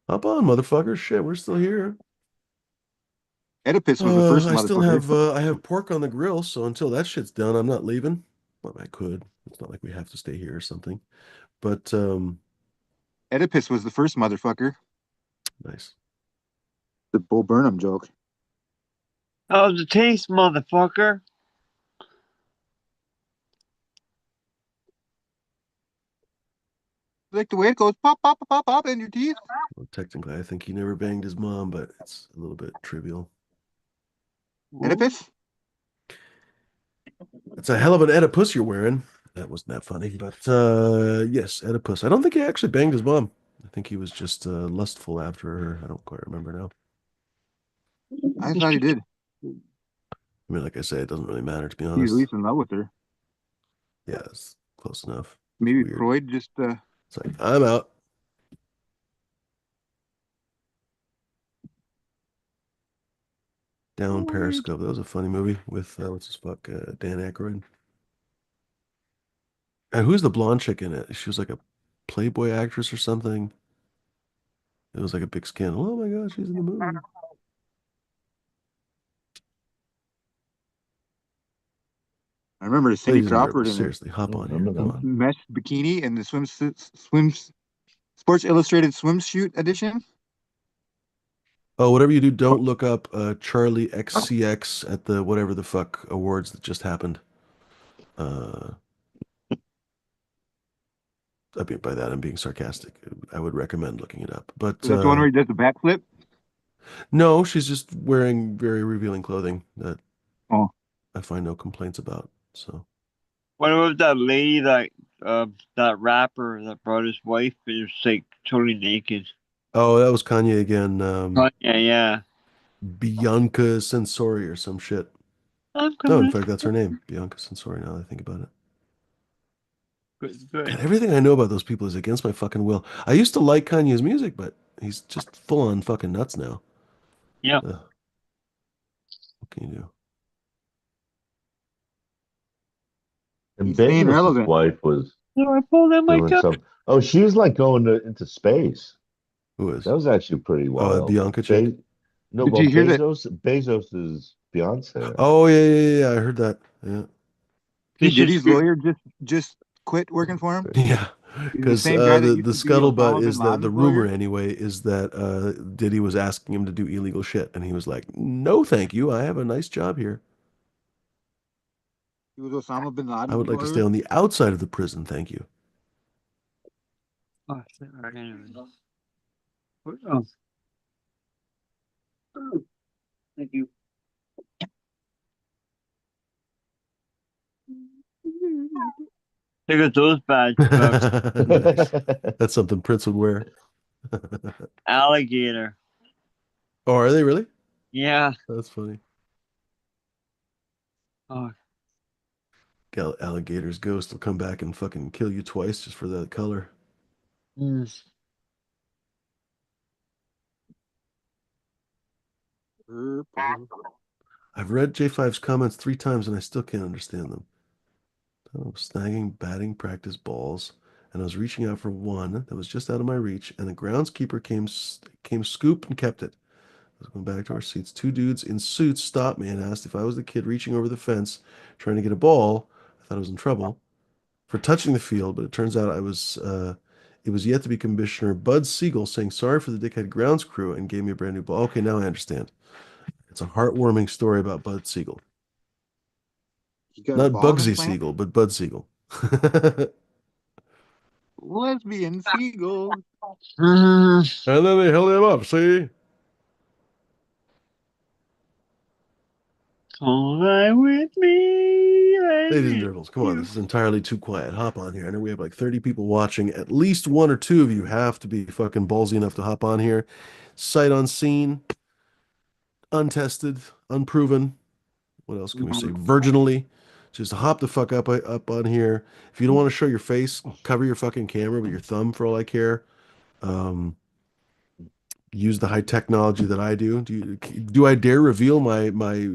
Hop on, motherfucker. Shit, we're still here. Oedipus was the first I still motherfucker. have I have pork on the grill, so until that shit's done, I'm not leaving. Well, I could. It's not like we have to stay here or something. But Oedipus was the first motherfucker. nice. The Bo Burnham joke. How's the taste, motherfucker? Like the way it goes, pop, pop, pop, pop, pop in your teeth. Well, technically, I think he never banged his mom, but it's a little bit trivial. Oedipus? It's a hell of an Oedipus you're wearing. That wasn't that funny, but yes, Oedipus. I don't think he actually banged his mom. I think he was just lustful after her. I don't quite remember now. I thought he did. I mean, like I say, it doesn't really matter to be He was at honest. least in love with her. Yeah, it's close enough. It's Maybe weird. Freud just It's like I'm out. Down Freud. Periscope. That was a funny movie with what's his fuck Dan Aykroyd. And who's the blonde chick in it? She was like a Playboy actress or something. It was like a big scandal. Oh my gosh, she's in the movie. I remember Cindy Ladies and Crawford germs, in seriously, I hop don't on here. remember Come that. a on. mesh bikini in the swims Sports Illustrated swimsuit edition. Oh, whatever you do, don't look up Charlie XCX at the whatever the fuck awards that just happened. Uh, I mean, by that I'm being sarcastic. I would recommend looking it up. But Is that the one where he does the backflip? no, she's just wearing very revealing clothing that Oh, I find no complaints about. So, What about that lady that rapper that brought his wife and was like totally naked? oh, that was Kanye again. Oh, yeah, yeah. Bianca Sensori or some shit. I'm No, in coming. fact, that's her name, Bianca Sensori. Now that I think about it. Good, God, good. everything I know about those people is against my fucking will. I used to like Kanye's music, but he's just full on fucking nuts now. Yeah. Ugh, what can you do? And he's staying Bezos' relevant. wife was So I pulled out my doing gun. some. Oh, she was like going into space. Who is? That was actually pretty Oh, that wild. Bianca chick. No, Did well, you hear that? Bezos's fiance, I think. Oh yeah. I heard that. Yeah, They P. should Diddy's screw. lawyer just quit working for him. Crazy. yeah. He's the Because same guy that the used to be scuttlebutt Osama is bin the Laden's rumor lawyer. anyway is that Diddy was asking him to do illegal shit, and he was like, "No, thank you. I have a nice job here. He was Osama bin I would Laden's like to stay lawyer. on the outside of the prison, thank you." Oh, shit, all right, anyway. Oh, thank you. Look at those bad books. Nice. That's something Prince would wear. Alligator. Oh, are they really? Yeah. That's funny. Oh, Alligator's ghost will come back and fucking kill you twice just for that color. Mm. I've read J5's comments 3 times and I still can't understand them. I was snagging batting practice balls, and I was reaching out for one that was just out of my reach, and the groundskeeper came scoop and kept it. I was going back to our seats. Two dudes in suits stopped me and asked if I was the kid reaching over the fence trying to get a ball. I thought I was in trouble for touching the field, but it turns out it was yet to be Commissioner Bud Siegel saying sorry for the dickhead grounds crew and gave me a brand new ball. Okay, now I understand. It's a heartwarming story about Bud Siegel. You got a Not ball Bugsy implant? Siegel, but Bud Siegel. Lesbian seagull. Mm. And then they held him up, see? Come fly with me. Ladies and gentlemen, come on, this is entirely too quiet. Hop on here. I know we have like 30 people watching. At least one or two of you have to be fucking ballsy enough to hop on here. Sight unseen, untested, unproven. What else can we say? Virginally. Just hop the fuck up on here. If you don't want to show your face, cover your fucking camera with your thumb for all I care. Um, use the high technology that I do. Do I dare reveal my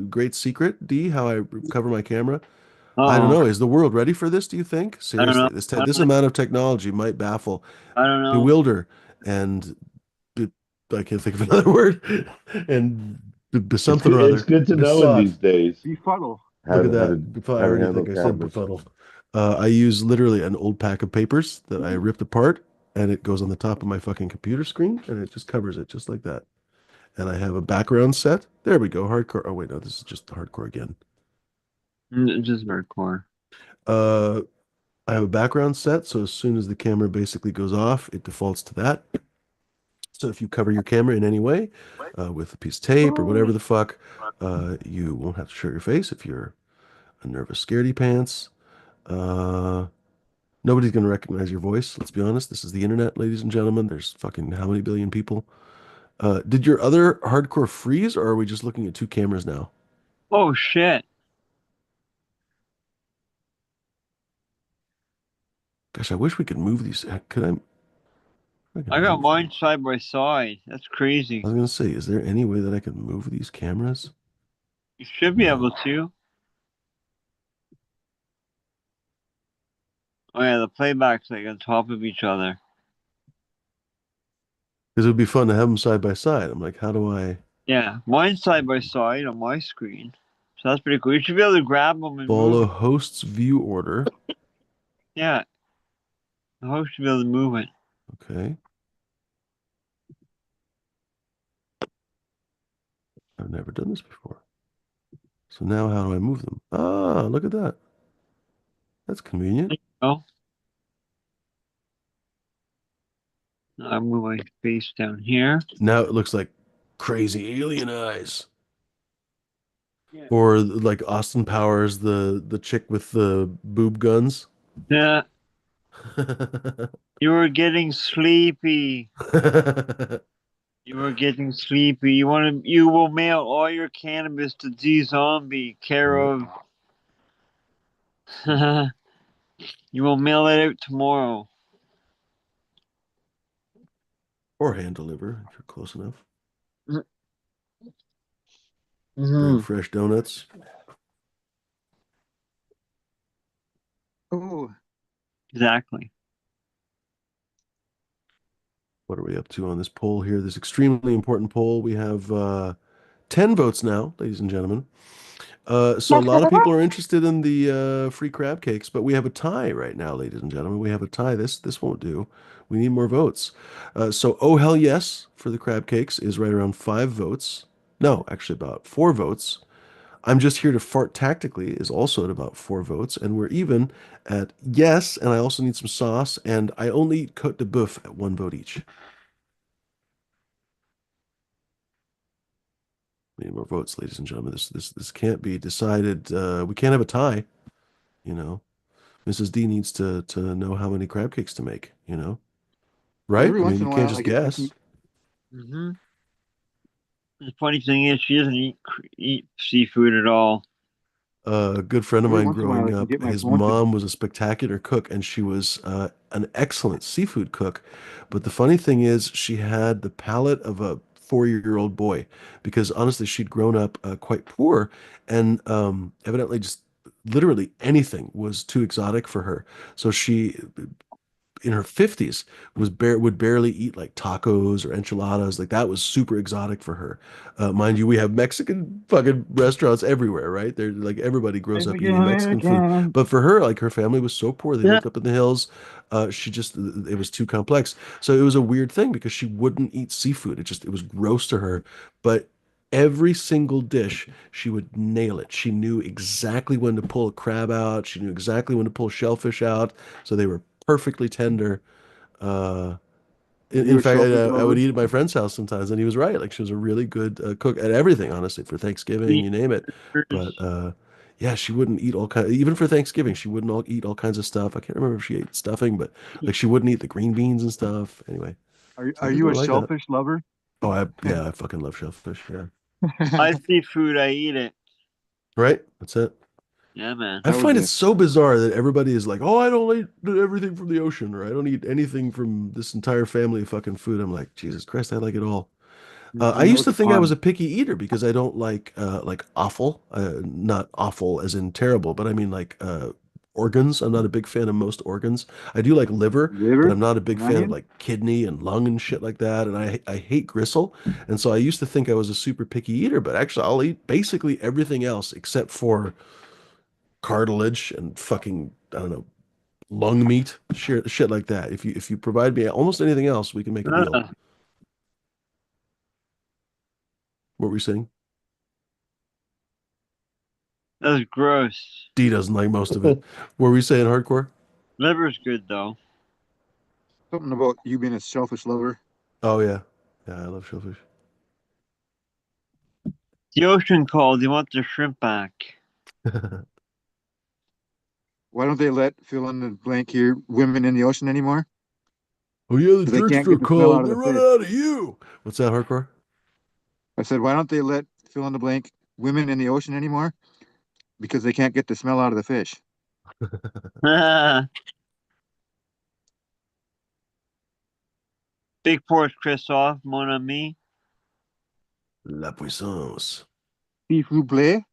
great secret, D, how I cover my camera? I don't Oh, know. Is the world ready for this, do you think? I don't know. Seriously, this amount of technology might baffle, I don't know. bewilder, and be, I can't think of another word, and be something or It's other, good to know in these besot. days Befuddle. Look at how that. to I how to already handle think I said cameras. befuddle. I use literally an old pack of papers that I ripped apart, and it goes on the top of my fucking computer screen, and it just covers it just like that. And I have a background set. There we go. Hardcore. Oh wait, no, this is just hardcore again. Just hardcore. Uh, I have a background set, so as soon as the camera basically goes off, it defaults to that. So if you cover your camera in any way, with a piece of tape or whatever the fuck, you won't have to show your face if you're a nervous scaredy pants. Uh, Nobody's gonna recognize your voice. Let's be honest. This is the internet, ladies and gentlemen. There's fucking how many billion people? Did your other hardcore freeze, or are we just looking at two cameras now? Oh shit! Gosh, I wish we could move these. Could I can I got move mine them. side by side. That's I crazy. was gonna say, is there any way that I can move these cameras? You should be able No. to. Oh yeah, the playback's like on top of each other. Because it would be fun to have them side by side. I'm like, how do I Yeah, mine side by side on my screen. So that's pretty cool. You should be able to grab them and move follow it. host's view order? Yeah, the host should be able to move it. Okay. I've never done this before. So now how do I move them? Ah, look at that. That's convenient. Oh, I move my face down here. Now it looks like crazy alien eyes. Yeah. Or like Austin Powers, the chick with the boob guns. Yeah, you were getting sleepy. You were getting sleepy. You will mail all your cannabis to Z Zombie, care of. You will mail it out tomorrow. Or hand deliver if you're close enough. Bring Mm-hmm. fresh donuts. Oh, Exactly. What are we up to on this poll here? This extremely important poll. We have 10 votes now, ladies and gentlemen. So a lot of people are interested in the free crab cakes, but we have a tie right now, ladies and gentlemen. We have a tie. This won't do. We need more votes. So oh hell yes for the crab cakes is right around 5 votes. No, actually about 4 votes. I'm just here to fart tactically is also at about 4 votes, and we're even at yes. And I also need some sauce, and I only eat Cote de Boeuf at 1 vote each. We need more votes, ladies and gentlemen. This can't be decided. We can't have a tie. You know, Mrs. D needs to know how many crab cakes to make. You know, right? every I once mean, in you a can't while just I can. guess. Mm-hmm. The funny thing is, she doesn't eat seafood at all. A good friend of Every mine once in a while, growing I can up, get my his phone to. mom was a spectacular cook, and she was an excellent seafood cook. But the funny thing is, she had the palate of a 4-year-old boy, because honestly, she'd grown up quite poor, and evidently just literally anything was too exotic for her. So she in her 50s would barely eat like tacos or enchiladas. Like that was super exotic for her. Mind you, we have Mexican fucking restaurants everywhere, right? They're like everybody grows up eating Mexican food. But for her, like her family was so poor, they Yeah. lived up in the hills. She just it was too complex. So it was a weird thing because she wouldn't eat seafood. It was gross to her. But every single dish, she would nail it. She knew exactly when to pull a crab out. She knew exactly when to pull shellfish out. So they were perfectly tender. Uh, Are in you a fact, shellfish I would lover? eat at my friend's house sometimes, and he was right. Like she was a really good cook at everything, honestly, for Thanksgiving, you name it. But yeah, she wouldn't eat all kind. Even for Thanksgiving, she wouldn't eat all kinds of stuff. I can't remember if she ate stuffing, but like she wouldn't eat the green beans and stuff. Anyway, some Are you people a are like that. shellfish lover? Oh, yeah, I fucking love shellfish. Yeah, I see food, I eat it. right. That's it. Yeah, man. I That was find it it. so bizarre that everybody is like, "Oh, I don't eat everything from the ocean," or "I don't eat anything from this entire family of fucking food." I'm like, Jesus Christ, I like it all. I That used was to think I was fun. a picky eater because I don't like offal, not awful as in terrible, but I mean like organs. I'm not a big fan of most organs. I do like liver, but Liver I'm not a big and fan of onion. like kidney and lung and shit like that. And I hate gristle, and so I used to think I was a super picky eater, but actually I'll eat basically everything else except for cartilage and fucking I don't know lung meat, shit like that. If you provide me almost anything else, we can make a deal. Ah, What were you saying? that's gross. D doesn't like most of it. What were we saying, hardcore? Liver's good though. Something about you being a shellfish lover. Oh yeah, yeah, I love shellfish. The ocean called. You want the shrimp back? Why don't they let fill in the blank here women in the ocean anymore? Oh yeah, the Because they jerks can't feel get the smell cold. out of They're the running fish. out of you. What's that, hardcore? I said, why don't they let fill in the blank women in the ocean anymore? Because they can't get the smell out of the fish. Big Porch Christophe, mon ami. La puissance. Beef blé,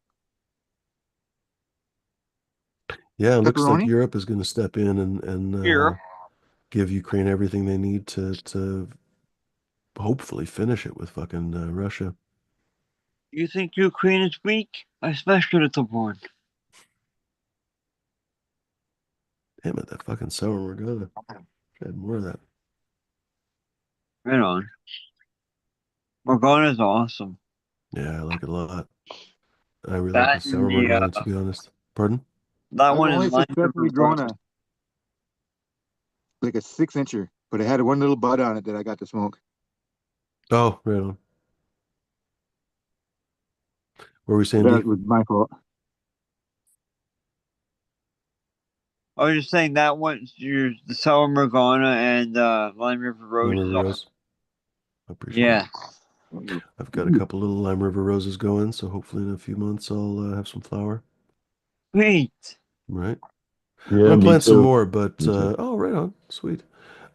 Yeah, it looks like pepperoni. Europe is going to step in and Here. give Ukraine everything they need to hopefully finish it with fucking Russia. You think Ukraine is weak? I smashed it at the board. Damn it, that fucking sour Morgana. Had more of that. Right on. Morgana's awesome. Yeah, I like it a lot. I really like the That and sour the Morgana, to be honest. Pardon? that I've one is only Lime successfully River grown Rose. a like a 6 incher, but it had one little bud on it that I got to smoke. Oh, right on. What were we saying, That D? was my fault. I was just saying that one, the Sour Morgana and Lime River Lime Rose is River awesome. Rose. I appreciate it. Yeah. I've got a couple little Lime River Roses going, so hopefully in a few months I'll have some flower. Sweet. Right? I'm Yeah, gonna me plant some too. more, but Me too. oh, right on. Sweet.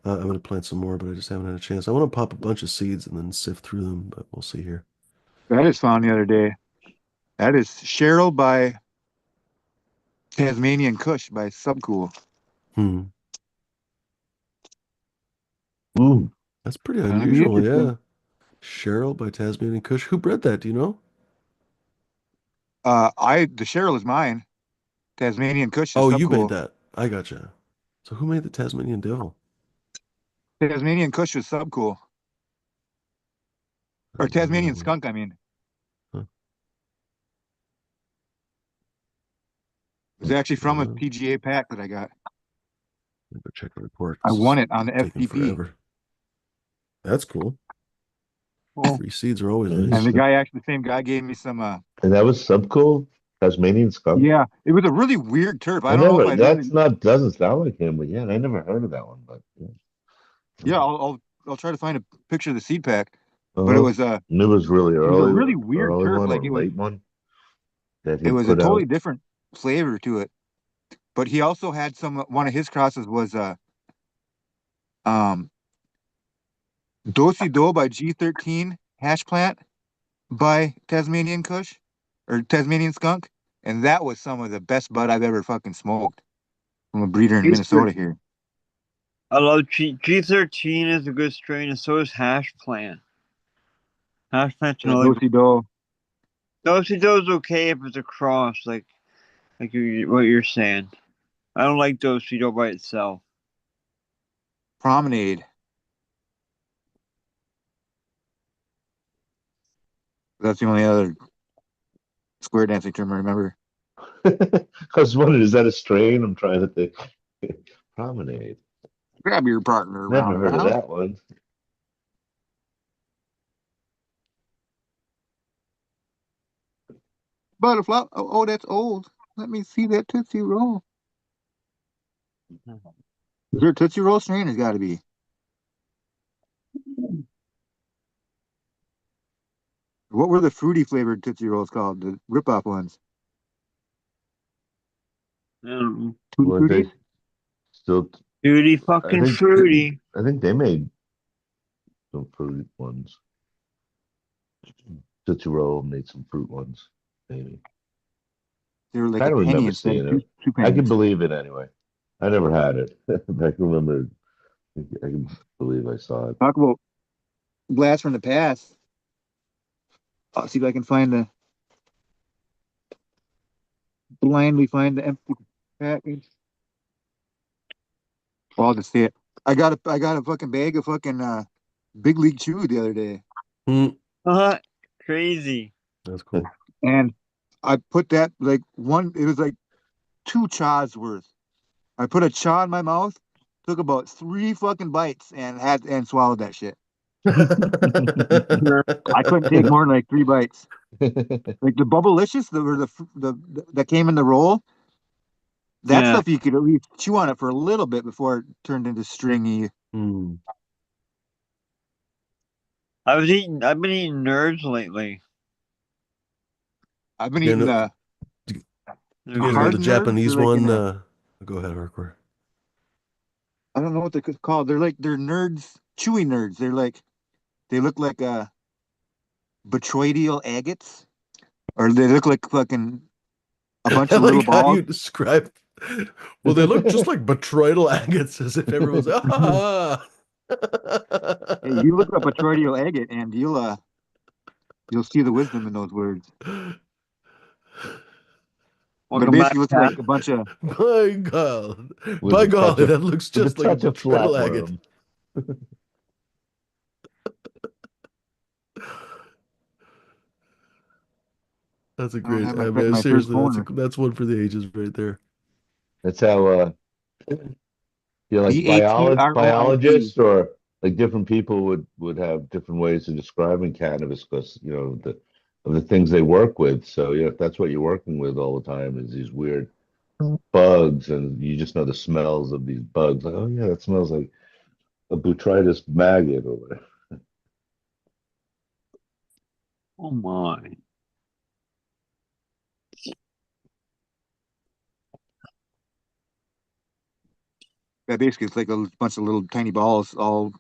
I'm gonna plant some more, but I just haven't had a chance. I want to pop a bunch of seeds and then sift through them, but we'll see here. That is found the other day. That is Cheryl by Tasmanian Kush by Subcool. Hmm. Mm. That's pretty That'll be unusual, interesting. yeah. Cheryl by Tasmanian Kush. Who bred that? Do you know? The Cheryl is mine. Tasmanian Kush is Oh, you made Subcool. that. I gotcha. So who made the Tasmanian Devil? Tasmanian Kush is Subcool. I Or have no Tasmanian idea. Skunk, I mean. Huh. It was actually from a Uh, PGA pack that I got. Let me go check the report. I This won is it on the taking FTP. forever. That's cool. Cool. Free seeds are always And nice. Nice. the same guy gave me some And that was Subcool, Tasmanian skunk. yeah, it was a really weird turf. I I don't know if never. I'd That's really not doesn't sound like him, but yeah, I never heard of that one. But yeah. yeah, I'll try to find a picture of the seed pack. But Uh-huh. And it was really it was a early, really weird early turf. one Like or late one that it he was a put totally out. different flavor to it. But he also had one of his crosses was um Do-si Do by G13 hash plant by Tasmanian Kush or Tasmanian Skunk, and that was some of the best bud I've ever fucking smoked from a breeder in Minnesota here. I love G13 is a good strain, and so is Hash Plant. Hash Plant's Yeah, another. Do-si Do. Do-si-do's okay if it's a cross, like what you're saying. I don't like do-si-do by itself. Promenade. That's the only other square dancing term I remember. I was wondering, is that a strain? I'm trying to think. Promenade. Grab your partner Never round heard of round. that one. Butterfly. Oh, that's old. Let me see that Tootsie Roll. Is there a Tootsie Roll strain? There's got to be. What were the fruity flavored Tootsie Rolls called? The rip-off ones? Tutti Were Fruities? they still? Duty I fucking think fruity. I think they made some fruit ones. Tootsie Roll made some fruit ones, maybe. They were like I a don't penny remember instead of seeing it. two I can pennies. believe it anyway. I never had it. I can remember. I can believe I saw it. Talk about blast from the past. I'll see if I can blindly find the empty package. Well, I'll just say it. I got a fucking bag of fucking Big League Chew the other day, Crazy. That's cool. and I put that like one. It was like 2 chaws worth. I put a chaw in my mouth, took about 3 fucking bites, and swallowed that shit. I couldn't take more than like 3 bites. Like the Bubblicious, the that came in the roll. That Yeah. stuff you could at least chew on it for a little bit before it turned into stringy. Hmm. I've been eating nerds lately. I've been Yeah, eating no, the do They're you guys know good. hard the nerds. They're Japanese like in one? a Go ahead, Harcourt. I don't know what they're called. They're nerds, chewy nerds. They look like botryoidal agates, or they look like fucking a bunch I of little like how balls. you describe. Well, they look just like botryoidal agates, as if everyone's ah. Hey, you look up botryoidal agate, and you'll see the wisdom in those words. But it Welcome back, basically looks like Pat. a bunch of By God, with by a touch golly, of that looks with a just like a touch of botryoidal agate. flatworm. That's a I don't great. have my I mean, my third seriously, corner. that's one for the ages right there. That's how like Batroit. biologists or like different people would have different ways of describing cannabis because the things they work with. So if that's what you're working with all the time is these weird bugs, and you just know the smells of these bugs. Like, oh yeah, that smells like a botrytis maggot or whatever. Oh my. Yeah, basically it's like a bunch of little tiny balls all Your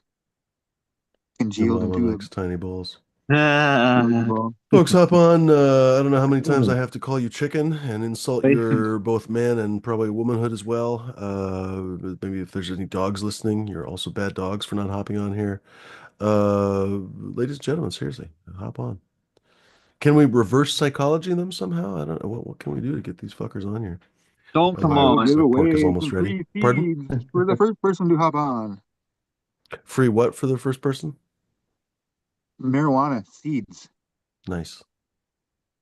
congealed mama into likes tiny balls. a Ah, little ball. Folks, hop on. I don't know how many times I have to call you chicken and insult Basic. your both man and probably womanhood as well. Maybe if there's any dogs listening, you're also bad dogs for not hopping on here. Ladies and gentlemen, seriously, hop on. Can we reverse psychology them somehow? I don't know. What can we do to get these fuckers on here? Don't By the come way, I will on. give my pork is away almost some ready. free Pardon? seeds for the first person to hop on. Free what for the first person? Marijuana seeds. Nice,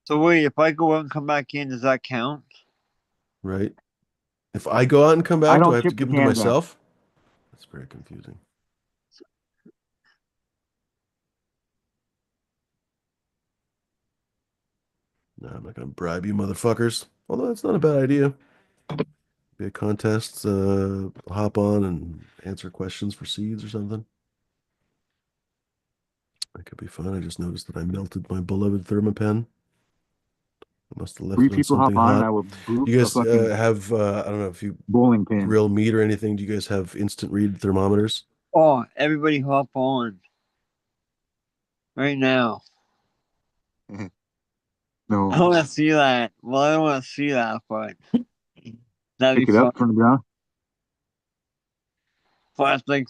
So wait, if I go out and come back in, does that count? right? If I go out and come I back, do I don't have to chip the give them to cans out. myself? That's very confusing. No, I'm not going to bribe you, motherfuckers. Although that's not a bad idea. Be a contest, hop on and answer questions for seeds or something. That could be fun. I just noticed that I melted my beloved Thermapen. Must have left Three it on people hop something on and hot. I will boot You a guys fucking have I don't know if you bowling pin. grill meat or anything. Do you guys have instant read thermometers? Oh, everybody hop on right now. I No, want to see that. Well, I don't want to see that, but that'd be pick it fun. up from the ground. Plus, like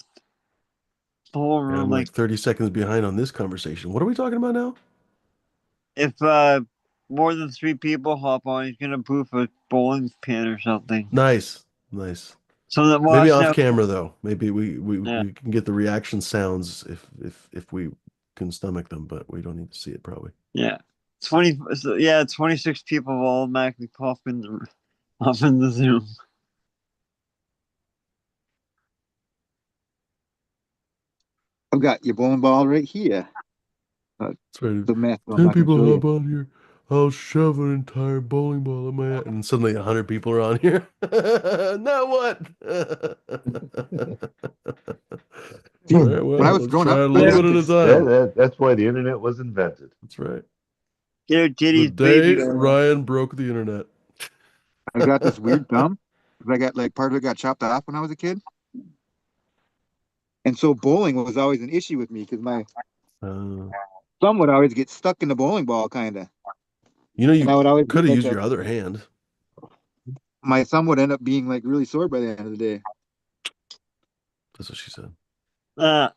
the whole Yeah, room, I'm like like 30 seconds behind on this conversation. What are we talking about now? if more than three people hop on, he's gonna poof a bowling pin or something. Nice. Nice. So that Maybe watch off now. camera though. Maybe Yeah, we can get the reaction sounds if we can stomach them, but we don't need to see it probably. yeah. 26 people will automatically pop in the Zoom. I've got your bowling ball right here. That's right. The method I'm 10 not gonna people show hop you. on here. I'll shove an entire bowling ball in my head. And suddenly 100 people are on here. Now what? All See, right, when I well, was let's growing try up, it a I little Yeah. bit got at a this. time. That's why the internet was invented. That's right. Get her The Diddy's baby day oil. Ryan broke the internet. I got this weird thumb. 'Cause I got like part of it got chopped off when I was a kid, and so bowling was always an issue with me because my Uh, thumb would always get stuck in the bowling ball, kind of, and you I would always could get have like used a. your other hand. My thumb would end up being like really sore by the end of the day. That's what she said. Uh,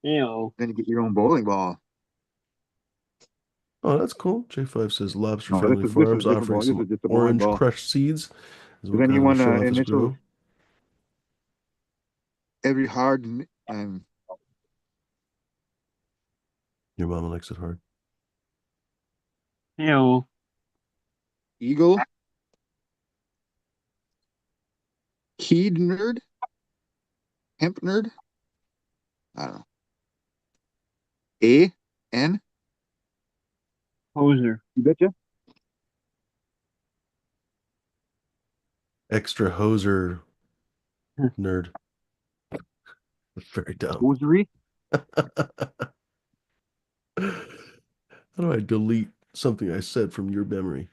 you know, Then you get your own bowling ball. Oh, that's cool. J5 says Lobster No, Family this is Farms a different offering ball. This some is just a bowling orange ball. crushed seeds. Is Does what kind of a anyone show off this initials grow. every hard Your mama likes it hard. you know, eagle, keyed nerd, hemp nerd? I don't know. A-N? poser. You betcha? Extra hoser nerd. That's very dumb. Hosiery? How do I delete something I said from your memory?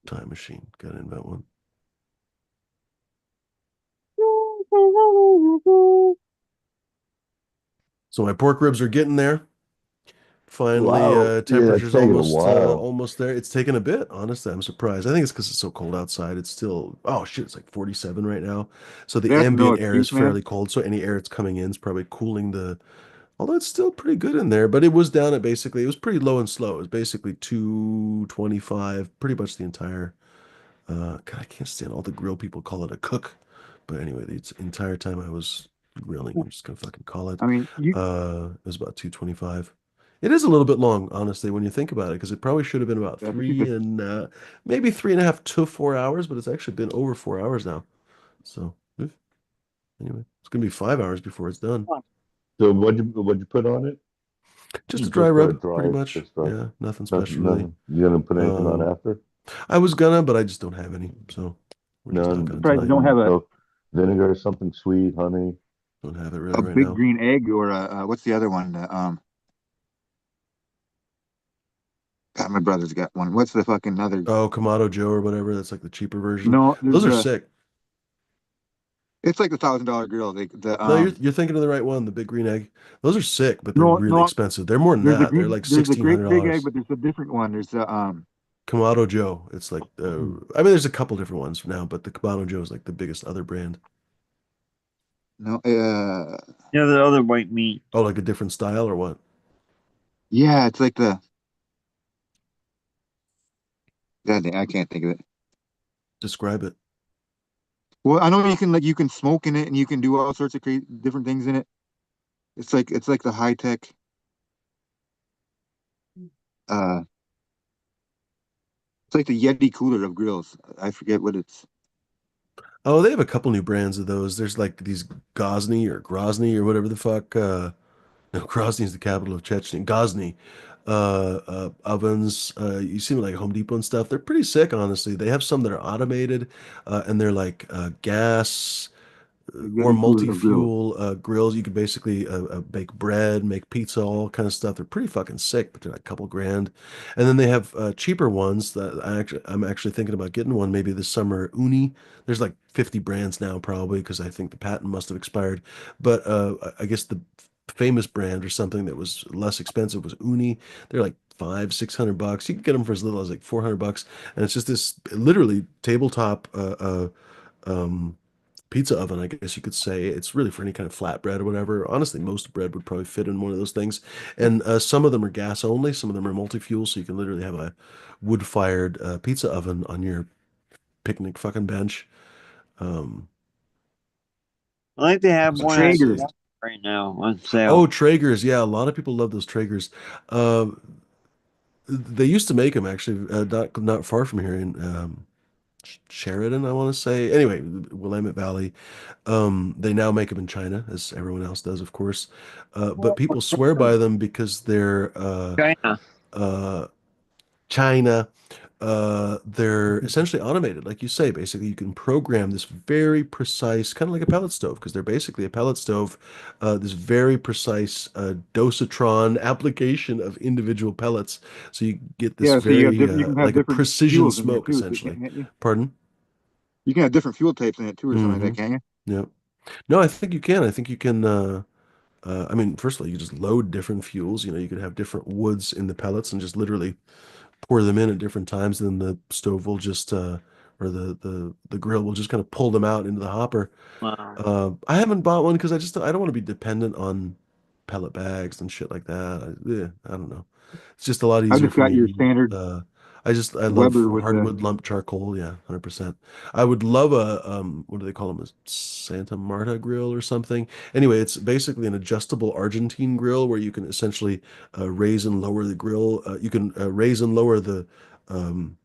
Time machine. Gotta invent one. So my pork ribs are getting there. Finally, Wow. Yeah, it's temperature's taking a while. almost there. It's taken a bit, honestly. I'm surprised. I think it's because it's so cold outside. It's still, oh shit, it's like 47 right now. So the That's no ambient air is excuse, man. fairly cold. So any air that's coming in is probably cooling the, although it's still pretty good in there. But it was down at basically, it was pretty low and slow. It was basically 225 pretty much the entire, God, I can't stand all the grill people call it a cook. But anyway, the entire time I was grilling, I'm just gonna fucking call it. I mean, you It was about 225. It is a little bit long, honestly, when you think about it, because it probably should have been about that's because maybe 3.5 to 4 hours, but it's actually been over 4 hours now. So anyway, it's gonna be 5 hours before it's done. So what'd you put on it? Just a dry Just rub, pretty dry, much. just dry. Yeah, nothing special really. Nothing. You gonna put anything on Um, after? I was gonna, but I just don't have any, so we're just not gonna surprised you tonight. don't have So vinegar, something sweet, honey. Don't have it a really right big now. green egg or what's the other one? God, my brother's got one. What's the fucking other? Oh, Kamado Joe or whatever. That's like the cheaper version. No, Those are sick. it's like the $1,000 grill. The No, you're thinking of the right one, the big green egg. Those are sick, but they're no, really no, expensive. They're more than that. They're like there's a great big egg, $1,600. but there's a different one. There's the Kamado Joe. It's like I mean, there's a couple different ones now, but the Kamado Joe is like the biggest other brand. no Yeah, the other white meat. Oh, like a different style or what? yeah, it's like the God dang, I can't think of it. Describe it. Well, I know you can smoke in it and you can do all sorts of crazy different things in it. It's like the high tech uh it's like the Yeti cooler of grills. I forget what it's. Oh, they have a couple new brands of those. There's like these Grozny or whatever the fuck. No, Grozny is the capital of Chechnya. Ghazni ovens. You see them at like Home Depot and stuff. They're pretty sick, honestly. They have some that are automated, and they're like gas. or Getting to a grill. multi-fuel grills. You could basically bake bread, make pizza, all kind of stuff. They're pretty fucking sick, but they're like a couple grand. And then they have cheaper ones that I'm actually thinking about getting one maybe this summer. Uni. There's like 50 brands now probably because I think the patent must have expired. But I guess the famous brand or something that was less expensive was Uni. They're like 500-600 bucks. You can get them for as little as like 400 bucks, and it's just this literally tabletop um, pizza oven, I guess you could say. It's really for any kind of flatbread or whatever. Honestly, most bread would probably fit in one of those things. And some of them are gas only, some of them are multi-fuel, so you can literally have a wood-fired pizza oven on your picnic fucking bench. Um, I like to have so one at Traeger. Walmart right now on oh, sale. Traegers, yeah, a lot of people love those Traegers. Uh, they used to make them actually, not far from here in Sheridan, I want to say. Anyway, Willamette Valley. They now make them in China, as everyone else does, of course. But people swear by them because they're China. uh, China. They're essentially automated, like you say. Basically, you can program this very precise, kind of like a pellet stove, because they're basically a pellet stove. This very precise dosatron application of individual pellets, so you get this Yeah, so you have very you can have like a different precision fuels in there smoke, too, essentially. can't you? Pardon? You can have different fuel types in it too, or something Mm-hmm. like that, can you? Yeah. No, I think you can. I think you can. I mean, first of all, you just load different fuels. You know, you could have different woods in the pellets and just literally pour them in at different times. Then the stove will just, or the grill will just kind of pull them out into the hopper. Wow. I haven't bought one because I don't want to be dependent on pellet bags and shit like that. I don't know. It's just a lot I've easier just for got your me. standard I love Weber with the hardwood lump charcoal. Yeah, 100%. I would love a what do they call them? A Santa Marta grill or something. Anyway, it's basically an adjustable Argentine grill where you can essentially raise and lower the grill. You can raise and lower the um,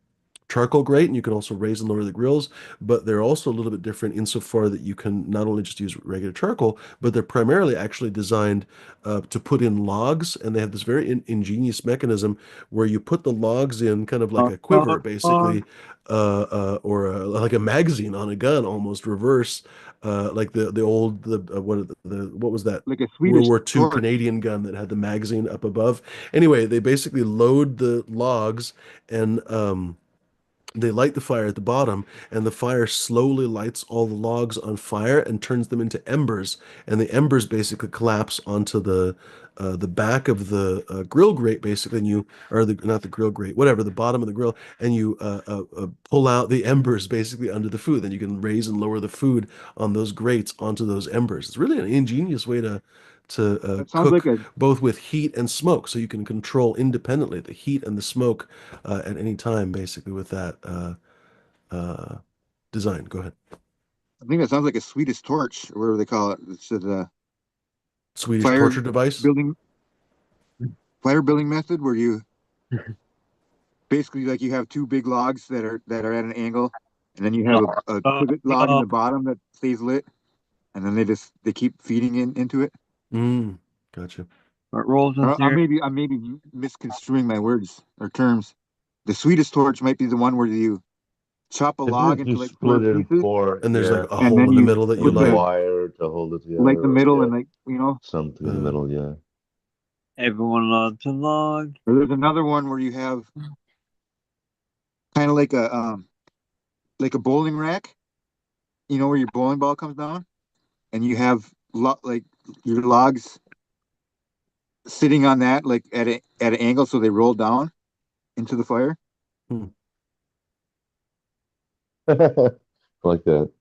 charcoal grate, and you can also raise and lower the grills, but they're also a little bit different insofar that you can not only just use regular charcoal, but they're primarily actually designed to put in logs, and they have this very ingenious mechanism where you put the logs in kind of like a quiver, basically, or like a magazine on a gun, almost reverse, like the old what was that? like a World Swedish War II torch. Canadian gun that had the magazine up above. Anyway, they basically load the logs and they light the fire at the bottom, and the fire slowly lights all the logs on fire and turns them into embers. And the embers basically collapse onto the back of the grill grate, basically, and you or the not the grill grate, whatever, the bottom of the grill, and you pull out the embers basically under the food. Then you can raise and lower the food on those grates onto those embers. It's really an ingenious way to That sounds like cook a both with heat and smoke, so you can control independently the heat and the smoke at any time, basically, with that uh, design. Go ahead. I think that sounds like a Swedish torch, or whatever they call it. It's a Swedish fire torture device. building fire building method where you basically like you have two big logs that are at an angle, and then you have a Oh, pivot log in the bottom that stays lit, and then they keep feeding into it. Mm, gotcha. what rolls with I your may be misconstruing my words or terms. The Swedish torch might be the one where you chop a I think log if you into like four split it in pieces, four, And there's like yeah, a and hole then in the you middle that you put with light. the wire to hold it light together, the or middle yeah, and like something in the Uh, middle, yeah. everyone loves to log. or there's another one where you have kind of like a bowling rack, where your bowling ball comes down, and you have like your logs sitting on that like at an angle so they roll down into the fire. hmm. Like that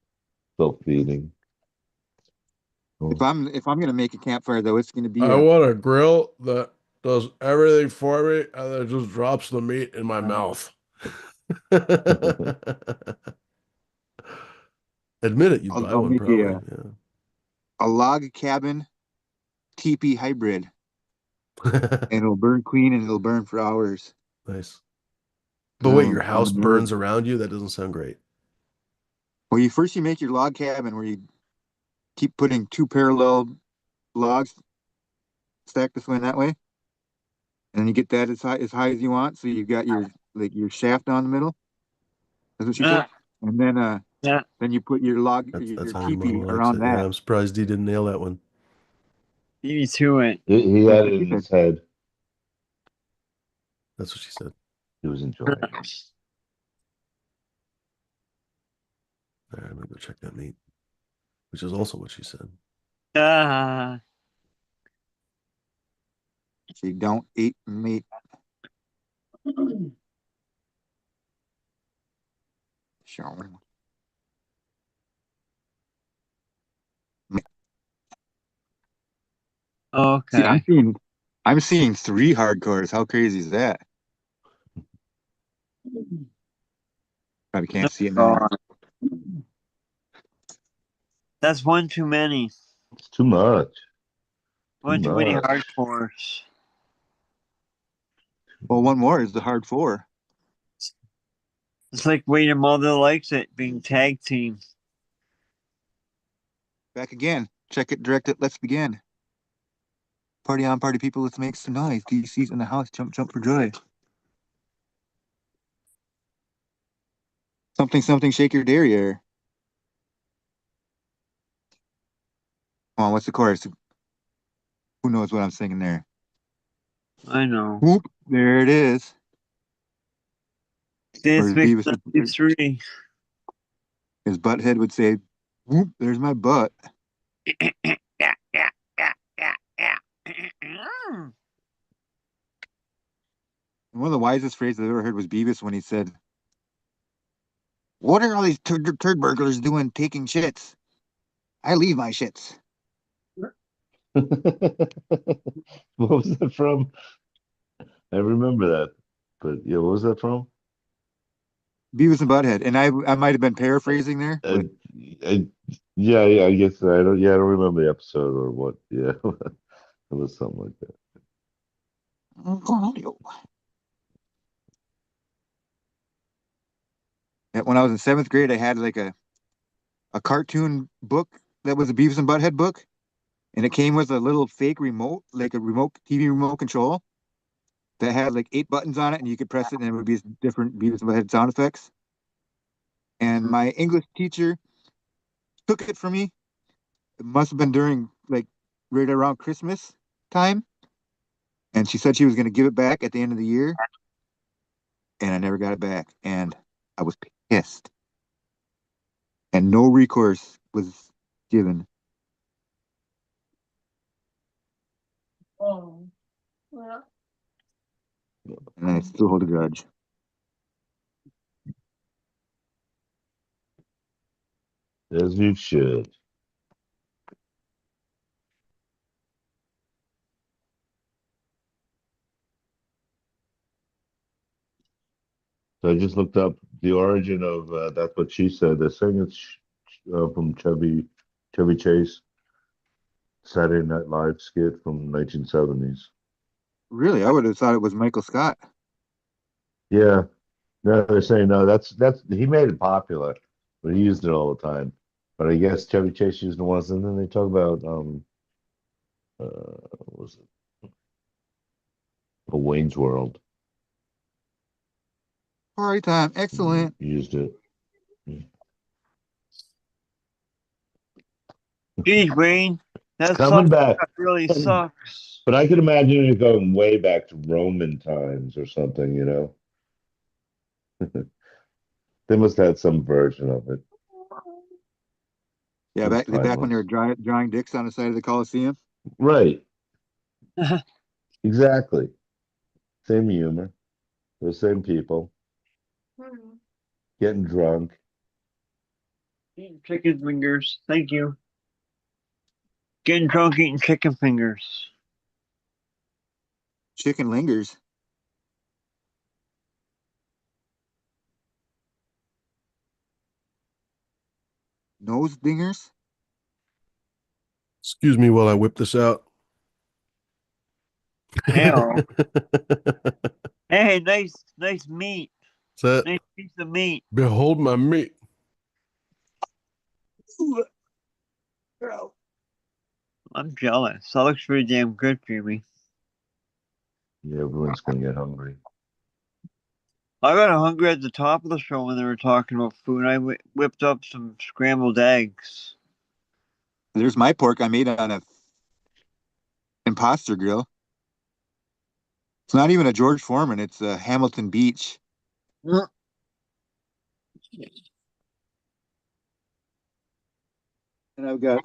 self-feeding. If Oh. I'm gonna make a campfire though, it's gonna be I a want a grill that does everything for me and then just drops the meat in my mouth. Admit it, you'd buy I'll one make probably. a log cabin teepee hybrid, Yeah. and it'll burn clean and it'll burn for hours. Nice. But 'Cause wait, your I'm a house nerd. burns around you? That doesn't sound great. Well, you make your log cabin where you keep putting two parallel logs stacked this way and that way, and then you get that as high as you want. So you've got your shaft down the middle. That's what she said. Ah, And then Yeah. Then you put your log, That's your how your mom teepee likes around it. Yeah, that. I'm surprised he didn't nail that one. Beat me to it. He That's had what it she in said. his head. That's what she said. He was enjoying it. All right, I'm gonna go check that meat, which is also what she said. Ah. She don't eat meat. Sure. See, Okay. I'm seeing 3 hardcores. How crazy is that? Probably can't see it now. God. That's one too many. It's too much. One too many much. hardcores. Well, one more is the hard 4. It's like Wait Your Mother Likes It being tag team. Back again. Check it, direct it. Let's begin. Party on, party people. Let's make some noise. DC's in the house. Jump, jump for joy. Something, something. Shake your derriere. Come on, what's the chorus? Who knows what I'm singing there? I know. Whoop! There it is. Or Dance as Mix Beavis would, 93. his butthead would say, "Whoop! There's my butt." Yeah, yeah, yeah, yeah, yeah. And one of the wisest phrases I've ever heard was Beavis when he said, "What are all these turd burglars doing taking shits? I leave my shits." What was that from? I remember that. But yeah, what was that from? Beavis and Butthead. And I might have been paraphrasing there, Uh, but I, yeah, I guess I don't. Yeah, I don't remember the episode or what. Yeah, it was something like that. when I was in 7th grade, I had like a cartoon book that was a Beavis and Butthead book, and it came with a little fake remote, like a remote TV remote control that had like 8 buttons on it, and you could press it, and it would be different Beavis and Butthead sound effects. And my English teacher took it from me. It must have been during like right around Christmas time, and she said she was going to give it back at the end of the year, and I never got it back, and I was pissed, and no recourse was given, and I still hold a grudge. As you should. So I just looked up the origin of that's what she said. They're saying it's from Chevy Chase Saturday Night Live skit from 1970s. Really, I would have thought it was Michael Scott. Yeah, no, they're saying no. That's he made it popular, but he used it all the time. But I guess Chevy Chase used the ones, and then they talk about what was it? A Wayne's World Party time, excellent. used it. Geez, Wayne, It's that coming sucks. back. That really sucks. But I could imagine it going way back to Roman times or something, you know. They must have had some version of it. Yeah, It's back when they were timeless. drawing dicks on the side of the Coliseum. Right. Exactly. Same humor. The same people getting drunk. Eating chicken fingers. Thank you. Getting drunk eating chicken fingers. Chicken lingers. Nose dingers. Excuse me while I whip this out. Ew. What's Hey, nice meat. that? Nice piece of meat. Behold my meat. I'm jealous. That looks pretty damn good for me. Yeah, everyone's gonna get hungry. I got hungry at the top of the show when they were talking about food. I whipped up some scrambled eggs. There's my pork I made on a imposter grill. It's not even a George Foreman. It's a Hamilton Beach. Mm. And I've got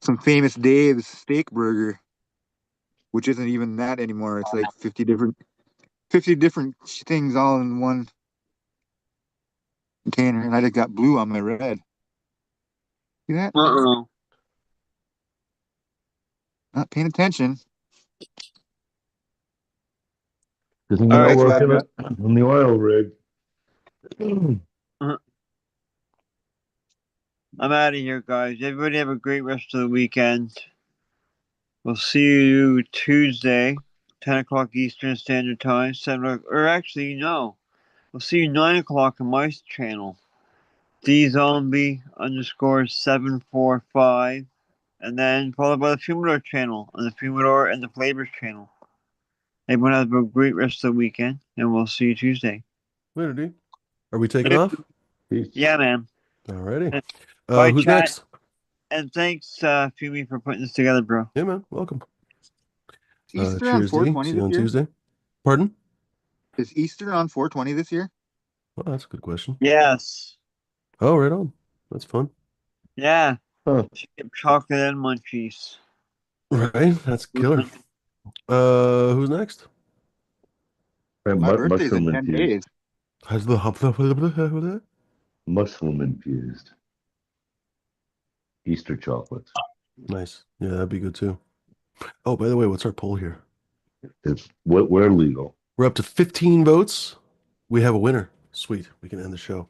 some famous Dave's steak burger, which isn't even that anymore. It's like 50 different things all in one container. And I just got blue on my red. See that? Uh-oh. Not paying attention. Isn't All that right, That's what guys. I've working got. on the oil rig? Uh, I'm out of here, guys. Everybody have a great rest of the weekend. We'll see you Tuesday, 10 o'clock Eastern Standard Time, 7 o'clock, or actually, no. We'll see you 9 o'clock on my channel, DZombie_745, and then followed by the Fumador channel, and the Fumador and the Flavors channel. Everyone have a great rest of the weekend, and we'll see you Tuesday. Later, D. Are we taking off? Peace. Yeah, man. Alrighty. Bye, Who's chat. next? And thanks, Fumi, for putting this together, bro. Yeah, man. Welcome. Is Easter on Cheers, D. 420 See you this on year? Tuesday. Pardon? Is Easter on 420 this year? Oh, that's a good question. Yes. Oh, right on. That's fun. Yeah. Huh. Get chocolate and munchies. Right? That's killer. Who's next? And My birthday's in mushroom 10 infused. days. Has the Mushroom infused Easter chocolate. Nice. Yeah, that'd be good too. Oh, by the way, what's our poll here? We're legal. We're up to 15 votes. We have a winner. Sweet. We can end the show.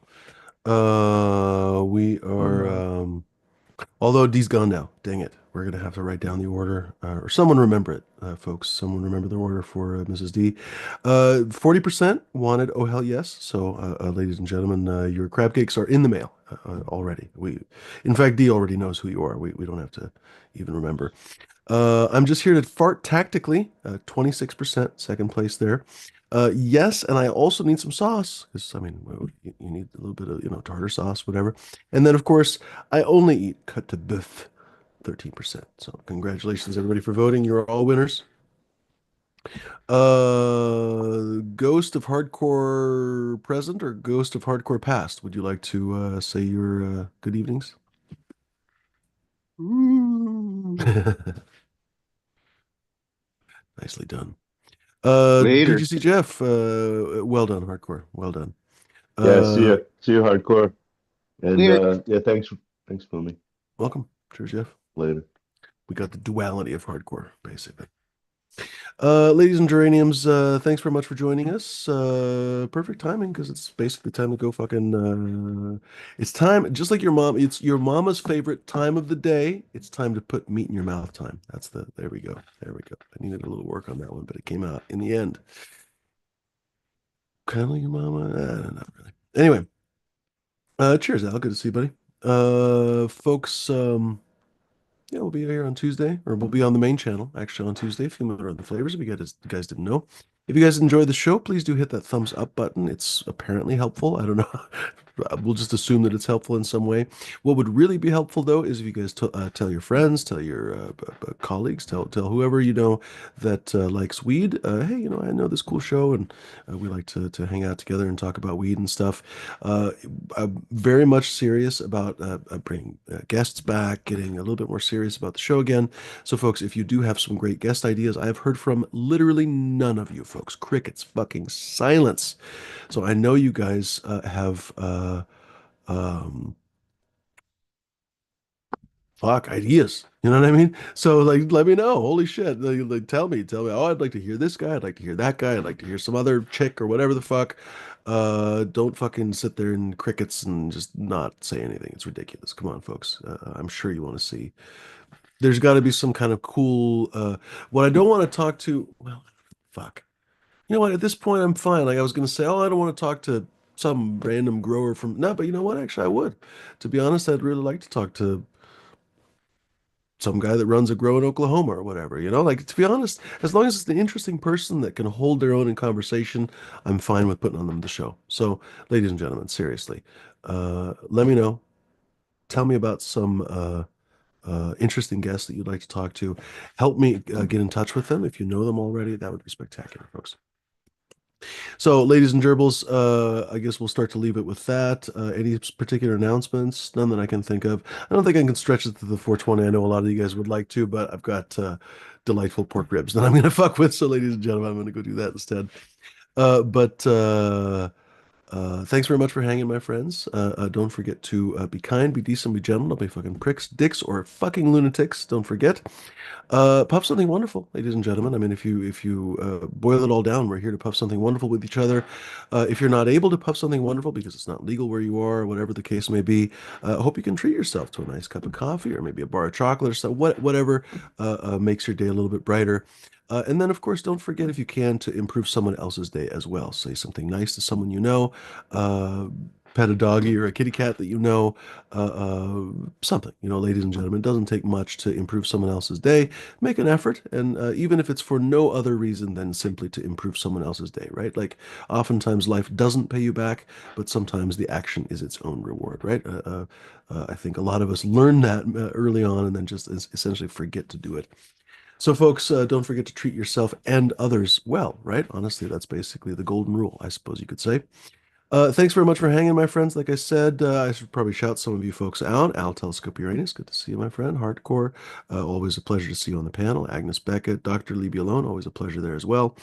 We are although D's gone now. Dang it. We're gonna have to write down the order, or someone remember it, folks. Someone remember the order for Mrs. D. 40% wanted oh hell yes. So, ladies and gentlemen, your crab cakes are in the mail already. In fact, D already knows who you are. We don't have to even remember. I'm just here to fart tactically. 26% second place there. Yes, and I also need some sauce because I mean you need a little bit of tartar sauce, whatever. And then of course I only eat cut de boeuf, 13%. So congratulations everybody for voting. You're all winners. Ghost of Hardcore present or Ghost of Hardcore past? Would you like to say your good evenings? Ooh. Nicely done. Later. DGC Jeff, well done, hardcore. Well done. Yeah, see you hardcore. And Later. yeah, thanks for me. Welcome. Cheers, Jeff. Later. We got the duality of hardcore, basically. Ladies and geraniums, thanks very much for joining us. Perfect timing because it's basically time to go fucking. It's time, just like your mom. It's your mama's favorite time of the day. It's time to put meat in your mouth time. There we go. There we go. I needed a little work on that one, but it came out in the end. Kind of like your mama? Not really. Anyway, cheers, Al. Good to see you, buddy. Folks, yeah, we'll be here on Tuesday, or we'll be on the main channel actually on Tuesday. If you remember the flavors, if you guys didn't know. If you guys enjoyed the show, please do hit that thumbs up button. It's apparently helpful. I don't know. We'll just assume that it's helpful in some way. What would really be helpful, though, is if you guys tell your friends, tell your colleagues, tell whoever you know that likes weed. Hey, I know this cool show, and we like to hang out together and talk about weed and stuff. I'm very much serious about bringing guests back, getting a little bit more serious about the show again. So, folks, if you do have some great guest ideas, I have heard from literally none of you, folks. Crickets, fucking silence. So I know you guys have um, ideas. You know what I mean? So like, let me know. Holy shit! Like, tell me. Oh, I'd like to hear this guy. I'd like to hear that guy. I'd like to hear some other chick or whatever the fuck. Don't fucking sit there in crickets and just not say anything. It's ridiculous. Come on, folks. I'm sure you want to see. There's got to be some kind of cool. What I don't want to talk to. Well, fuck. You know what? At this point, I'm fine. Like I was gonna say, oh, I don't want to talk to some random grower from. No, but you know what? Actually, I would. To be honest, I'd really like to talk to some guy that runs a grow in Oklahoma or whatever, like, to be honest, as long as it's an interesting person that can hold their own in conversation, I'm fine with putting on them the show. So, ladies and gentlemen, seriously, let me know. Tell me about some interesting guests that you'd like to talk to. Help me get in touch with them. If you know them already, that would be spectacular, folks. So, ladies and gerbils, I guess we'll start to leave it with that. Any particular announcements? None that I can think of. I don't think I can stretch it to the 420. I know a lot of you guys would like to, but I've got delightful pork ribs that I'm going to fuck with. So, ladies and gentlemen, I'm going to go do that instead. But thanks very much for hanging, my friends. Don't forget to be kind, be decent, be gentle. Don't be fucking pricks, dicks, or fucking lunatics. Don't forget. Puff something wonderful, ladies and gentlemen. I mean, if you boil it all down, we're here to puff something wonderful with each other. If you're not able to puff something wonderful because it's not legal where you are, or whatever the case may be, I hope you can treat yourself to a nice cup of coffee or maybe a bar of chocolate or so, whatever makes your day a little bit brighter. And then, of course, don't forget, if you can, to improve someone else's day as well. Say something nice to someone you know. Pet a doggy or a kitty cat that you know. Something, ladies and gentlemen. It doesn't take much to improve someone else's day. Make an effort, and even if it's for no other reason than simply to improve someone else's day, right? Like, oftentimes life doesn't pay you back, but sometimes the action is its own reward, right? I think a lot of us learn that early on and then just essentially forget to do it. So, folks, don't forget to treat yourself and others well, right? Honestly, that's basically the golden rule, I suppose you could say. Thanks very much for hanging, my friends. Like I said, I should probably shout some of you folks out. Al Telescope Uranus, good to see you, my friend. Hardcore, always a pleasure to see you on the panel. Agnes Beckett, Dr. Leave You Alone, always a pleasure there as well.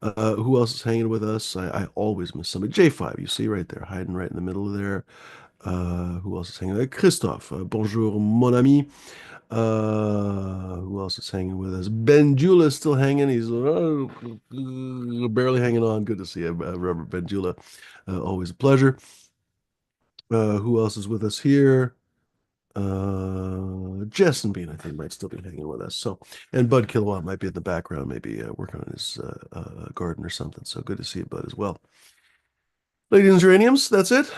Who else is hanging with us? I always miss somebody. J5, you see right there, hiding right in the middle of there. Who else is hanging? Christophe, bonjour, mon ami. Who else is hanging with us? Benjula is still hanging. He's barely hanging on. Good to see you, Robert Benjula. Always a pleasure. Who else is with us here? Jess and Bean, I think, might still be hanging with us. So, and Bud Kilowatt might be in the background, maybe working on his garden or something. So good to see you, Bud, as well. Ladies and geraniums, that's it.